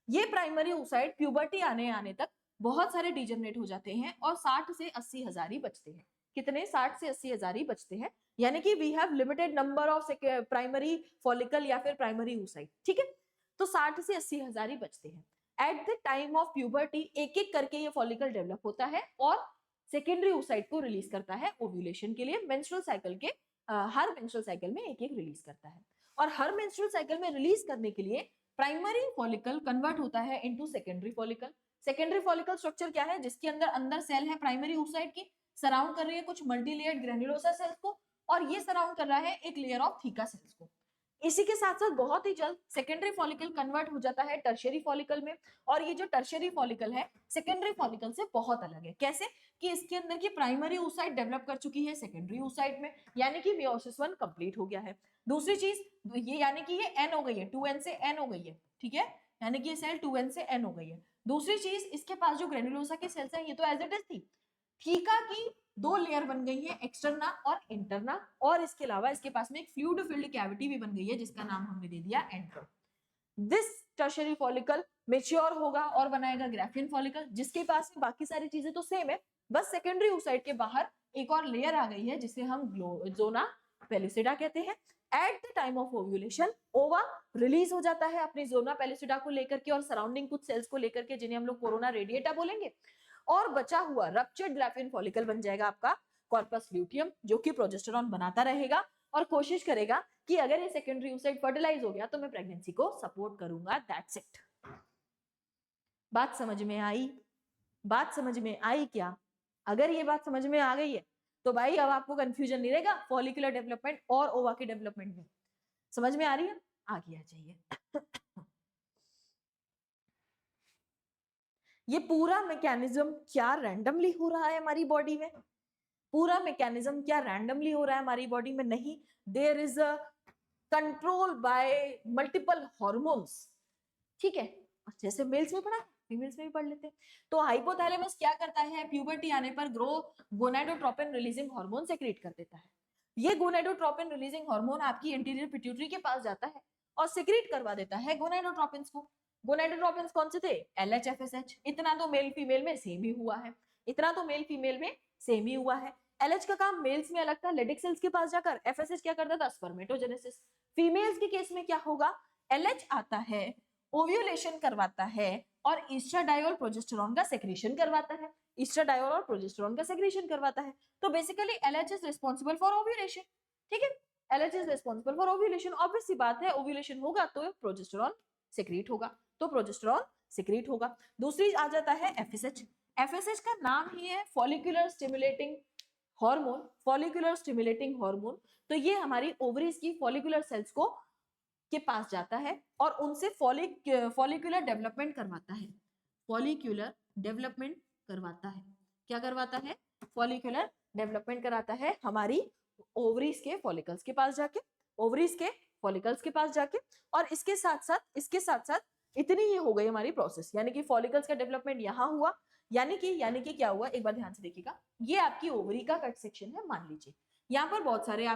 ये प्राइमरी oocyte प्यूबर्टी आने तक बहुत सारे डीजनरेट हो जाते हैं और 60 से 80 हजार ही बचते हैं। कितने? 60 से 80 हजार ही बचते हैं। यानी कि we have limited number of primary follicle या फिर प्राइमरी oocyte। ठीक है, तो 60 से 80 हजार ही बचते हैं। Eight the time of puberty एक एक करके ये फॉलिकल डेवलप होता है और सेकेंडरी oocyte को रिलीज करता है ओव्यूलेशन के लिए। मेंस्ट्रुअल साइकिल के हर मेंस्ट्रुअल साइकिल में एक एक रिलीज करता है, और हर मेंस्ट्रुअल साइकिल में रिलीज करने के लिए प्राइमरी फॉलिकल कन्वर्ट होता है into secondary follicle. Secondary follicle structure क्या है? जिसके अंदर सेल है प्राइमरी oocyte की, सराउंड कर रही है कुछ मल्टीलेयर्ड ग्रेन्युलोसा सेल्स को, और ये सराउंड कर रहा है एक लेयर ऑफ थीका सेल्स को। इसी के साथ साथ बहुत ही जल्द सेकेंडरी फॉलिकल कन्वर्ट हो जाता है टर्शियरी फॉलिकल में, और ये जो टर्शियरी फॉलिकल है सेकेंडरी फॉलिकल से बहुत अलग है। कैसे? कि इसके अंदर की प्राइमरी oocyte डेवलप कर चुकी है सेकेंडरी oocyte में, यानी कि मियोसिस 1 कंप्लीट हो गया है। दूसरी चीज ये, यानी कि ये n हो गई है, 2n से n हो गई है। ठीक है, यानी कि ये सेल 2n से n हो गई है। दूसरी चीज, इसके पास जो ग्रेन्युलोसा की सेल्स है ये तो एज इट इज थी, थीका की दो लेयर बन गई है, एक्सटर्ना और इंटरना, और इसके अलावा इसके पास में एक फ्लूइड फिल्ड कैविटी भी बन गई है जिसका नाम हमने दे दिया antrum. This tertiary follicle mature होगा और बनाएगा ग्राफियन फॉलिकल, जिसके पास में बाकी सारी चीजें तो सेम है, बस सेकेंडरी oocyte के बाहर एक और लेयर आ गई है जिसे हम जोना पेलिसिडा कहते हैं। Eight the time of ovulation ओवा रिलीज हो जाता है अपनी जोना पेलिसिडा को लेकर के और सराउंडिंग कुछ सेल्स को लेकर के, जिन्हें हम लोग कोरोना रेडिएटा बोलेंगे, और बचा हुआ रप्चर्ड ग्राफियन फॉलिकल बन जाएगा आपका कॉर्पस ल्यूटियम, जो कि प्रोजेस्टेरॉन बनाता रहेगा और कोशिश करेगा कि अगर ये सेकेंडरी oocyte फर्टिलाइज हो गया तो मैं प्रेगनेंसी को सपोर्ट करूंगा। That's it. बात समझ में आई? बात समझ में आई क्या? अगर ये बात समझ में आ गई है तो भाई अब आपको कंफ्यूजन नहीं रहेगा फॉलिकुलर डेवलपमेंट और ओवा के डेवलपमेंट में। समझ में आ रही है? आगे आ जाइए। ये पूरा मैकेनिज्म क्या रैंडमली हो रहा है हमारी बॉडी में? पूरा मैकेनिज्म क्या रैंडमली हो रहा है हमारी बॉडी में? नहीं, there is a control by multiple hormones, ठीक है। जैसे मेल्स में पढ़ा, फीमेल्स में भी पढ़ लेते हैं। तो हाइपोथैलेमस क्या करता है? प्यूबर्टी आने पर गोनाडोट्रोपिन रिलीजिंग हार्मोन सेक्रेट कर देता है। ये गोनाडोट्रोपिन रिलीजिंग हार्मोन आपकी एंटीरियर पिट्यूटरी के पास जाता है और सेक्रेट करवा देता है गोनाडोट्रोपिन्स को। गोनाडोट्रोपिन्स कौन से थे? LH FSH। इतना तो मेल फीमेल में सेम ही हुआ है, इतना तो मेल फीमेल में सेम ही हुआ है। LH का काम मेल्स में अलग था, लेडिक सेल्स के पास जाकर। FSH क्या करता था? स्पर्मेटोजेनेसिस। फीमेल्स के केस में क्या होगा? LH आता है, ओव्यूलेशन करवाता है और ईस्ट्राडायोल प्रोजेस्टेरॉन का सेक्रेशन करवाता है, ईस्ट्राडायोल और प्रोजेस्टेरॉन का सेक्रेशन करवाता है। तो basically LH is responsible for ovulation, ठीक है। LH is responsible for ovulation. Obvious सी बात है, ओव्यूलेशन होगा तो प्रोजेस्टेरॉन सेक्रेट होगा, तो प्रोजेस्टेरॉन सेक्रेट होगा। दूसरी आ जाता है FSH। FSH का नाम ही है follicular stimulating hormone, follicular stimulating hormone. तो ये हमारी ओवरीज की फॉलिकुलर सेल्स को के पास जाता है और उनसे फॉलिकुलर डेवलपमेंट करवाता है, फॉलिकुलर डेवलपमेंट करवाता है। क्या करवाता है? फॉलिकुलर डेवलपमेंट कराता है हमारी ओवरीज के फॉलिकल्स के पास जाके, ओवरीज के फॉलिकल्स के पास जाके। और इसके साथ साथ इतनी ही हो गई हमारी प्रोसेस, यानी कि फॉलिकल्स का डेवलपमेंट यहाँ हुआ, यानी कि क्या हुआ, एक बार ध्यान से देखिएगा। ये आपकी ओवरी का कट सेक्शन है, मान लीजिए यहाँ पर बहुत सारे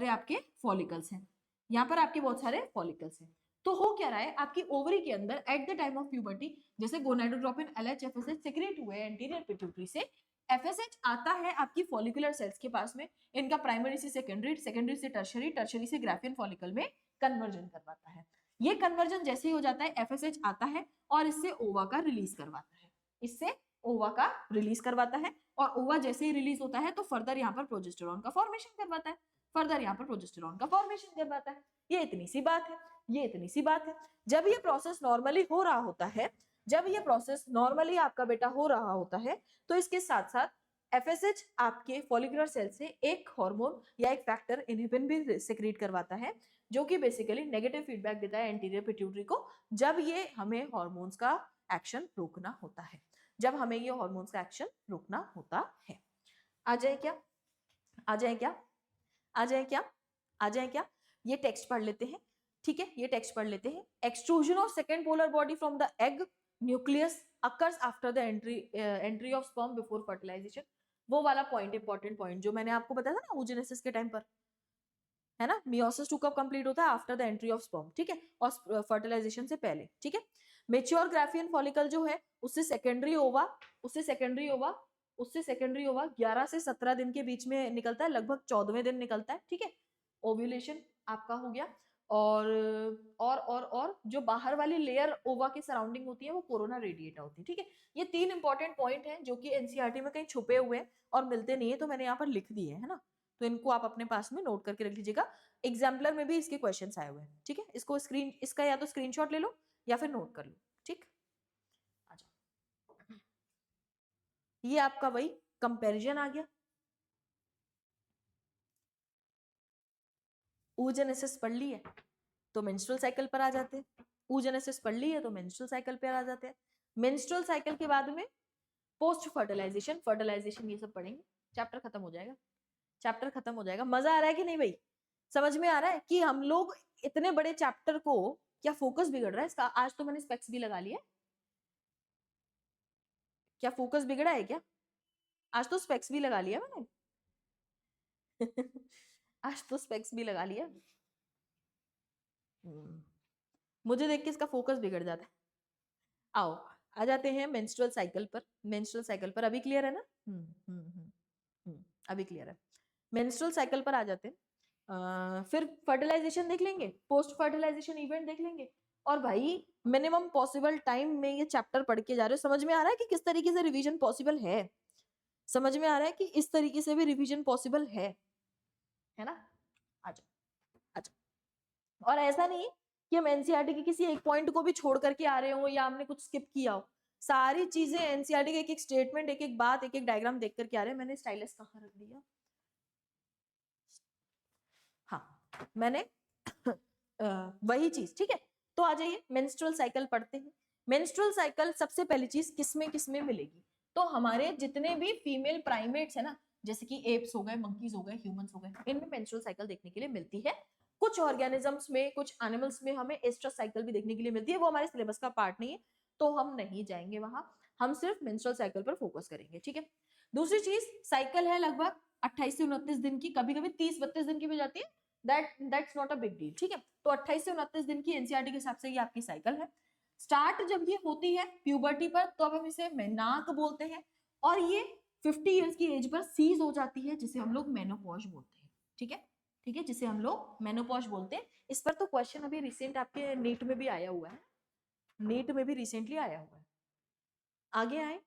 आपके फॉलिकल्स हैं, यहाँ पर आपके बहुत सारे फॉलिकल्स हैं। तो हो क्या रहा है आपकी ओवरी के अंदर eight the time of puberty, जैसे गोनाडोट्रोपिन LH FSH सेक्रेट हुए एंटीरियर पिट्यूटरी से, FSH आता है आपकी फॉलिकुलर सेल्स के पास में, इनका प्राइमरी से सेकेंडरी, सेकेंडरी से टर्शरी, टर्शरी से ग्राफियन फॉलिकल में कन्वर्जन करवाता है। ये कन्वर्जन जैसे ही हो जाता है, FSH आता है और इससे ओवा का रिलीज करवाता है, इससे ओवा का रिलीज करवाता है। और ओवा जैसे ही रिलीज होता है तो फर्दर यहाँ पर प्रोजेस्टेरॉन का फॉर्मेशन करवाता है, फर्दर यहाँ पर प्रोजेस्टेरॉन का फॉर्मेशन करवाता है। ये इतनी सी बात है, ये इतनी सी बात है। जब ये प्रोसेस नॉर्मली हो रहा होता है, जब ये प्रोसेस नॉर्मली आपका बेटा हो रहा होता है, तो इसके साथ साथ FSH आपके फॉलिकुलर सेल से एक हार्मोन या एक फैक्टर इनहिबिन भी सेक्रेट करवाता है, जो कि बेसिकली नेगेटिव फीडबैक देता है एंटीरियर पिट्यूटरी को, जब ये हमें हार्मोन्स का एक्शन रोकना होता है, जब हमें ये हार्मोन्स का एक्शन रोकना होता है। आ जाए क्या? आ जाए क्या? आ जाए क्या? आ जाए क्या? ये टेक्स्ट पढ़ लेते हैं, ठीक है, ये टेक्स्ट पढ़ लेते हैं। Extrusion of second polar body from the egg nucleus occurs after the entry of sperm before fertilisation. वो वाला पॉइंट, इंपॉर्टेंट पॉइंट जो मैंने आपको बताया था ना oogenesis के टाइम पर, है ना, मियोसिस 2 कब कंप्लीट होता है? After the entry of sperm, ठीक है, और फर्टिलाइजेशन से पहले, ठीक है। मेच्योर ग्राफियन फॉलिकल जो है उससे सेकेंडरी ओवा, उससे सेकेंडरी ओवा 11 से 17 दिन के बीच में निकलता है, लगभग 14वें दिन निकलता है, ठीक है। ओव्यूलेशन आपका हो गया। और जो बाहर वाली लेयर ओवा के सराउंडिंग होती है वो कोरोना रेडिएटा होती है, ठीक है। ये 3 इंपॉर्टेंट पॉइंट हैं जो कि एनसीईआरटी में कहीं छुपे हुए हैं और मिलते नहीं है, तो मैंने यहाँ पर लिख दिए, है ना। तो इनको आप अपने पास में नोट करके रख लीजिएगा, एग्जाम्पलर में भी इसके क्वेश्चंस आए हुए हैं, ठीक है। इसका या तो स्क्रीनशॉट ले लो या फिर नोट कर लो, ठीक। आ जाओ, ये आपका वही कंपैरिजन आ गया। oogenesis पढ़ ली है तो मेंस्ट्रुअल साइकिल पर आ जाते हैं, oogenesis पढ़ ली है तो मेंस्ट्रुअल साइकिल पर आ जाते हैं। मेंस्ट्रुअल साइकिल के बाद में पोस्ट फर्टिलाइजेशन, फर्टिलाइजेशन ये सब पढ़ेंगे, चैप्टर खत्म हो जाएगा, चैप्टर खत्म हो जाएगा। मजा आ रहा है कि नहीं भाई? समझ में आ रहा है कि हम लोग इतने बड़े चैप्टर को, क्या फोकस बिगड़ रहा है इसका? आज तो मैंने स्पेक्स भी लगा लिया, क्या फोकस बिगड़ा है क्या? आज तो स्पेक्स भी लगा लिया मैंने आज तो स्पेक्स भी लगा लिया। मुझे देख के इसका फोकस बिगड़ जाता है। आओ आ जाते हैं मेंस्ट्रुअल साइकिल पर, मेंस्ट्रुअल साइकिल पर अभी क्लियर है ना? अभी क्लियर है। मेंस्ट्रुअल साइकिल पर आ जाते हैं, फिर फर्टिलाइजेशन देख लेंगे, पोस्ट फर्टिलाइजेशन इवेंट देख लेंगे, और भाई मिनिमम पॉसिबल टाइम में ये चैप्टर पढ़ के जा रहे हो। समझ में आ रहा है कि किस तरीके से रिवीजन पॉसिबल है? समझ में आ रहा है कि इस तरीके से भी रिवीजन पॉसिबल है ना? आ जाओ, आ जाओ। और ऐसा नहीं कि हम एनसीईआरटी के किसी एक पॉइंट को भी छोड़ करके आ रहे हो या हमने कुछ स्किप किया हो, सारी चीजें एनसीईआरटी के एक एक स्टेटमेंट, एक एक बात, एक एक डायग्राम देख करके आ रहे हैं। मैंने स्टाइलस कहाँ रख दिया? हाँ, मैंने वही चीज, ठीक है। तो आ जाइए मेंस्ट्रुअल साइकिल पढ़ते हैं। मेंस्ट्रुअल साइकिल सबसे पहली चीज किसमें किसमें मिलेगी? तो हमारे जितने भी फीमेल प्राइमेट्स है ना, जैसे कि एप्स हो गए, मंकीज हो गए, ह्यूमंस हो गए, इनमें मेंस्ट्रुअल साइकिल देखने के लिए मिलती है। कुछ ऑर्गेनिजम्स में, कुछ एनिमल्स में हमें एस्ट्रस साइकिल भी देखने के लिए मिलती है, वो हमारे सिलेबस का पार्ट नहीं है तो हम नहीं जाएंगे वहां, हम सिर्फ मेंस्ट्रुअल साइकिल पर फोकस करेंगे, ठीक है। दूसरी चीज, साइकिल है लगभग 28 से 29 दिन की, कभी कभी 30-32 दिन की भी जाती है, that's not a big deal, ठीक है। तो 28 से 29 दिन की एनसीईआरटी के हिसाब से ये आपकी साइकिल है। स्टार्ट जब ये होती है प्यूबर्टी पर, तो अब हम इसे मेनाक बोलते हैं, और ये 50 इयर्स की एज पर सीज हो जाती है, जिसे हम लोग मेनोपॉज बोलते हैं, ठीक है, ठीक है, जिसे हम लोग मेनोपॉज बोलते हैं। इस पर तो क्वेश्चन अभी रिसेंट आपके नीट में भी आया हुआ है, नीट में भी रिसेंटली आया हुआ है। आगे आए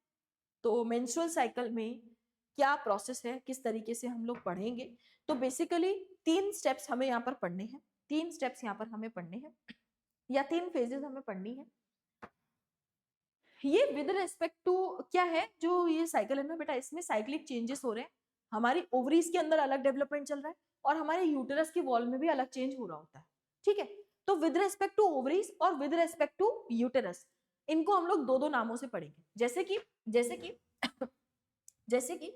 तो मेंस्ट्रुअल साइकिल में क्या प्रोसेस है, किस तरीके से हम लोग पढ़ेंगे। तो बेसिकली 3 स्टेप्स हमें यहाँ पर पढ़ने हैं, 3 स्टेप्स यहाँ पर हमें पढ़ने हैं, या 3 फेजेस हमें पढ़नी है। ये विद रिस्पेक्ट टू क्या है, जो ये साइकिल है ना बेटा, इसमें साइक्लिक चेंजेस हो रहे हैं, हमारी ओवरीज के अंदर अलग डेवलपमेंट चल रहा है और हमारे यूटेरस की वॉल में भी अलग चेंज हो रहा होता है, ठीक है। तो विद रिस्पेक्ट टू ओवरीज और विद रिस्पेक्ट टू यूटेरस, इनको हम लोग 2-2 नामों से पढ़ेंगे। जैसे कि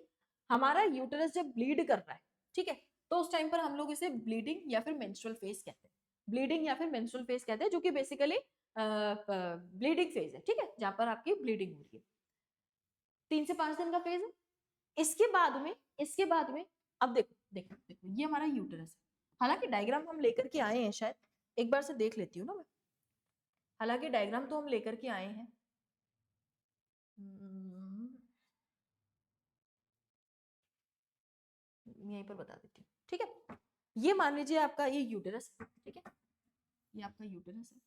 हमारा यूटेरस जब ब्लीड कर रहा है, ठीक है, तो उस टाइम पर हम लोग इसे ब्लीडिंग या फिर मेंस्ट्रुअल फेज कहते हैं, ब्लीडिंग या फिर मेंस्ट्रुअल फेज कहते हैं, जो कि बेसिकली ब्लीडिंग फेज है, ठीक है, जहां पर आपकी ब्लीडिंग हो रही है। 3 से 5 दिन का फेज है। इसके बाद में अब देखो ये हमारा यूटेरस है। हालांकि डायग्राम हम लेकर के आए हैं, शायद एक बार से देख लेती हूँ ना मैं, हालांकि डायग्राम तो हम लेकर के आए हैं। यहीं पर बता देती हूँ, ठीक है। ये मान लीजिए आपका ये यूटेरस है, ठीक है, ये आपका यूटेरस है,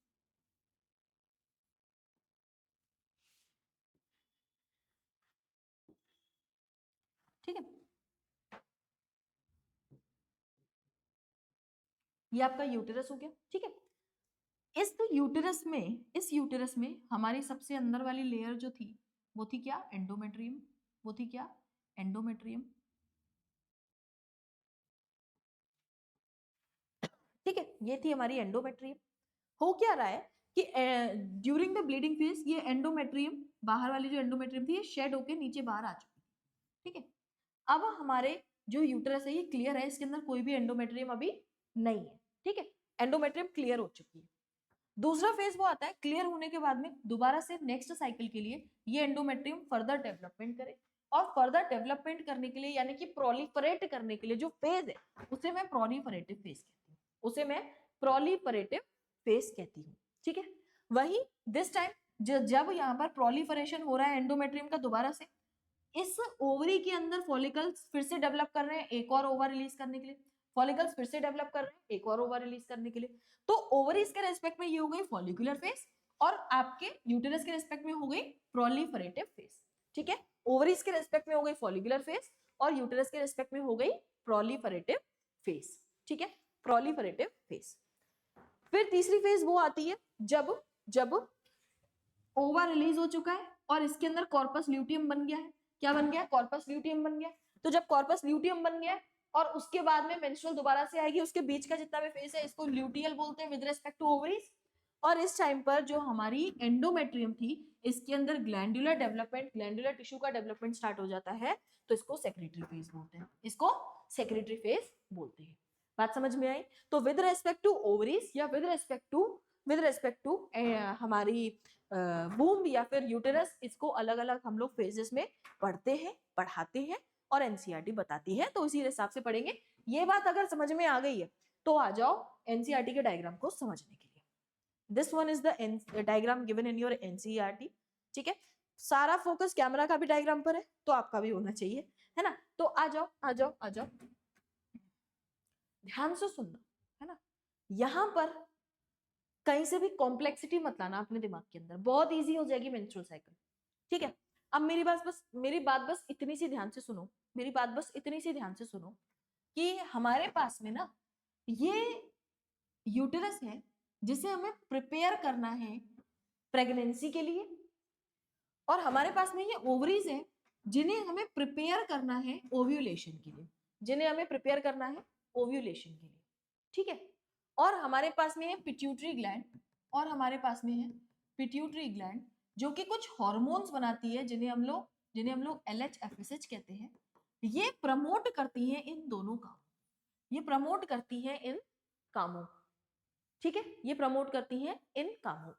ठीक है, ये आपका यूटेरस हो गया, ठीक है। इस यूटेरस में हमारी सबसे अंदर वाली लेयर जो थी वो थी क्या, एंडोमेट्रियम, वो थी क्या, एंडोमेट्रियम, ठीक है, ये थी हमारी एंडोमेट्रियम। हो क्या रहा है कि ड्यूरिंग द ब्लीडिंग फेज ये एंडोमेट्रियम, बाहर वाली जो एंडोमेट्रियम थी, ये शेड होके नीचे बाहर आ चुकी है, ठीक है। अब हमारे जो यूटेरस है ये क्लियर है, इसके अंदर कोई भी एंडोमेट्रियम अभी नहीं है, ठीक है, एंडोमेट्रियम क्लियर हो चुकी है। दूसरा फेज वो आता है, क्लियर होने के बाद में दोबारा से नेक्स्ट साइकिल के लिए ये एंडोमेट्रियम फर्दर डेवलपमेंट करे, और फर्दर डेवलपमेंट करने के लिए यानी कि प्रोलिफरेट करने के लिए जो फेज है उसे मैं प्रोलिफरेटिव फेज कहती हूँ, उसे मैं प्रोलिफरेटिव फेज कहती हूँ, ठीक है। वही दिस टाइम जब यहाँ पर प्रोलिफरेशन हो रहा है एंडोमेट्रियम का, दोबारा से इस ओवरी के अंदर फॉलिकल्स फिर से डेवलप कर रहे हैं एक और ओवर रिलीज करने के लिए, फॉलिकल्स फिर से डेवलप कर रहे हैं एक और ओवर रिलीज करने के लिए। तो ओवरीज के रेस्पेक्ट में ये हो गई फॉलिकुलर फेज, और आपके यूटेरस के रेस्पेक्ट में हो गई प्रोलिफरेटिव फेज, ठीक है। ओवरीज के रेस्पेक्ट में हो गई फॉलिकुलर फेज और यूटेरस के रेस्पेक्ट में हो गई प्रोलिफरेटिव फेज, ठीक है, प्रोलिफरेटिव फेज। फिर तीसरी फेज वो आती है जब जब ओवर रिलीज हो चुका है और इसके अंदर कॉर्पस ल्यूटियम बन गया है। क्या बन गया, कॉर्पस ल्यूटियम बन गया। तो जब कॉर्पस ल्यूटियम बन गया और उसके बाद में मेंस्ट्रुअल दोबारा से आएगी, उसके बीच का जितना भी फेज है इसको ल्यूटियल बोलते हैं विद रिस्पेक्ट टू ओवरीज। और इस टाइम पर जो हमारी एंडोमेट्रियम थी इसके अंदर ग्लैंडुलर डेवलपमेंट, ग्लैंडुलर टिश्यू का डेवलपमेंट स्टार्ट हो जाता है, तो इसको सेक्रेटरी फेज बोलते हैं, इसको सेक्रेटरी फेज बोलते हैं। बात समझ में आई। तो विद रिस्पेक्ट टू ओवरीज या विद रिस्पेक्ट टू हमारी वूम्ब या फिर यूटेरस, इसको अलग अलग हम लोग फेजेस में पढ़ते हैं, पढ़ाते हैं और एनसीईआरटी बताती है, तो इसी हिसाब से पढ़ेंगे। ये बात अगर समझ में आ गई है तो आ जाओ एनसीईआरटी के डायग्राम को समझने के लिए। This one is the diagram given in your NCERT, ठीक है। सारा फोकस कैमरा का भी डायग्राम पर है तो आपका भी होना चाहिए, है ना। तो आ जाओ आ जाओ आ जाओ, ध्यान से सुनना, है ना। यहां पर कहीं से भी कॉम्प्लेक्सिटी मत लाना अपने दिमाग के अंदर, बहुत इजी हो जाएगी मेंस्ट्रुअल साइकिल, ठीक है। अब मेरी बात बस इतनी सी ध्यान से सुनो, मेरी बात बस इतनी सी ध्यान से सुनो कि हमारे पास में ना ये यूटेरस है जिसे हमें प्रिपेयर करना है प्रेगनेंसी के लिए, और हमारे पास में ये ओवरीज है जिन्हें हमें प्रिपेयर करना है ओव्यूलेशन के लिए, जिन्हें हमें प्रिपेयर करना है ओव्यूलेशन के लिए, ठीक है। और हमारे पास में है पिट्यूटरी ग्लैंड, और हमारे पास में है पिट्यूटरी ग्लैंड जो कि कुछ हार्मोन्स बनाती है जिन्हें हम लोग जिन्हें हम लोग LHFSH कहते हैं, ये प्रमोट करती हैं इन दोनों कामों, ये प्रमोट करती हैं इन कामों, ठीक है, ये प्रमोट करती हैं इन कामों,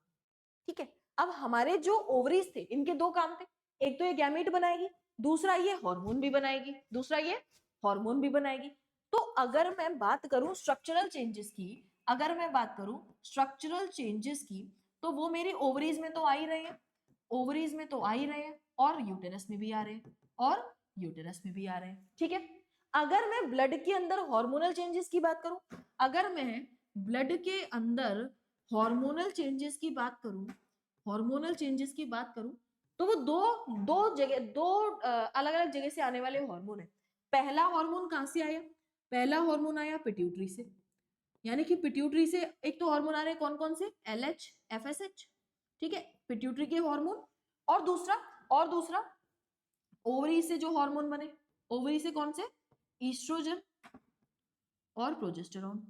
ठीक है। अब हमारे जो ओवरीज थे इनके दो काम थे, एक तो ये गैमीट बनाएगी, दूसरा ये हार्मोन भी बनाएगी, दूसरा ये हार्मोन भी बनाएगी। तो अगर मैं बात करूं स्ट्रक्चरल चेंजेस की, अगर मैं बात करूं स्ट्रक्चरल चेंजेस की, तो वो मेरी ओवरीज में तो आ ही रहे हैं, ओवरीज में तो आ ही रहे हैं, और यूटेरस में भी आ रहे हैं, और यूटेरस में भी आ रहे हैं, ठीक है। अगर मैं ब्लड के अंदर हार्मोनल चेंजेस की बात करूं, अगर मैं ब्लड के अंदर हार्मोनल चेंजेस की बात करूं, हार्मोनल चेंजेस की बात करूं, तो वो दो अलग अलग जगह से आने वाले हार्मोन है। पहला हार्मोन कहां से आया? पहला हार्मोन आया पिट्यूटरी से, यानी कि पिट्यूटरी से एक तो हार्मोन आ रहे हैं, कौन कौन से? LHFSH, ठीक है, पिट्यूटरी के हार्मोन। और दूसरा ओवरी से जो हार्मोन बने, ओवरी से कौन से? ईस्ट्रोजन और प्रोजेस्टेरोन।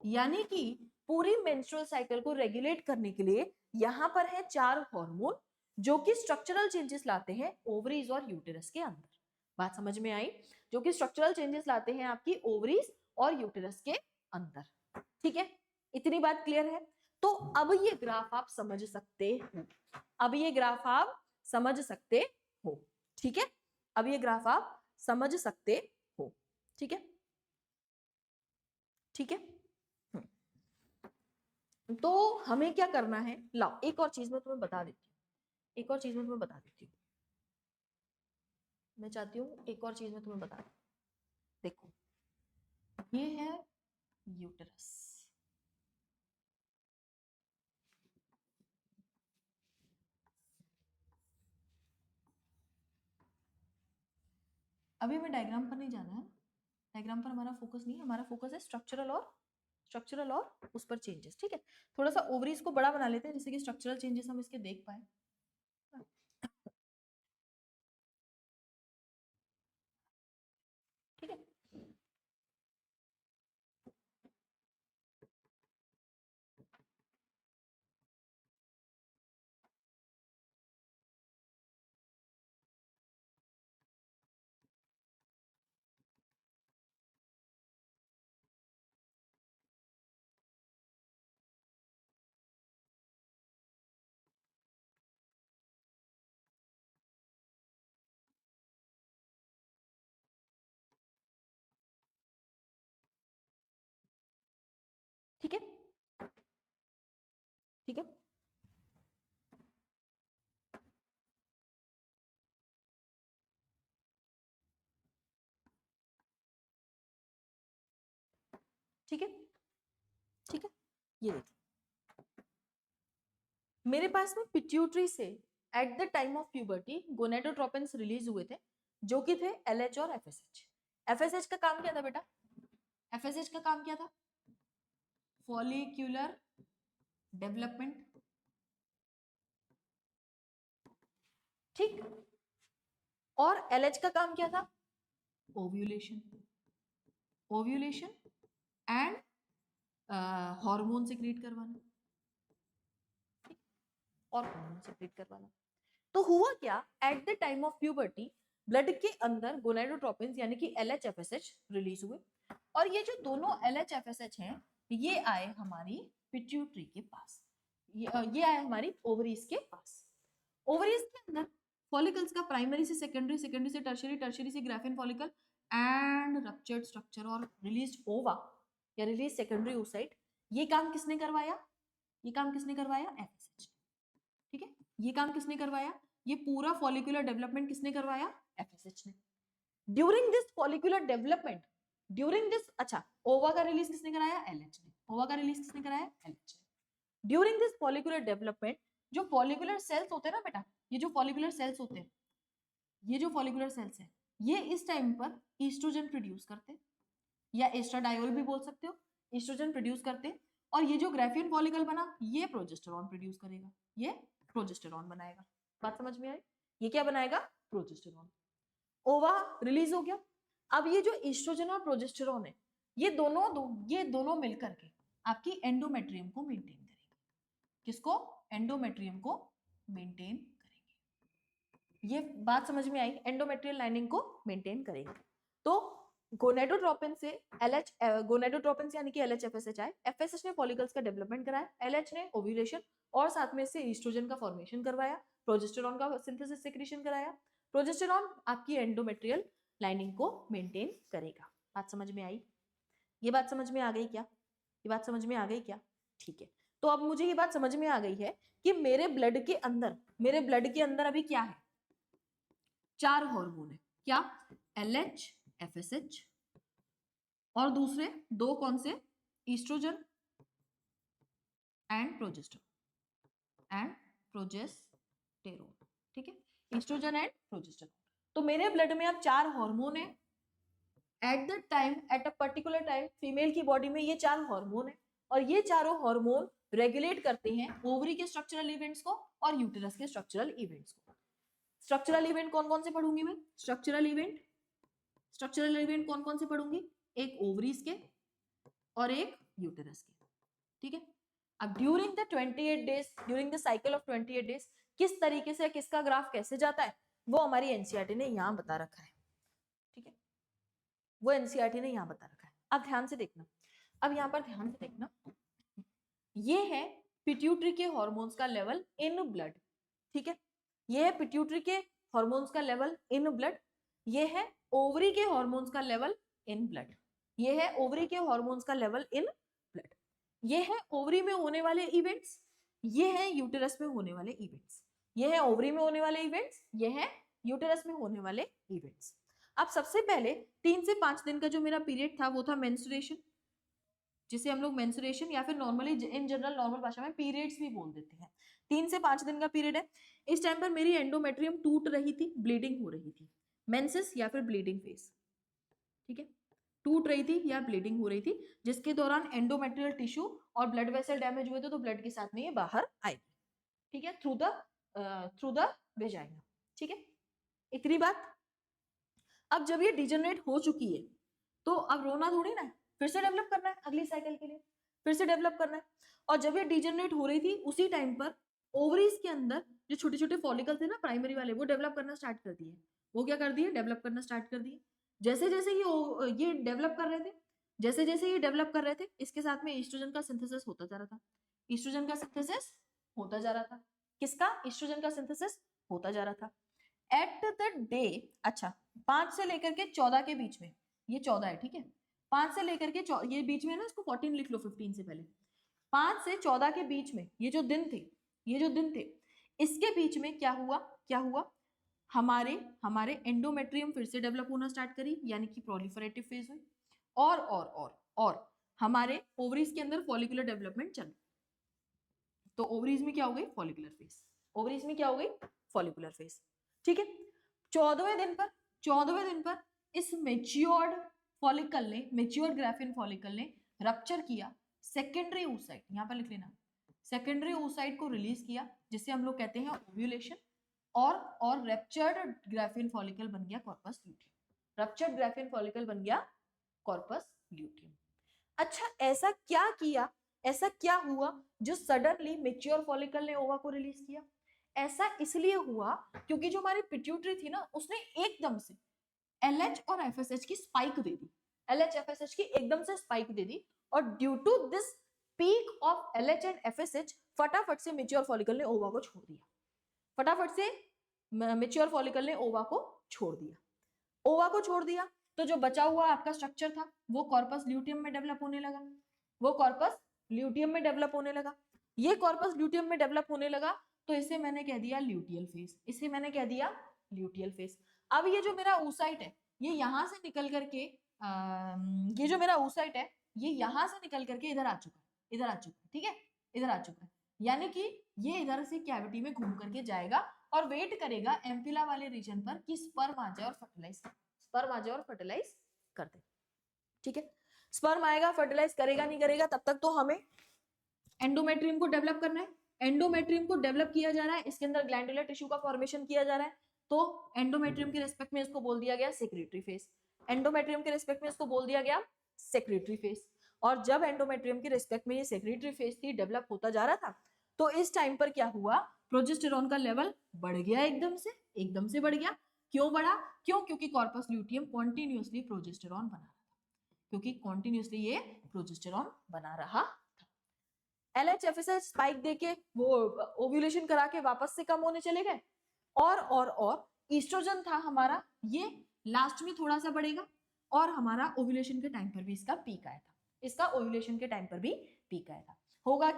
यानी कि पूरी मेंस्ट्रुअल साइकिल को रेगुलेट करने के लिए यहां पर है 4 हार्मोन जो कि स्ट्रक्चरल चेंजेस लाते हैं ओवरीज और यूटेरस के अंदर। बात समझ में आई? जो कि स्ट्रक्चरल चेंजेस लाते हैं आपकी ओवरीज और यूटेरस के अंदर, ठीक है। इतनी बात क्लियर है? तो अब ये ग्राफ आप समझ सकते हो, अब ये ग्राफ आप समझ सकते हो, ठीक है। अब ये ग्राफ आप समझ सकते हो, ठीक है, ठीक है। तो हमें क्या करना है, लाओ एक और चीज मैं तुम्हें बता देती हूँ, एक और चीज मैं तुम्हें बता देती हूँ, मैं चाहती हूँ एक और चीज मैं तुम्हें बता दूं। देखो ये है यूटेरस, अभी हमें डायग्राम पर नहीं जाना है, डायग्राम पर हमारा फोकस नहीं है, हमारा फोकस है स्ट्रक्चरल और उस पर चेंजेस, ठीक है। थोड़ा सा ओवरीज को बड़ा बना लेते हैं जिससे कि स्ट्रक्चरल चेंजेस हम इसके देख पाए, ठीक है। ठीक है, ठीक है, ठीक है, ठीक है। ये देखिए मेरे पास में पिट्यूटरी से at the time of puberty gonadotropins release हुए थे जो कि थे LH और FSH। FSH का काम क्या था बेटा? FSH का काम क्या था? फॉलिक्यूलर डेवलपमेंट, ठीक। और LH का काम क्या था? Ovulation, ovulation and hormone secrete करवाना, और हार्मोन सिक्रीट करवाना। तो हुआ क्या, eight the time of puberty blood के अंदर गोनेडोट्रोपिन्स यानी कि LHFSH रिलीज हुए, और ये जो दोनों LHFSH हैं ये आए हमारी पिट्यूटरी के पास, ये आए हमारी ओवरीज के पास। ओवरीज के अंदर फॉलिकल्स का प्राइमरी से सेकेंडरी, सेकेंडरी से टर्शियरी, टर्शियरी से graphene follicle and ruptured structure और रिलीज ओवा या रिलीज सेकेंडरी oocyte, ये काम किसने करवाया? ये काम किसने करवाया? FSH, ठीक है। ये काम किसने करवाया? ये पूरा फॉलिकुलर डेवलपमेंट किसने करवाया? FSH ने। During this follicular development, during this, अच्छा ओवा का रिलीज किसने कराया? LH ने। ओवा का रिलीज किसने कराया? LH ने। ड्यूरिंग दिस फॉलिकुलर डेवलपमेंट जो फॉलिकुलर सेल्स होते हैं ना बेटा, ये जो फॉलिकुलर सेल्स होते हैं, ये जो फॉलिकुलर सेल्स है, ये इस टाइम पर ईस्ट्रोजन प्रोड्यूस करते हैं, या एस्ट्राडायोल भी बोल सकते हो, ईस्ट्रोजन प्रोड्यूस करते हैं। और ये जो ग्राफियन फॉलिकल बना ये प्रोजेस्टेरॉन प्रोड्यूस करेगा, ये प्रोजेस्टेरॉन बनाएगा। बात समझ में आई? ये क्या बनाएगा? प्रोजेस्टेरॉन। ओवा रिलीज हो गया। अब ये जो ईस्ट्रोजन और प्रोजेस्टेरॉन है ये दोनों मिलकर के आपकी एंडोमेट्रियम को मेंटेन करेंगे। किसको? एंडोमेट्रियम को मेंटेन करेंगे, ये बात समझ में आई, एंडोमेट्रियल लाइनिंग को मेंटेन करेगा। तो गोनेडोट्रोपिन से LH, गोनेडोट्रोपिन से यानी कि LH FSH, FSH ने फॉलिकल्स का डेवलपमेंट कराया, LH ने ओव्यूलेशन और साथ में से ईस्ट्रोजन का फॉर्मेशन करवाया, प्रोजेस्टेरॉन का सिंथेसिस सेक्रेशन कराया। प्रोजेस्टेरॉन आपकी एंडोमेट्रियल लाइनिंग को मेंटेन करेगा। बात समझ में आई? ये बात समझ में आ गई क्या? ये बात समझ में आ गई क्या? ठीक है, तो अब मुझे ये बात समझ में आ गई है कि मेरे ब्लड के अंदर अभी क्या है, 4 हार्मोन है। क्या? LH, FSH और दूसरे 2 कौन से? Oestrogen and progesterone. ठीक है, ईस्ट्रोजन एंड प्रोजेस्टेरोन। तो मेरे ब्लड में अब 4 हार्मोन है। At the time, at a particular time, female की बॉडी में ये 4 हार्मोन है और ये चारों हार्मोन रेगुलेट करते हैं ओवरी के स्ट्रक्चरल इवेंट्स को और यूटेरस के स्ट्रक्चरल इवेंट्स को। स्ट्रक्चरल इवेंट कौन कौन से पढ़ूंगी मैं? स्ट्रक्चरल इवेंट कौन कौन से पढ़ूंगी? एक ओवरीज के और एक यूटेरस के। ठीक है, अब during the 28 days, during the cycle of 28 days किस तरीके से किसका ग्राफ कैसे जाता है वो हमारी एनसीईआरटी ने यहाँ बता रखा है। ठीक है, वो एनसीईआरटी ने यहाँ बता रखा है। अब ध्यान से देखना, अब यहाँ पर ध्यान से देखना, ये है पिट्यूटरी के हॉर्मोन्स का लेवल इन ब्लड। ठीक है, ये है पिट्यूटरी के हॉर्मोन्स का लेवल इन ब्लड, ये है ओवरी के हॉर्मोन्स का लेवल इन ब्लड, ये है ओवरी के हॉर्मोन्स का लेवल इन ब्लड, ये है ओवरी में होने वाले इवेंट्स, ये है यूटेरस में होने वाले इवेंट्स, ये है ओवरी में होने वाले इवेंट्स, ये है यूटेरस में होने वाले इवेंट्स। अब सबसे पहले 3 से 5 दिन का जो मेरा पीरियड था वो था मेंस्ट्रुएशन, जिसे हम लोग मेंस्ट्रुएशन या फिर नॉर्मली इन जनरल नॉर्मल भाषा में पीरियड्स भी बोल देते हैं। 3 से 5 दिन का पीरियड है। इस टाइम पर मेरी एंडोमेट्रियम टूट रही थी, ब्लीडिंग हो रही थी, मेंसेस या फिर ब्लीडिंग फेज। ठीक है, टूट रही थी या ब्लीडिंग हो रही थी, जिसके दौरान एंडोमेट्रियल टिश्यू और ब्लड वेसल डैमेज हुए थे, तो ब्लड के साथ में ये बाहर आएगी। ठीक है, थ्रू द वेजाइना। ठीक है, इतनी बात। अब जब ये डिजनरेट हो चुकी है तो अब रोना थोड़ी ना है, फिर से डेवलप करना है, अगली साइकिल के लिए फिर से डेवलप करना है। और जब ये डिजनरेट हो रही थी उसी टाइम पर ओवरीज के अंदर जो छोटे छोटे फॉलिकल थे ना प्राइमरी वाले, वो डेवलप करना स्टार्ट कर दिए। वो क्या कर दिए? डेवलप करना स्टार्ट कर दिए। जैसे जैसे ये डेवलप कर रहे थे, जैसे जैसे ये डेवलप कर रहे थे, इसके साथ में ईस्ट्रोजन का सिंथेसिस होता जा रहा था, ईस्ट्रोजन का सिंथेसिस होता जा रहा था। किसका? ईस्ट्रोजन का सिंथेसिस होता जा रहा था। एट द डे, अच्छा 5 से लेकर के 14 के बीच में, ये 14 है, ठीक है, 5 से लेकर के ये बीच में ना, इसको 14 लिख लो 15 से पहले। 5 से 14 के बीच में ये जो दिन थे, इसके बीच में क्या हुआ? हमारे एंडोमेट्रियम फिर से डेवलप होना स्टार्ट करी, यानी कि प्रोलिफरेटिव फेज हुई, और हमारे ओवरीज के अंदर फॉलिकुलर डेवलपमेंट चल। तो ओवरीज में क्या हो गई? Follicular phase. ओवरीज में क्या हो गई? Follicular phase. ठीक है, 14वें दिन पर इस मेच्योर्ड ग्राफिन फॉलिकल ने रप्चर किया सेकेंडरी oocyte, यहां पर लिख लेना, सेकेंडरी oocyte को रिलीज किया, जिसे हम लोग कहते हैं ओव्यूलेशन, और रप्चर्ड ग्राफिन फॉलिकल बन गया corpus luteum. Ruptured graphene follicle बन गया कॉर्पस ल्यूटियम। अच्छा, ऐसा क्या हुआ जो सडनली मेच्योर फॉलिकल ने ओवा को रिलीज किया? ऐसा इसलिए हुआ क्योंकि जो हमारी पिट्यूटरी थी ना, उसने एकदम से LH और FSH की स्पाइक दे दी, LH FSH की एकदम से स्पाइक दे दी, और due to this peak of LH and FSH फटाफट से मेच्योर फॉलिकल ने ओवा को छोड़ दिया, ओवा को छोड़ दिया। तो जो बचा हुआ आपका स्ट्रक्चर था वो कॉर्पस ल्यूटियम में डेवलप होने लगा, ये कॉर्पस ल्यूटियम में डेवलप होने लगा। तो इसे मैंने कह दिया ल्यूटियल फेज, अब ये जो मेरा oocyte है, ये यहाँ से निकल करके इधर आ चुका है, ठीक है, इधर आ चुका है, यानी कि ये इधर से कैविटी में घूम करके जाएगा और वेट करेगा एम्पिला वाले रीजन पर कि स्पर्म आ जाए और फर्टिलाइज कर दे। ठीक है, स्पर्म आएगा, फर्टिलाइज करेगा नहीं करेगा, तब तक तो हमें एंडोमेट्रियम को डेवलप करना है। एंडोमेट्रियम को डेवलप किया जा रहा है, इसके अंदर ग्लैंडुलर टिश्यू का फॉर्मेशन किया जा रहा है, तो एंडोमेट्रियम के रिस्पेक्ट में इसको बोल दिया गया सेक्रेटरी फेज। और जब एंडोमेट्रियम के रिस्पेक्ट में ये सेक्रेटरी फेज थी, डेवलप होता जा रहा था, तो इस टाइम पर क्या हुआ प्रोजेस्टेरॉन का लेवल बढ़ गया एकदम से बढ़ गया। क्यों बढ़ा? क्योंकि कॉर्पस ल्यूटियम कॉन्टिन्यूसली प्रोजेस्टेरॉन बना रहा था, क्योंकि कॉन्टिन्यूसली ये प्रोजेस्टेरॉन बना रहा था। LHFSH स्पाइक देके वो ओव्यूलेशन करा के वापस से कम होने चले गए। और ईस्ट्रोजन था हमारा, ये लास्ट में थोड़ा सा बढ़ेगा और हमारा ओव्यूलेशन के टाइम पर भी इसका पीक आया था, इसका ओव्यूलेशन के टाइम पर भी पीक आया था। होगा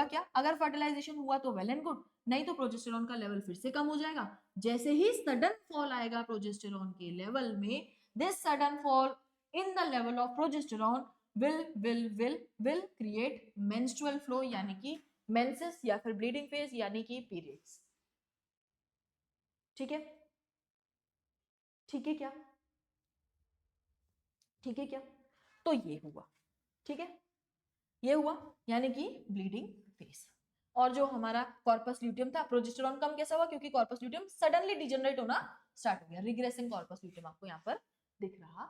क्या? अगर फर्टिलाइजेशन हुआ तो वेल एंड गुड, नहीं तो प्रोजेस्टेरॉन का लेवल फिर से कम हो जाएगा। जैसे ही सडन फॉल आएगा प्रोजेस्टेरॉन के लेवल में, this sudden fall in the level of progesterone will create menstrual flow, यानी कि मेंसेस या फिर ब्लीडिंग फेज यानी कि पीरियड्स। ठीक है क्या? तो ये हुआ, ठीक है, ये हुआ यानी कि ब्लीडिंग फेज। और जो हमारा कॉर्पस ल्यूटियम था, प्रोजेस्टेरॉन कम कैसा हुआ? क्योंकि कॉर्पस ल्यूटियम सडनली डिजेनरेट होना स्टार्ट हो गया। रिग्रेसिंग कॉर्पस ल्यूटियम आपको यहाँ पर दिख रहा है।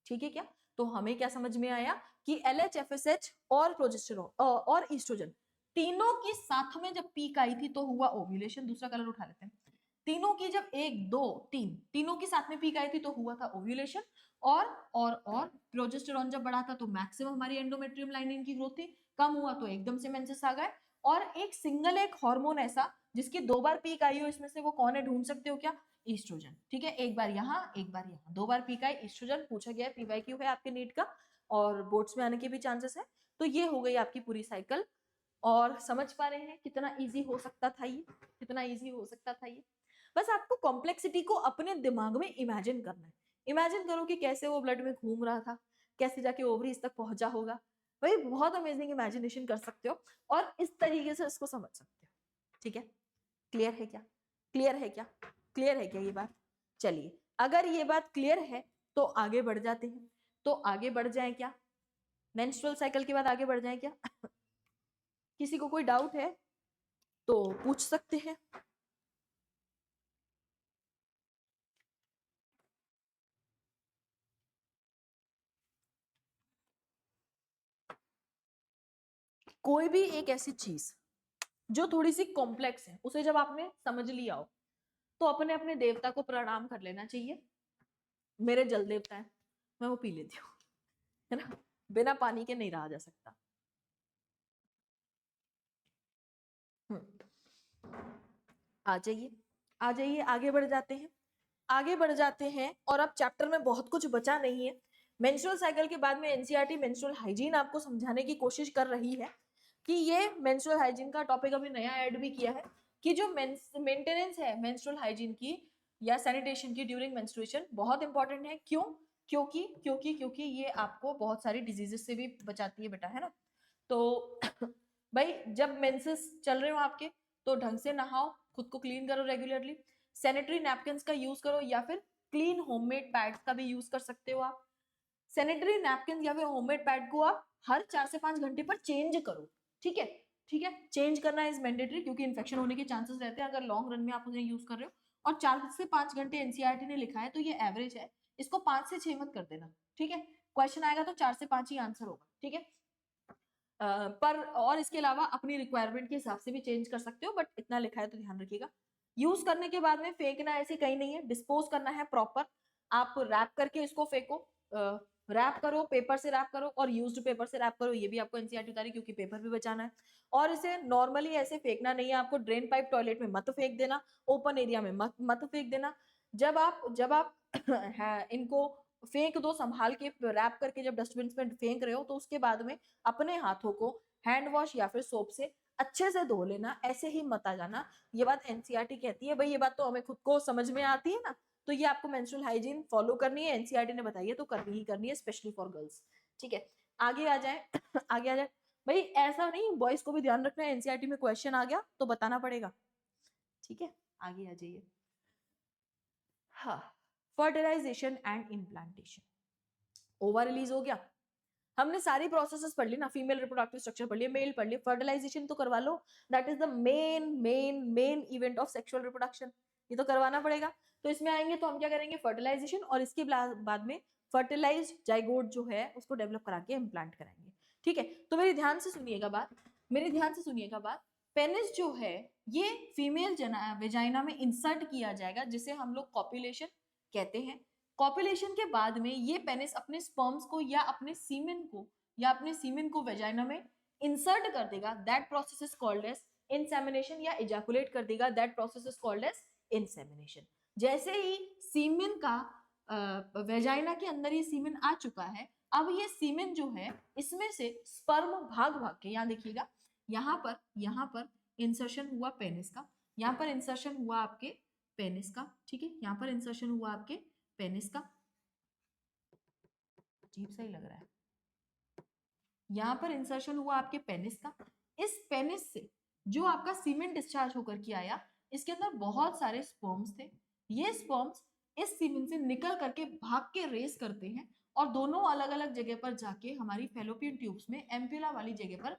ठीक है क्या? तो हमें क्या समझ में आया कि LHFSH और प्रोजेस्टेरॉन और ईस्ट्रोजन तीनों की साथ में जब पीक आई थी तो हुआ ओव्यूलेशन। दूसरा कलर उठा लेते हैं। तीनों की जब 1 2 3 तीनों की साथ में पीक आई थी तो हुआ था ओव्यूलेशन। और प्रोजेस्टेरॉन जब बढ़ा था तो मैक्सिमम हमारी एंडोमेट्रियम लाइनिंग की ग्रोथ थी, कम हुआ तो एकदम से मेंसेस आ गए। और एक हार्मोन ऐसा जिसकी 2 बार पीक आई हो, इसमें से वो कौन है? ढूंढ सकते हो क्या? ईस्ट्रोजन। ठीक है, एक बार यहाँ एक बार यहाँ, 2 बार पीक आई ईस्ट्रोजन। पूछा गया है, PYQ है आपके नीट का और बोर्ड्स में आने के भी चांसेस है। तो ये हो गई आपकी पूरी साइकिल। और समझ पा रहे हैं कितना इजी हो सकता था ये, कितना इजी हो सकता था ये। बस आपको कॉम्प्लेक्सिटी को अपने दिमाग में इमेजिन करना है। इमेजिन करो कि कैसे वो ब्लड में घूम रहा था, कैसे जाके ओवरीज तक पहुंचा होगा। भाई बहुत अमेजिंग इमेजिनेशन कर सकते हो और इस तरीके से इसको समझ सकते हो। ठीक है, क्लियर है क्या? क्लियर है क्या ये बात? चलिए, अगर ये बात क्लियर है तो आगे बढ़ जाते हैं। तो आगे बढ़ जाएं क्या? मेंस्ट्रुअल साइकिल के बाद आगे बढ़ जाएं क्या? किसी को कोई डाउट है तो पूछ सकते हैं। कोई भी एक ऐसी चीज जो थोड़ी सी कॉम्प्लेक्स है, उसे जब आपने समझ लिया हो तो अपने अपने देवता को प्रणाम कर लेना चाहिए। मेरे जल देवता है, मैं वो पी लेती हूँ, है ना। बिना पानी के नहीं रहा जा सकता। आ जाइए आगे बढ़ जाते हैं। और अब चैप्टर में बहुत कुछ बचा नहीं है। मेंस्ट्रुअल साइकिल के बाद में एनसीईआरटी मेंस्ट्रुअल हाइजीन आपको समझाने की कोशिश कर रही है कि ये मेंस्ट्रुअल हाइजीन का टॉपिक अभी नया ऐड भी किया है कि जो मेंटेनेंस है मेंस्ट्रुअल हाइजीन की या सैनिटेशन की ड्यूरिंग मेंस्ट्रुएशन बहुत इंपॉर्टेंट है। क्यों? क्योंकि ये आपको बहुत सारी डिजीजेस से भी बचाती है बेटा, है ना। तो भाई जब मेंसेस चल रहे हो आपके तो ढंग से नहाओ, खुद को क्लीन करो रेगुलरली, सैनिटरी नैपकिन्स का यूज करो या फिर क्लीन होममेड पैड्स का भी यूज कर सकते हो आप। सैनिटरी नैपकिन या फिर होममेड पैड को आप हर 4 से 5 घंटे पर चेंज करो। ठीक है, चेंज करना इज मैंडेटरी क्योंकि इन्फेक्शन होने के चांसेस रहते हैं अगर लॉन्ग रन में आप उन्हें यूज कर रहे हो। और 4 से 5 घंटे एनसीईआरटी ने लिखा है तो ये एवरेज है, इसको 5 से 6 मत कर देना। ठीक है, क्वेश्चन आएगा तो 4 से 5 ही आंसर होगा। ठीक है, पर और इसके अलावा अपनी रिक्वायरमेंट के हिसाब से भी चेंज कर सकते हो, बट इतना लिखा है तो ध्यान रखिएगा। यूज करने के बाद में फेंकना ऐसे कहीं नहीं है, डिस्पोज करना है प्रॉपर। आप रैप करके इसको फेंको, रैप करो, पेपर से रैप करो और यूज्ड पेपर से रैप करो। ये भी आपको एनसीईआरटी उतारी क्योंकि पेपर भी बचाना है। और इसे नॉर्मली ऐसे फेंकना नहीं है आपको, ड्रेन पाइप टॉयलेट में मत फेंक देना, ओपन एरिया में मत फेंक देना। जब आप इनको फेंक दो संभाल के, रैप करके जब डस्टबिन में फेंक रहे हो तो उसके बाद में अपने हाथों को हैंड वॉश या फिर सोप से अच्छे से धो लेना, ऐसे ही मत आ जाना। ये बात एनसीईआरटी कहती है। भाई ये बात तो हमें खुद को समझ में आती है ना, तो ये आपको मेंस्ट्रुअल हाइजीन फॉलो करनी है, एनसीईआरटी ने बताई है तो करनी ही करनी है, स्पेशली फॉर गर्ल्स। ठीक है, आगे आ जाए आगे आ जाए। भाई ऐसा नहीं, बॉयज को भी ध्यान रखना है, एनसीईआरटी में क्वेश्चन आ गया तो बताना पड़ेगा। ठीक है, आगे आ जाइए। हाँ, फर्टिलाइजेशन एंड इम्प्लांटेशन। ओवा रिलीज हो गया, हमने सारी प्रोसेसेस पढ़ ली ना, फीमेल रिप्रोडक्टिव स्ट्रक्चर पढ़ लिया, मेल पढ़ लिया, फर्टिलाइजेशन तो करवा लो। That is the main event of sexual reproduction, ये तो करवाना पड़ेगा। तो इसमें आएंगे तो हम क्या करेंगे? फर्टिलाइजेशन, और इसके बाद में फर्टिलाइज्ड जाइगोट जो है उसको डेवलप करा के इम्प्लांट कराएंगे। ठीक है, तो मेरी ध्यान से सुनिएगा बात, पेनिस जो है ये फीमेल वेजाइना में इंसर्ट किया जाएगा, जिसे हम लोग कॉपुलेशन कहते हैं। कॉपुलेशन के बाद में ये पेनिस अपने स्पर्म्स को या अपने सीमेन को वेजाइना में इंसर्ट कर देगा, that process is called as insemination, या इजैकुलेट कर देगा, that process is called as insemination. जैसे ही सीमेन का वेजाइना के अंदर ये सीमेन आ चुका है, अब ये सीमेन जो है इसमें से स्पर्म भाग भाग के, यहाँ देखिएगा, यहाँ पर इंसर्शन हुआ पेनिस का, यहाँ पर इंसर्शन हुआ आपके पेनिस का, ठीक है, यहाँ पर इंसर्शन हुआ आपके पेनिस का, अजीब सा ही लग रहा है, यहाँ पर इंसर्शन हुआ आपके पेनिस का। इस पेनिस से जो आपका सीमेन डिस्चार्ज होकर के आया, इसके अंदर बहुत सारे स्पर्म्स थे। ये स्पर्म्स इस सीमेन से निकल करके भाग के रेस करते हैं और दोनों अलग अलग जगह पर जाके हमारी फैलोपियन ट्यूब्स में एम्प्यूला वाली जगह पर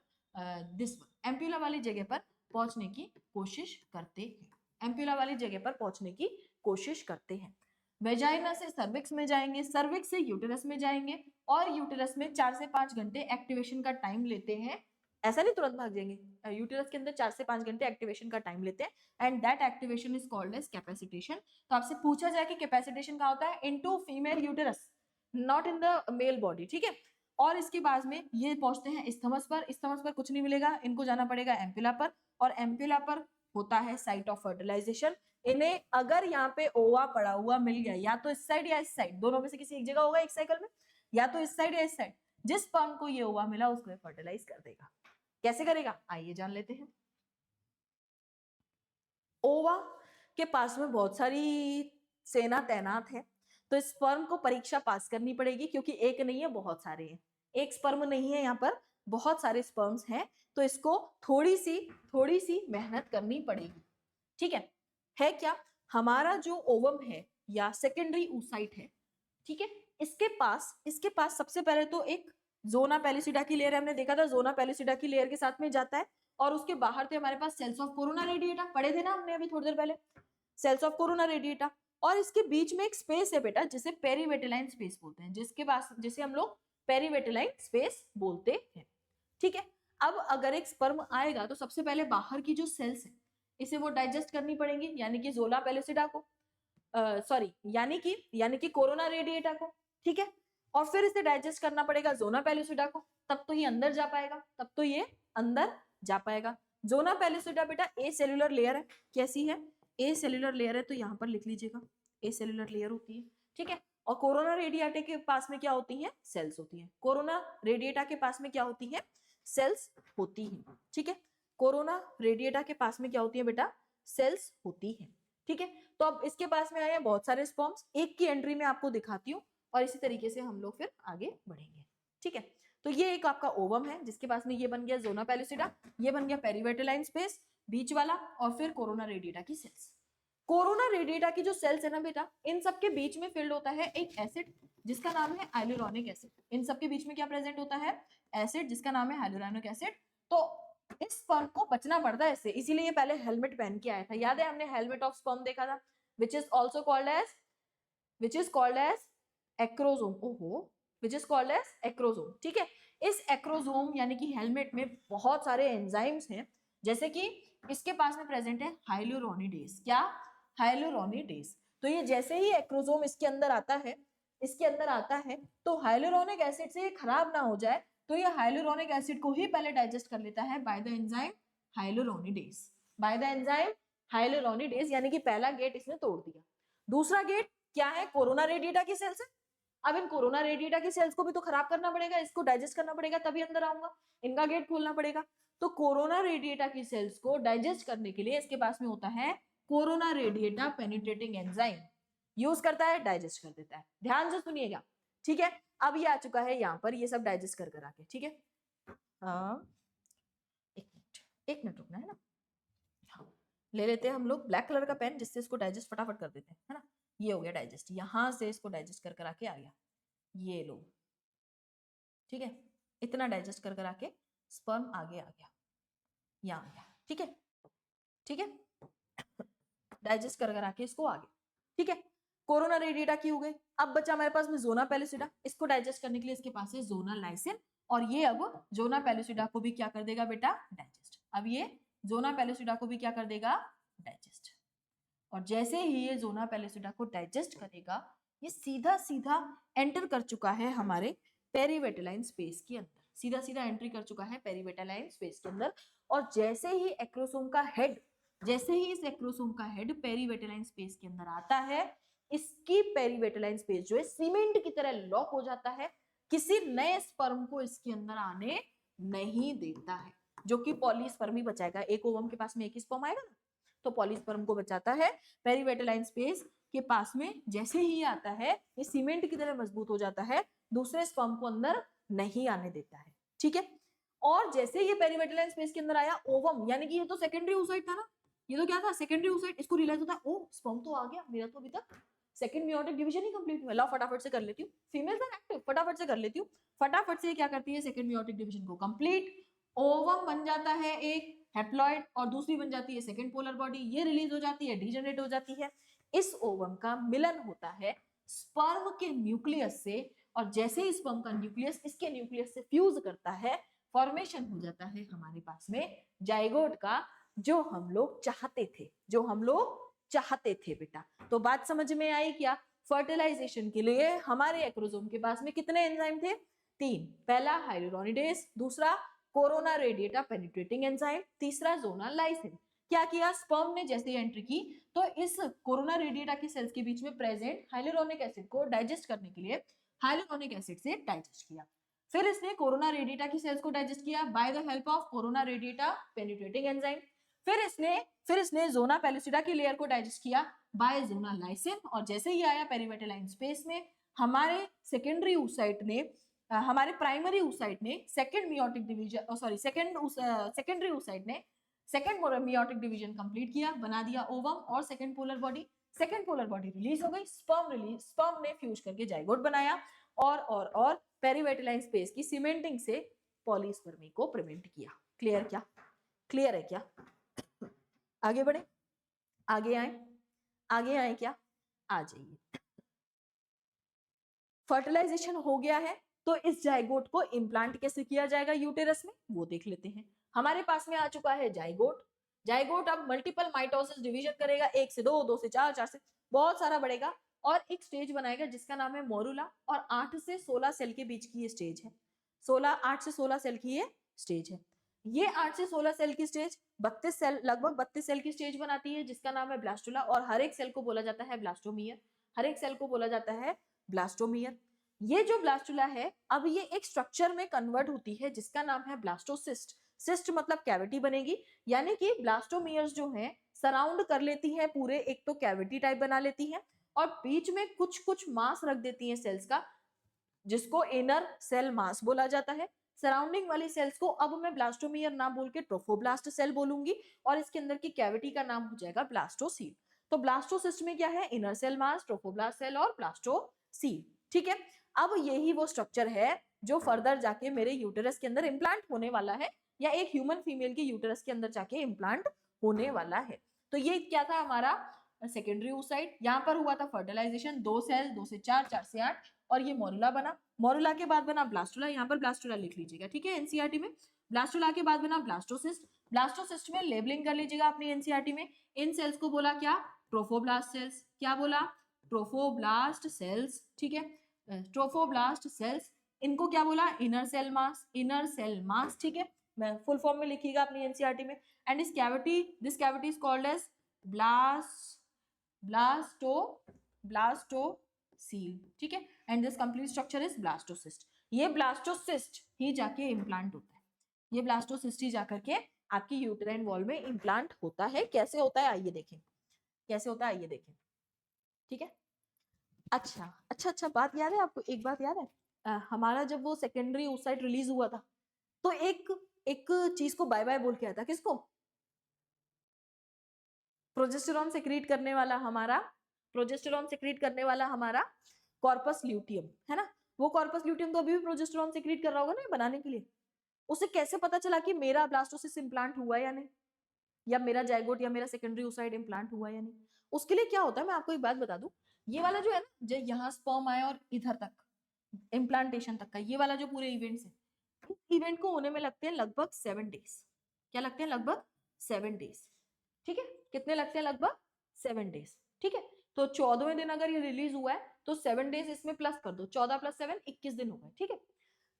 एम्प्यूला वाली जगह पर पहुंचने की कोशिश करते हैं, एम्प्यूला वाली जगह पर पहुंचने की कोशिश करते हैं। वेजाइना से सर्विक्स में जाएंगे, सर्विक्स से यूटेरस में जाएंगे, और यूटेरस में 4 से 5 घंटे एक्टिवेशन का टाइम लेते हैं। ऐसा नहीं तुरंत भाग जाएंगे, यूटेरस के अंदर 4 से 5 घंटे एक्टिवेशन का टाइम लेते हैं, and that activation is called as capacitation. तो आपसे पूछा जाए कि कैपेसिटेशन कहाँ होता है, into female uterus, not in the male body, ठीक है। और इसके बाद में ये पहुंचते हैं इस्थमस पर, इस्थमस पर कुछ नहीं मिलेगा, इनको जाना पड़ेगा एम्प्यूला पर, और एम्प्यूला पर होता है साइट ऑफ फर्टिलाइजेशन। इन्हें अगर यहाँ पे ओवा पड़ा हुआ मिल गया, या तो इस साइड या इस साइड, दोनों में से किसी एक जगह होगा एक साइकिल में, या तो इस साइड या इस साइड, जिस स्पर्म को ये ओवा मिला उसको फर्टिलाइज कर देगा। कैसे करेगा आइए जान लेते हैं। ओवा के पास में बहुत सारी सेना तैनात है, तो स्पर्म को परीक्षा पास करनी पड़ेगी, क्योंकि एक नहीं है बहुत सारे हैं, एक स्पर्म नहीं है, यहाँ पर बहुत सारे स्पर्म्स हैं, तो इसको थोड़ी सी मेहनत करनी पड़ेगी, ठीक है क्या, हमारा जो ओवम है या सेकेंडरी oocyte है, ठीक है, इसके पास सबसे पहले तो एक जोना पेलिसिडा की लेयर, हमने देखा था जोना पेलिसिडा की लेयर के साथ में जाता है, और उसके बाहर थे हमारे पास सेल्स ऑफ कोरोना रेडिएटा, पढ़े थे ना हमने अभी थोड़ी देर पहले, सेल्स ऑफ कोरोना रेडिएटा, और इसके बीच में एक स्पेस है बेटा जिसे पेरीवेटेलाइन स्पेस बोलते हैं, जिसे हम लोग पेरीवेटेलाइन स्पेस बोलते हैं, ठीक है। अब अगर एक स्पर्म आएगा तो सबसे पहले बाहर की जो सेल्स है इसे वो डाइजेस्ट करनी पड़ेंगी, यानी कि जोना पेलिसिडा को, सॉरी यानी कि कोरोना रेडिएटा को, ठीक है, और फिर इसे डाइजेस्ट करना पड़ेगा जोना पेलिसिडा को, तब तो ये अंदर जा पाएगा, जोना पेलिसिडा बेटा ए सेल्यूलर लेयर है, कैसी है, ए सेल्यूलर लेयर है, तो यहाँ पर लिख लीजिएगा ए सेल्यूलर लेयर होती है, ठीक है। और कोरोना रेडिएटा के पास में क्या होती है, सेल्स होती है, कोरोना रेडिएटा के पास में क्या होती है, सेल्स होती है, ठीक है, कोरोना रेडिएटा के पास में क्या होती है बेटा, सेल्स होती है, ठीक है। तो अब इसके पास में आए हैं बहुत सारे स्पर्म्स, एक की एंट्री में आपको दिखाती हूँ, और इसी तरीके से हम लोग फिर आगे बढ़ेंगे, ठीक है। तो ये एक आपका ओवम है जिसके पास में ये बन गया जोना पेलिसिडा, ये बन गया पेरीवेटेलाइन स्पेस बीच वाला, और फिर कोरोना रेडिएटा की सेल्स। कोरोना रेडिएटा की जो सेल्स है ना बेटा, इन सब के बीच में फिल्ड होता है एक एसिड जिसका नाम है हाइलुरोनिक एसिड, इन सब के बीच में क्या प्रेजेंट होता है, एसिड जिसका नाम है हाइलुरोनिक एसिड। तो इस स्पर्म को बचना पड़ता है इससे, इसीलिए ये पहले हेलमेट पहन के आया था, याद है हमने हेलमेट ऑफ स्पर्म देखा था, which is called as acrosome, ओहो, which is called as acrosome, ठीक है। इस एक्रोसोम यानी कि हेलमेट में बहुत सारे एंजाइम्स हैं, जैसे कि इसके पास में प्रेजेंट है हाइलुरोनिडेज, क्या, हाइलुरोनिडेज। तो ये जैसे ही एक्रोसोम इसके अंदर आता है तो हाइलुरोनिक एसिड से ये खराब ना हो जाए, तो ये हाइलुरोनिक एसिड को ही पहले डाइजेस्ट कर लेता है बाय द एंजाइम हाइलुरोनिडेज, यानी कि पहला गेट इसने तोड़ दिया। दूसरा गेट क्या है, कोरोना रेडिएटा की सेल्स है, अब इन कोरोना रेडिएटा की सेल्स को भी तो खराब करना पड़ेगा, इसको डाइजेस्ट करना पड़ेगा तभी अंदर आऊंगा, इनका गेट खोलना पड़ेगा। तो कोरोना रेडिएटा की सेल्स को डाइजेस्ट करने के लिए इसके पास में होता है corona radiata penetrating enzyme, use करता है, डाइजेस्ट कर देता है, ध्यान से सुनिएगा, ठीक है। अब ये आ चुका है यहाँ पर, ये सब डाइजेस्ट कर आके, ठीक है। हाँ एक मिनट रुकना है ना, हाँ ले लेते हैं हम लोग ब्लैक कलर का पेन, जिससे इसको डाइजेस्ट फटाफट कर देते हैं, है ना। ये हो गया डाइजेस्ट, यहाँ से इसको डाइजेस्ट कर आके आ गया, ये लो, ठीक है, इतना डाइजेस्ट कर आके स्पर्म आगे आ गया, यहाँ आ गया, ठीक है, ठीक है, डाइजेस्ट कर आके इसको आगे, ठीक है। कोरोना रेडिएटा की हो गई, अब बचा हमारे पास में जोना पेलिसिडा, इसको डाइजेस्ट करने के लिए इसके पास है जोना लाइसिन, और ये अब जोना पेलिसिडा को भी क्या कर देगा बेटा, डाइजेस्ट। अब ये जोना पेलिसिडा को भी क्या कर देगा, डाइजेस्ट। और जैसे ही ये जोना पेलिसिडा को डाइजेस्ट करेगा, ये सीधा सीधा एंटर कर चुका है हमारे पेरीवेटालाइन स्पेस के अंदर, सीधा सीधा एंट्री कर चुका है पेरीवेटालाइन स्पेस के अंदर। और जैसे ही एक्रोसोम का हेड, जैसे ही इस एक्रोसोम का हेड पेरीवेटालाइन स्पेस के अंदर आता है, इसकी पेरीवेटालाइन स्पेस जो है सीमेंट की तरह लॉक हो जाता है, किसी नए स्पर्म को इसके अंदर आने नहीं देता है, जो कि पॉलीस्पर्मी बचाएगा। एक ओवम के पास में एक ही स्पर्म आएगा ना, तो पॉलीस्पर्म को बचाता है। पेरीवेटालाइन स्पेस के पास में जैसे ही आता है, ये सीमेंट की तरह मजबूत हो जाता है, दूसरे स्पर्म को अंदर नहीं आने देता है, ठीक है। और जैसे ये पेरीवेटालाइन स्पेस के अंदर आया, ओवम यानी कि ये तो सेकेंडरी oocyte था ना, ये तो क्या था, सेकेंडरी oocyte। इसको रियलाइज होता है, ओ स्पर्म तो आ गया, मेरा तो अभी तक सेकंड मियोटिक डिवीजन ही कंप्लीट हुआ। लाओ फटाफट से कर लेती हूँ, फीमेल्स आर एक्टिव, फटाफट से कर लेती हूँ। फटाफट से क्या करती है, सेकंड मियोटिक डिवीजन को कंप्लीट, ओवम बन जाता है एक हैप्लॉइड, और दूसरी बन जाती है सेकंड पोलर बॉडी, ये रिलीज हो जाती है, डीजनरेट हो जाती है। इस ओवम का मिलन होता है स्पर्म के न्यूक्लियस से, और जैसे ही स्पर्म का न्यूक्लियस इसके न्यूक्लियस से फ्यूज करता है, फॉर्मेशन हो जाता है हमारे पास में जाइगोट का, जो हम लोग चाहते थे, जो हम लोग चाहते थे बेटा। तो बात समझ में आई क्या? फर्टिलाइजेशन के लिए हमारे एक्रोसोम के पास में कितने एंजाइम थे? 3। पहला हाइलुरोनिडेज, दूसरा कोरोना रेडिएटा पेनिट्रेटिंग एंजाइम, तीसरा जोना लाइसिन। क्या किया, स्पर्म ने जैसे ही एंट्री की तो इस कोरोना रेडिएटा की सेल्स के बीच में प्रेजेंट हाइलुरोनिक एसिड को डाइजेस्ट करने के लिए हाइलुरोनिक एसिड से डाइजेस्ट किया। फिर इसने कोरोना रेडिएटा की सेल्स को डाइजेस्ट किया by the help of corona radiata penetrating enzyme. फिर इसने जोना पेलिसिडा की लेयर को डाइजेस्ट किया बाय जोना लाइसिन, और जैसे ही आया पेरीवेटालाइन स्पेस में, हमारे सेकेंडरी oocyte ने हमारे प्राइमरी oocyte ने second meiotic division, sorry secondary oocyte ने सेकंड मियोटिक डिवीजन कंप्लीट किया, बना दिया ओवम और second polar body. Second polar body release हो गई, स्पर्म ने फ्यूज करके जाइगोट बनाया, और पेरीवेटालाइन स्पेस की सीमेंटिंग से पॉलीस्पर्मी को प्रिवेंट किया। क्लियर क्या? क्लियर है क्या? आगे बढ़े, आगे आए क्या? आ जाइए। फर्टिलाइजेशन हो गया है, तो इस जाइगोट को इम्प्लांट कैसे किया जाएगा यूटेरस में, वो देख लेते हैं। हमारे पास में आ चुका है जाइगोट। जाइगोट अब मल्टीपल माइटोसिस डिवीजन करेगा, 1 से 2, 2 से 4, 4 से बहुत सारा बढ़ेगा, और एक स्टेज बनाएगा जिसका नाम है मोरुला, और 8 से 16 सेल के बीच की ये स्टेज है। 8 से 16 सेल की ये स्टेज है। ये 8 से 16 सेल की स्टेज 32 सेल, लगभग 32 सेल की स्टेज बनाती है, जिसका नाम है ब्लास्टुला, और हर एक सेल को बोला जाता है ब्लास्टोमियर। हर एक सेल को बोला जाता है ब्लास्टोमियर। ये जो ब्लास्टुला है, अब ये एक स्ट्रक्चर में कन्वर्ट होती है जिसका नाम है ब्लास्टोसिस्ट। सिस्ट मतलब कैविटी बनेगी, यानी कि ब्लास्टोमियर्स जो हैं सराउंड कर लेती हैं पूरे, एक तो कैविटी टाइप बना लेती हैं, और बीच में कुछ कुछ मास रख देती हैं सेल्स का, जिसको इनर सेल मास बोला जाता है। सराउंडिंग वाली सेल्स को अब मैं ब्लास्टोमियर ना बोल के ट्रोफोब्लास्ट सेल बोलूंगी, और इसके अंदर की कैविटी का नाम हो जाएगा ब्लास्टोसील। तो ब्लास्टोसिस्ट में क्या है, inner cell mass, trophoblast cell और ब्लास्टोसील, ठीक है। अब यही वो स्ट्रक्चर है जो फर्दर जाके मेरे यूटेरस के अंदर इम्प्लांट होने वाला है, या एक ह्यूमन फीमेल के यूटेरस के अंदर जाके इम्प्लांट होने वाला है। तो ये क्या था हमारा सेकेंडरी oocyte। यहाँ पर हुआ था फर्टिलाइजेशन, 2 सेल, 2 से 4, 4 से 8, और ये मोरुला बना। मोरुला के बाद बना ब्लास्टुला, यहाँ पर ब्लास्टुला लिख लीजिएगा, ठीक है, एनसीईआरटी में। ब्लास्टुला के बाद बना ब्लास्टोसिस्ट। ब्लास्टोसिस्ट में लेबलिंग कर लीजिएगा अपनी एनसीईआरटी में। इन सेल्स को बोला क्या, ट्रोफोब्लास्ट सेल्स। क्या बोला, ट्रोफोब्लास्ट सेल्स, ठीक है, ट्रोफोब्लास्ट सेल्स। इनको क्या बोला, inner cell mass, inner cell mass, ठीक है, मैं फुल फॉर्म में लिखिएगा अपनी एनसीईआरटी में। And this cavity is called as blastocoel, ठीक है, and this complete structure is blastocyst. ये ब्लास्टोसिस्ट ही जाके इम्प्लांट होता है, ये ब्लास्टोसिस्ट ही जाकर के आपकी यूटेराइन वॉल में इम्प्लांट होता है। कैसे होता है आइए देखें, कैसे होता है आइए देखें, ठीक है। अच्छा, बात याद है आपको, एक बात याद है, हमारा जब वो सेकेंडरी oocyte रिलीज हुआ था, तो एक चीज को बाय बाय बोल के आया था, किसको, प्रोजेस्टेरॉन सेक्रीट करने वाला हमारा कॉर्पस ल्यूटियम है ना। वो कॉर्पस ल्यूटियम तो अभी भी प्रोजेस्टेरॉन सेक्रीट कर रहा होगा ना बनाने के लिए। उसे कैसे पता चला कि मेरा ब्लास्टोसिस्ट इम्प्लांट हुआ या नहीं, या मेरा जाइगोट या मेरा सेकेंडरी oocyte इम्प्लांट हुआ या नहीं? उसके लिए क्या होता है, मैं आपको एक बात बता दूं, ये वाला जो है ना, जो यहाँ स्पर्म आया और इधर तक इम्प्लांटेशन तक का ये वाला जो पूरे इवेंट्स है, इस इवेंट को होने में लगते हैं लगभग 7 डेज। क्या लगते हैं, लगभग 7 डेज, ठीक है। कितने लगते हैं? लगभग 7 डेज, ठीक है। तो 14वें दिन अगर ये रिलीज हुआ है तो 7 डेज इसमें प्लस कर दो, 14 + 7 21 दिन हो गए, ठीक है।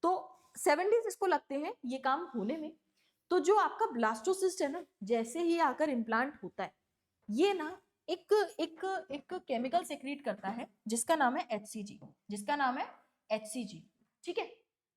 तो 7 डेज इसको लगते हैं ये काम होने में। तो जो आपका ब्लास्टोसिस्ट है ना, जैसे ही आकर इम्प्लांट होता है, ये ना एक एक एक केमिकल सेक्रेट करता है जिसका नाम है HCG, जिसका नाम है HCG, ठीक है,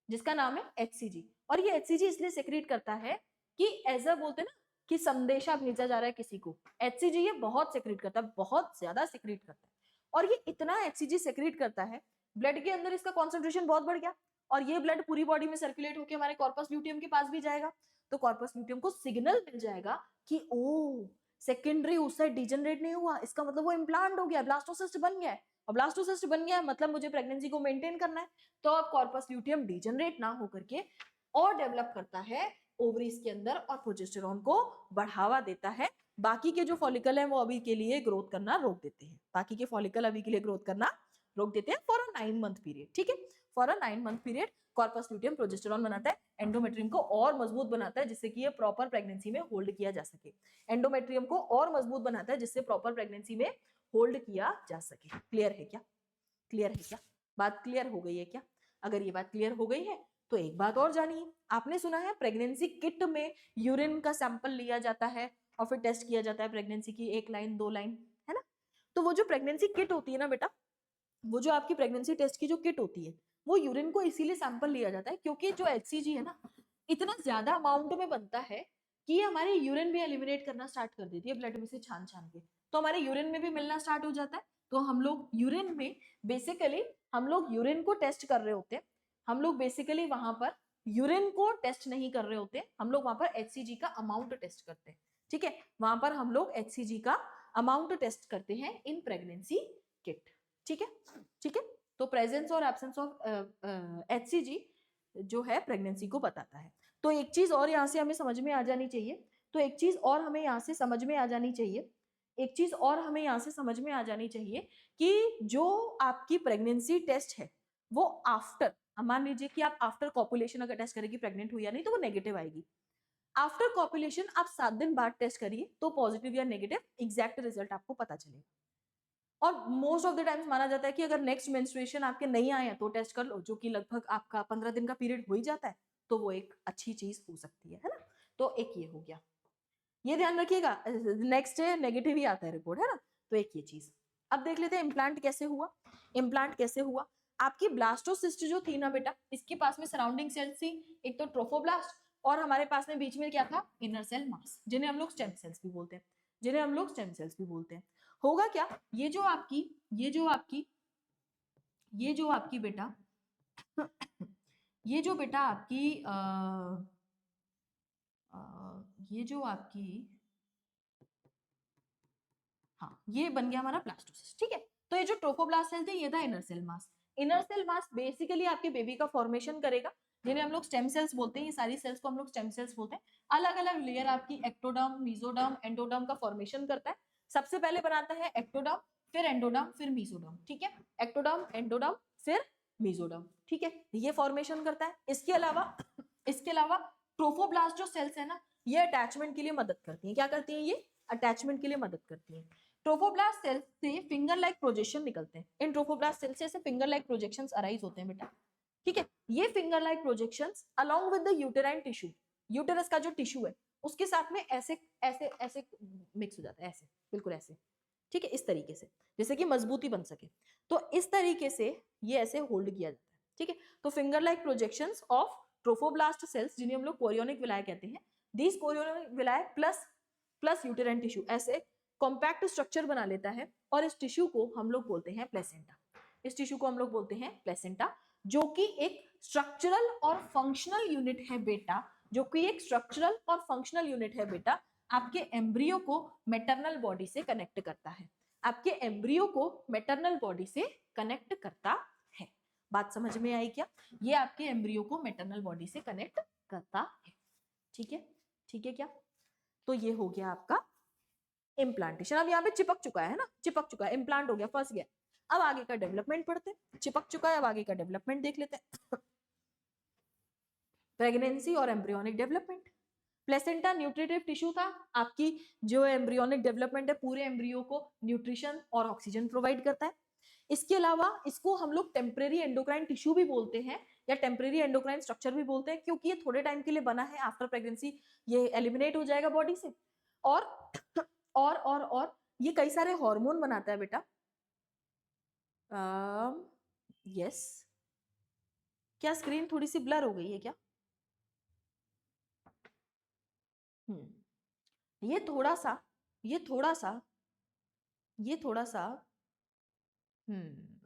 जिसका नाम है HCG। और ये HCG इसलिए सेक्रेट करता है कि एज अ बोलते हैं ना कि संदेशा भेजा जा रहा है किसी को, HCG ये बहुत सेक्रेट करता है, बहुत ज्यादा सेक्रेट करता है। और ये इतना HCG सेक्रेट करता है, ब्लड के अंदर इसका कॉन्सेंट्रेशन बहुत बढ़ गया, और ये ब्लड पूरी बॉडी में सर्कुलेट होकर हमारे कॉर्पस ल्यूटियम के पास भी जाएगा। तो कॉर्पस ल्यूटियम को सिग्नल मिल जाएगा कि ओ सेकेंडरी उस साइड डिजनरेट नहीं हुआ, इसका मतलब वो इम्प्लांट हो गया, ब्लास्टोसिस्ट बन गया है। और ब्लास्टोसिस्ट बन गया है मतलब मुझे प्रेगनेंसी को मेंटेन करना है। तो अब कॉर्पस ल्यूटियम डिजनरेट ना होकर के और डेवलप करता है ओवरीज के अंदर और प्रोजेस्टेरॉन को बढ़ावा देता है। बाकी के जो फॉलिकल है वो अभी के लिए ग्रोथ करना रोक देते हैं, बाकी के फॉलिकल अभी के लिए ग्रोथ करना रोक देते हैं फॉर अ 9 मंथ पीरियड, ठीक है। For a 9 month period corpus luteum progesterone बनाता है, एंडोमेट्रियम को और मजबूत बनाता है जिससे कि ये प्रॉपर प्रेगनेंसी में होल्ड किया जा सके। एंडोमेट्रियम को और मजबूत बनाता है जिससे प्रॉपर प्रेगनेंसी में होल्ड किया जा सके। क्लियर है क्या? क्लियर है क्या? बात क्लियर हो गई है क्या? अगर ये बात क्लियर हो गई है तो एक बात और जानिए, आपने सुना है प्रेगनेंसी किट में यूरिन का सैंपल लिया जाता है और फिर टेस्ट किया जाता है प्रेगनेंसी की 1 लाइन 2 लाइन, है ना। तो वो जो प्रेगनेंसी किट होती है ना बेटा, वो जो आपकी प्रेगनेंसी टेस्ट की जो किट होती है वो यूरिन को इसीलिए सैंपल लिया जाता है क्योंकि जो HCG है ना इतना ज्यादा अमाउंट में बनता है कि ये हमारे यूरिन भी एलिमिनेट करना स्टार्ट कर देती है ब्लड में से छान छान के। तो हमारे यूरिन में भी मिलना स्टार्ट हो जाता है। तो हम लोग यूरिन में बेसिकली हम लोग यूरिन को टेस्ट कर रहे होते हैं, हम लोग बेसिकली वहां पर यूरिन को टेस्ट नहीं कर रहे होते, हम लोग वहां पर HCG का अमाउंट टेस्ट करते हैं, ठीक है। वहां पर हम लोग HCG का अमाउंट टेस्ट करते हैं इन प्रेगनेंसी किट, ठीक है। ठीक है, तो प्रेजेंस और एब्सेंस ऑफ HCG जो है प्रेगनेंसी को बताता है। तो एक चीज और यहाँ से हमें समझ में आ जानी चाहिए, तो एक चीज और हमें यहाँ से समझ में आ जानी चाहिए, एक चीज और हमें यहाँ से समझ में आ जानी चाहिए कि जो आपकी प्रेगनेंसी टेस्ट है वो आफ्टर, मान लीजिए कि आप आफ्टर कॉपुलेशन अगर टेस्ट करेगी प्रेग्नेंट हुई या नहीं तो वो नेगेटिव आएगी। आफ्टर कॉपुलेशन आप 7 दिन बाद टेस्ट करिए तो पॉजिटिव या नेगेटिव एग्जैक्ट रिजल्ट आपको पता चलेगा। और मोस्ट ऑफ द टाइम्स माना जाता है कि अगर नेक्स्ट मेंस्ट्रुएशन आपके नहीं आए हैं तो टेस्ट कर लो, जो कि लगभग आपका 15 दिन का पीरियड हो ही जाता है, तो वो एक अच्छी चीज हो सकती है ना। तो एक ये हो गया, ये ध्यान रखिएगा, नेक्स्ट है नेगेटिव ही आता है रिपोर्ट, है ना। तो एक ये चीज। अब देख लेते हैं इम्प्लांट कैसे हुआ। इम्प्लांट कैसे हुआ, आपकी ब्लास्टोसिस्ट जो थी ना बेटा, इसके पास में सराउंडिंग सेल्स थी, एक तो ट्रोफोब्लास्ट और हमारे पास में बीच में क्या था, इनर सेल मास, जिन्हें हम लोग स्टेम सेल्स भी बोलते हैं, जिन्हें हम लोग स्टेम सेल्स भी बोलते हैं। होगा क्या, ये जो आपकी बेटा ये जो बेटा आपकी ये जो आपकी हाँ ये बन गया हमारा ब्लास्टोसिस्ट, ठीक है। तो ये जो ट्रोफोब्लास्ट सेल थे ये था inner cell mass. Inner cell mass basically आपके बेबी का फॉर्मेशन करेगा, जिन्हें हम लोग स्टेम सेल्स बोलते हैं। ये सारी सेल्स को हम लोग स्टेम सेल्स बोलते हैं। अलग अलग लेयर आपकी एक्टोडर्म, मेसोडर्म, एंडोडर्म का फॉर्मेशन करता है। सबसे पहले बनाता है एक्टोडर्म, फिर एंडोडर्म, फिर मेसोडर्म, ठीक है। एक्टोडर्म, एंडोडर्म, फिर मेसोडर्म, ठीक है, ये फॉर्मेशन करता है। इसके अलावा ट्रोफोब्लास्ट जो सेल्स है ना, ये अटैचमेंट के लिए मदद करती हैं। क्या करती हैं ये? अटैचमेंट के लिए मदद करती हैं। ट्रोफोब्लास्ट सेल्स से फिंगर लाइक प्रोजेक्शन निकलते हैं। इन ट्रोफोब्लास्ट सेल्स से ऐसे फिंगर लाइक प्रोजेक्शंस अराइज होते हैं बेटा, ठीक है। ये finger like projections along with the uterine tissue, uterus का जो टिश्यू है उसके साथ में ऐसे ऐसे ऐसे मिक्स हो जाता है, ऐसे बिल्कुल ऐसे, ठीक है, इस तरीके से, जैसे कि मजबूती बन सके। तो इस तरीके से ये ऐसे होल्ड किया जाता है, ठीक है। तो finger like projections of trophoblast sales, जिन्हें हम लोग कोरियोनिक विलाय कहते हैं, this chorionic विलाय plus uterine tissue ऐसे कॉम्पैक्ट स्ट्रक्चर बना लेता है और इस टिश्यू को हम लोग बोलते हैं प्लेसेंटा। इस टिश्यू को हम लोग बोलते हैं प्लेसेंटा, जो कि एक स्ट्रक्चरल और फंक्शनल यूनिट है बेटा, जो कि एक स्ट्रक्चरल और फंक्शनल यूनिट है बेटा, आपके एम्ब्रियो को मैटरनल बॉडी से कनेक्ट करता है, आपके एम्ब्रियो को मैटरनल बॉडी से कनेक्ट करता है। बात समझ में आई क्या? ये आपके एम्ब्रियो को मैटरनल बॉडी से कनेक्ट करता है, ठीक है, ठीक है क्या? तो ये हो गया आपका इम्प्लांटेशन। अब यहाँ पे चिपक चुका है ना, चिपक चुका है, इम्प्लांट हो गया, फंस गया। अब आगे का डेवलपमेंट पढ़ते हैं। चिपक चुका है, अब आगे का डेवलपमेंट देख लेते हैं। प्रेगनेंसी और embryonic development. Placenta nutritive tissue था, आपकी जो एम्ब्रियोनिक डेवलपमेंट है पूरे एम्ब्रियो को न्यूट्रिशन और ऑक्सीजन प्रोवाइड करता है। इसके अलावा इसको हम लोग टेम्परेरी एंडोक्राइन टिश्यू भी बोलते हैं या टेम्परेरी एंडोक्राइन स्ट्रक्चर भी बोलते हैं, क्योंकि ये थोड़े टाइम के लिए बना है, आफ्टर प्रेगनेंसी ये एलिमिनेट हो जाएगा बॉडी से। और ये कई सारे हार्मोन बनाता है बेटा। यस, क्या स्क्रीन थोड़ी सी ब्लर हो गई है क्या? ये थोड़ा सा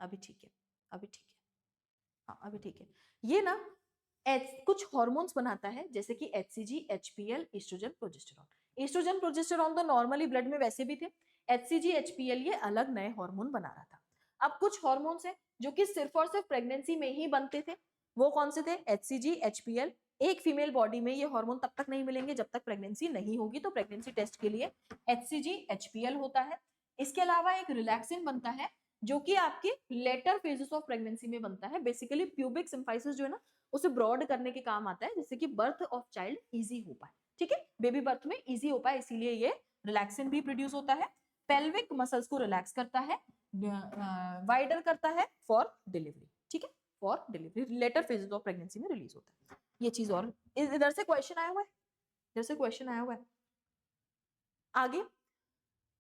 अभी ठीक है, हाँ अभी ठीक है। ये ना कुछ हार्मोन्स बनाता है जैसे कि HCG, HPL, oestrogen, progesterone. Oestrogen progesterone तो नॉर्मली ब्लड में वैसे भी थे, HCG, HPL ये अलग नए हार्मोन बना रहा था। अब कुछ हार्मोन्स हैं जो कि सिर्फ और सिर्फ प्रेगनेंसी में ही बनते थे, वो कौन से थे? HCG, HPL। एक फीमेल बॉडी में ये हार्मोन तब तक नहीं मिलेंगे जब तक प्रेगनेंसी नहीं होगी, तो प्रेगनेंसी टेस्ट के लिए HCG, HPL होता है। इसके अलावा एक रिलैक्सिन बनता है जो कि आपके लेटर फेजेस ऑफ प्रेगनेंसी में बनता है। बेसिकली प्यूबिक सिम्फाइसिस जो है ना उसे ब्रॉड करने के काम आता है, जिससे कि बर्थ ऑफ चाइल्ड इजी हो पाए। ठीक है, बेबी बर्थ में इजी हो पाए, इसीलिए ये रिलैक्सिन भी प्रोड्यूस होता है। पेल्विक मसल्स को रिलैक्स करता है, वाइडर करता है फॉर डिलीवरी। ठीक है, for delivery later phases of pregnancy में रिलीज होता है ये चीज। और इधर से क्वेश्चन आया हुआ है, आगे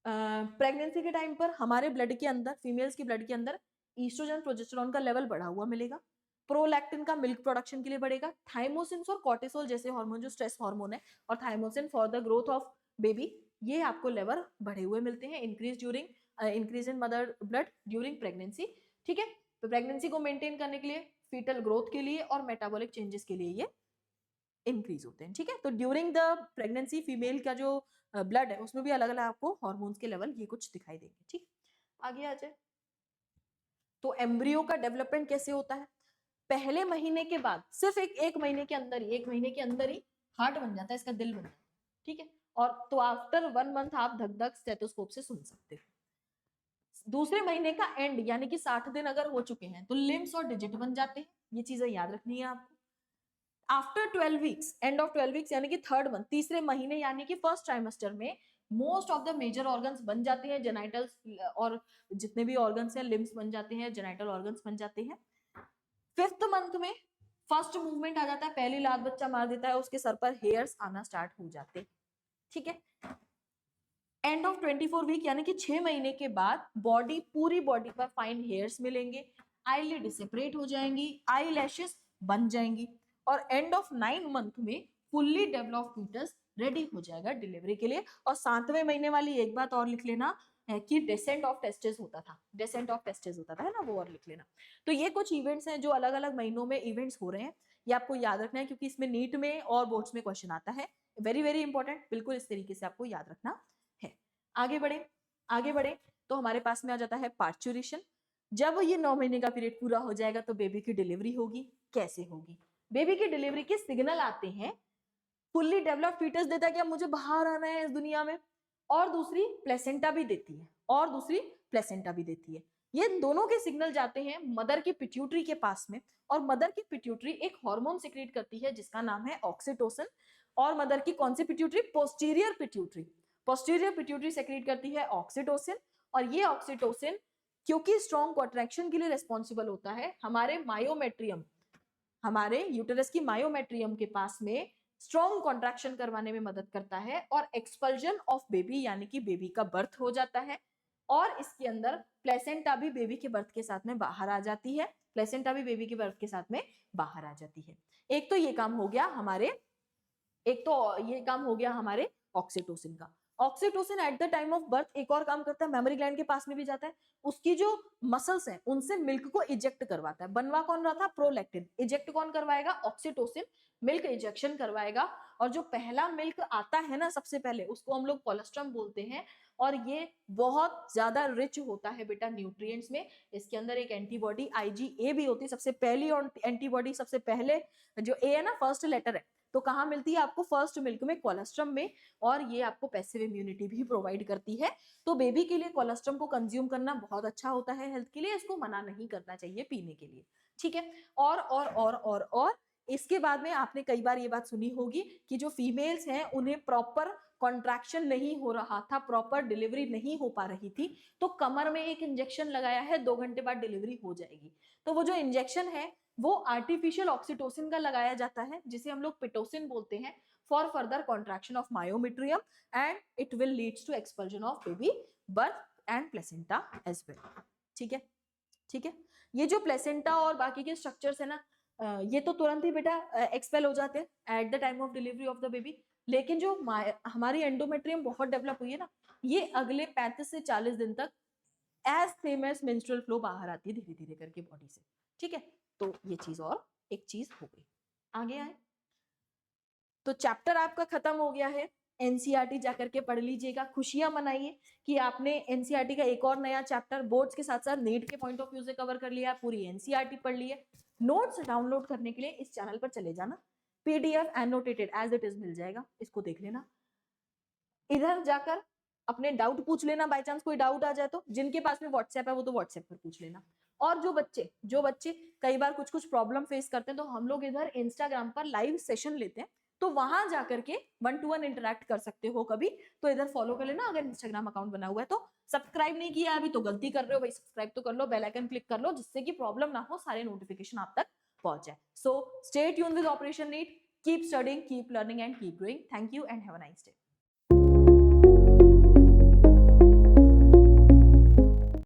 प्रेगनेंसी के टाइम पर हमारे ब्लड के अंदर, फीमेल्स की ब्लड के अंदर ईस्ट्रोजन प्रोजेस्टेरॉन का लेवल बढ़ा हुआ मिलेगा, प्रोलैक्टिन का मिल्क प्रोडक्शन के लिए बढ़ेगा, थाइमोसिन और कॉर्टिसोल जैसे हार्मोन जो स्ट्रेस हार्मोन है, और thymosin for the growth of baby, ये आपको लेवल बढ़े हुए मिलते हैं। Increase in mother blood during pregnancy. ठीक है, तो प्रेगनेंसी को मेंटेन करने के लिए, फीटल ग्रोथ के लिए और मेटाबॉलिक चेंजेस के लिए ये इंक्रीज होते हैं। ठीक है, तो ड्यूरिंग द प्रेगनेंसी फीमेल का जो ब्लड है उसमें भी अलग अलग आपको हार्मोन्स के लेवल ये कुछ दिखाई देंगे। ठीक, आगे आ जाए। तो एम्ब्रियो का डेवलपमेंट कैसे होता है? पहले महीने के बाद सिर्फ एक महीने के अंदर ही हार्ट बन जाता है, इसका दिल बन जाता है। ठीक है, और तो आफ्टर 1 मंथ आप धक धक स्टेथोस्कोप से सुन सकते हो। दूसरे महीने का एंड यानी कि 60 दिन अगर हो चुके हैं तो लिम्स और डिजिट बन जाते हैं, ये चीजें याद रखनी है आपको। After 12 weeks, end of 12 weeks यानी कि थर्ड मंथ, तीसरे महीने यानी कि फर्स्ट ट्राइमेस्टर में most of the major organs बन जाते हैं, जेनाइटल्स और जितने भी ऑर्गन्स हैं, लिम्स बन जाते हैं, जेनाइटल ऑर्गन्स बन जाते हैं। फिफ्थ मंथ में फर्स्ट मूवमेंट आ जाता है, पहली लात बच्चा मार देता है, उसके सर पर हेयर्स आना स्टार्ट हो जाते हैं। ठीक है, एंड ऑफ 24 वीक यानी कि 6 महीने के बाद पूरी बॉडी पर फाइन हेयर्स मिलेंगे, आईलिड सेपरेट हो जाएंगी, आई लैशेस बन जाएंगी, और एंड ऑफ 9 मंथ में फुल्ली डेवलप्ड फीटस रेडी हो जाएगा डिलीवरी के लिए। और 7वें महीने वाली एक बात और लिख लेना है कि डेसेंट ऑफ टेस्टिस होता था, है ना, वो और लिख लेना। तो ये कुछ इवेंट्स हैं जो अलग अलग महीनों में इवेंट्स हो रहे हैं, ये आपको याद रखना है क्योंकि इसमें नीट में और बोर्ड्स में क्वेश्चन आता है। वेरी वेरी इंपॉर्टेंट, बिल्कुल इस तरीके से आपको याद रखना है। आगे बढ़े तो हमारे पास में आ जाता है पार्चुरेशन। जब ये 9 महीने का पीरियड पूरा हो जाएगा तो बेबी की डिलीवरी होगी। कैसे होगी? बेबी की डिलीवरी के सिग्नल आते हैं, फुल्ली डेवलप्ड फीटस देता है कि अब मुझे बाहर आना है इस दुनिया में, और दूसरी प्लेसेंटा भी देती है। ये दोनों के सिग्नल जाते हैं मदर की पिट्यूटरी के पास में, और मदर की पिट्यूटरी एक हार्मोन सिक्रीट करती है जिसका नाम है ऑक्सीटोसिन। और मदर की कौन सी पिट्यूटरी? पोस्टीरियर पिट्यूटरी सेक्रेट करती है ऑक्सीटोसिन। और ये ऑक्सीटोसिन क्योंकि स्ट्रॉन्ग कॉन्ट्रैक्शन के लिए रिस्पॉन्सिबल होता है, हमारे यूटेरस की मायोमेट्रियम के पास में स्ट्रॉन्ग कॉन्ट्रैक्शन करवाने में मदद करता है, और एक्सपल्जन ऑफ बेबी यानी कि बेबी का बर्थ हो जाता है। और इसके अंदर प्लेसेंटा भी बेबी के बर्थ के साथ में बाहर आ जाती है, एक तो ये काम हो गया हमारे ऑक्सीटोसिन का। Oxytocin eight the time of birth एक और काम करता है, मेमोरी ग्लैंड के पास में भी जाता है, उसकी जो मसल्स हैं उनसे मिल्क को इजेक्ट करवाता है। बनवा कौन रहा था? प्रोलैक्टिन। इजेक्ट कौन करवाएगा? ऑक्सीटोसिन। मिल्क इजेक्शन करवाएगा, और जो पहला मिल्क आता है ना सबसे पहले, उसको हम लोग कोलेस्ट्रम बोलते हैं, और ये बहुत ज्यादा रिच होता है बेटा न्यूट्रिएंट्स में। इसके अंदर एक एंटीबॉडी IgA भी होती है, सबसे पहली एंटीबॉडी, सबसे पहले जो ए है ना, फर्स्ट लेटर है, तो कहाँ मिलती है आपको? फर्स्ट मिल्क में, कोलेस्ट्रम में। और ये आपको पैसिव इम्यूनिटी भी प्रोवाइड करती है। तो बेबी के लिए कोलेस्ट्रम को कंज्यूम करना बहुत अच्छा होता है हेल्थ के लिए, इसको मना नहीं करना चाहिए पीने के लिए। ठीक है, और इसके बाद में आपने कई बार ये बात सुनी होगी कि जो फीमेल्स हैं उन्हें प्रॉपर कॉन्ट्रैक्शन नहीं हो रहा था, प्रॉपर डिलीवरी नहीं हो पा रही थी, तो कमर में एक इंजेक्शन लगाया है, 2 घंटे बाद डिलीवरी हो जाएगी। तो वो जो इंजेक्शन है वो आर्टिफिशियल ऑक्सीटोसिन का लगाया जाता है, जिसे हम लोग पिटोसिन बोलते हैं, for further contraction of myometrium and it will leads to expulsion of baby birth and placenta as well. ठीक है, ठीक है। ये जो प्लेसेंटा और बाकी के स्ट्रक्चर्स है ना, ये तो तुरंत ही बेटा एक्सपेल हो जाते हैं eight the time of delivery of the baby, लेकिन जो हमारी एंडोमेट्रियम बहुत डेवलप हुई है ना, ये अगले 35 से 40 दिन तक as same as menstrual flow बाहर आती है धीरे धीरे करके बॉडी से। ठीक है, तो ये चीज और एक चीज हो गई। आगे आए तो चैप्टर आपका खत्म हो गया है। एनसीईआरटी जाकर के पढ़ लीजिएगा, खुशियां मनाइए कि आपने एनसीईआरटी का एक और नया चैप्टर बोर्ड्स के साथ साथ नीट के पॉइंट ऑफ व्यू से कवर कर लिया, पूरी एनसीईआरटी पढ़ ली है। नोट्स डाउनलोड करने के लिए इस चैनल पर चले जाना, PDF annotated as it is मिल जाएगा, इसको देख लेना। इधर जाकर अपने डाउट पूछ लेना, बाय चांस कोई डाउट आ जाए तो। जिनके पास में व्हाट्सएप है वो तो व्हाट्सएप पर पूछ लेना। और जो बच्चे कई बार कुछ प्रॉब्लम फेस करते हैं, तो हम लोग इधर इंस्टाग्राम पर लाइव सेशन लेते हैं, तो वहां जाकर के 1-to-1 इंटरेक्ट कर सकते हो कभी, तो इधर फॉलो कर लेना। अगर इंस्टाग्राम अकाउंट बना हुआ है तो सब्सक्राइब नहीं किया अभी तो गलती कर रहे हो भाई, सब्सक्राइब तो कर लो, बेल आइकन क्लिक कर लो, जिससे कि प्रॉब्लम ना हो, सारे नोटिफिकेशन आप तक पहुंच जाए। So stay tuned with operation NEET, keep studying, keep learning and keep growing. Thank you and have a nice day.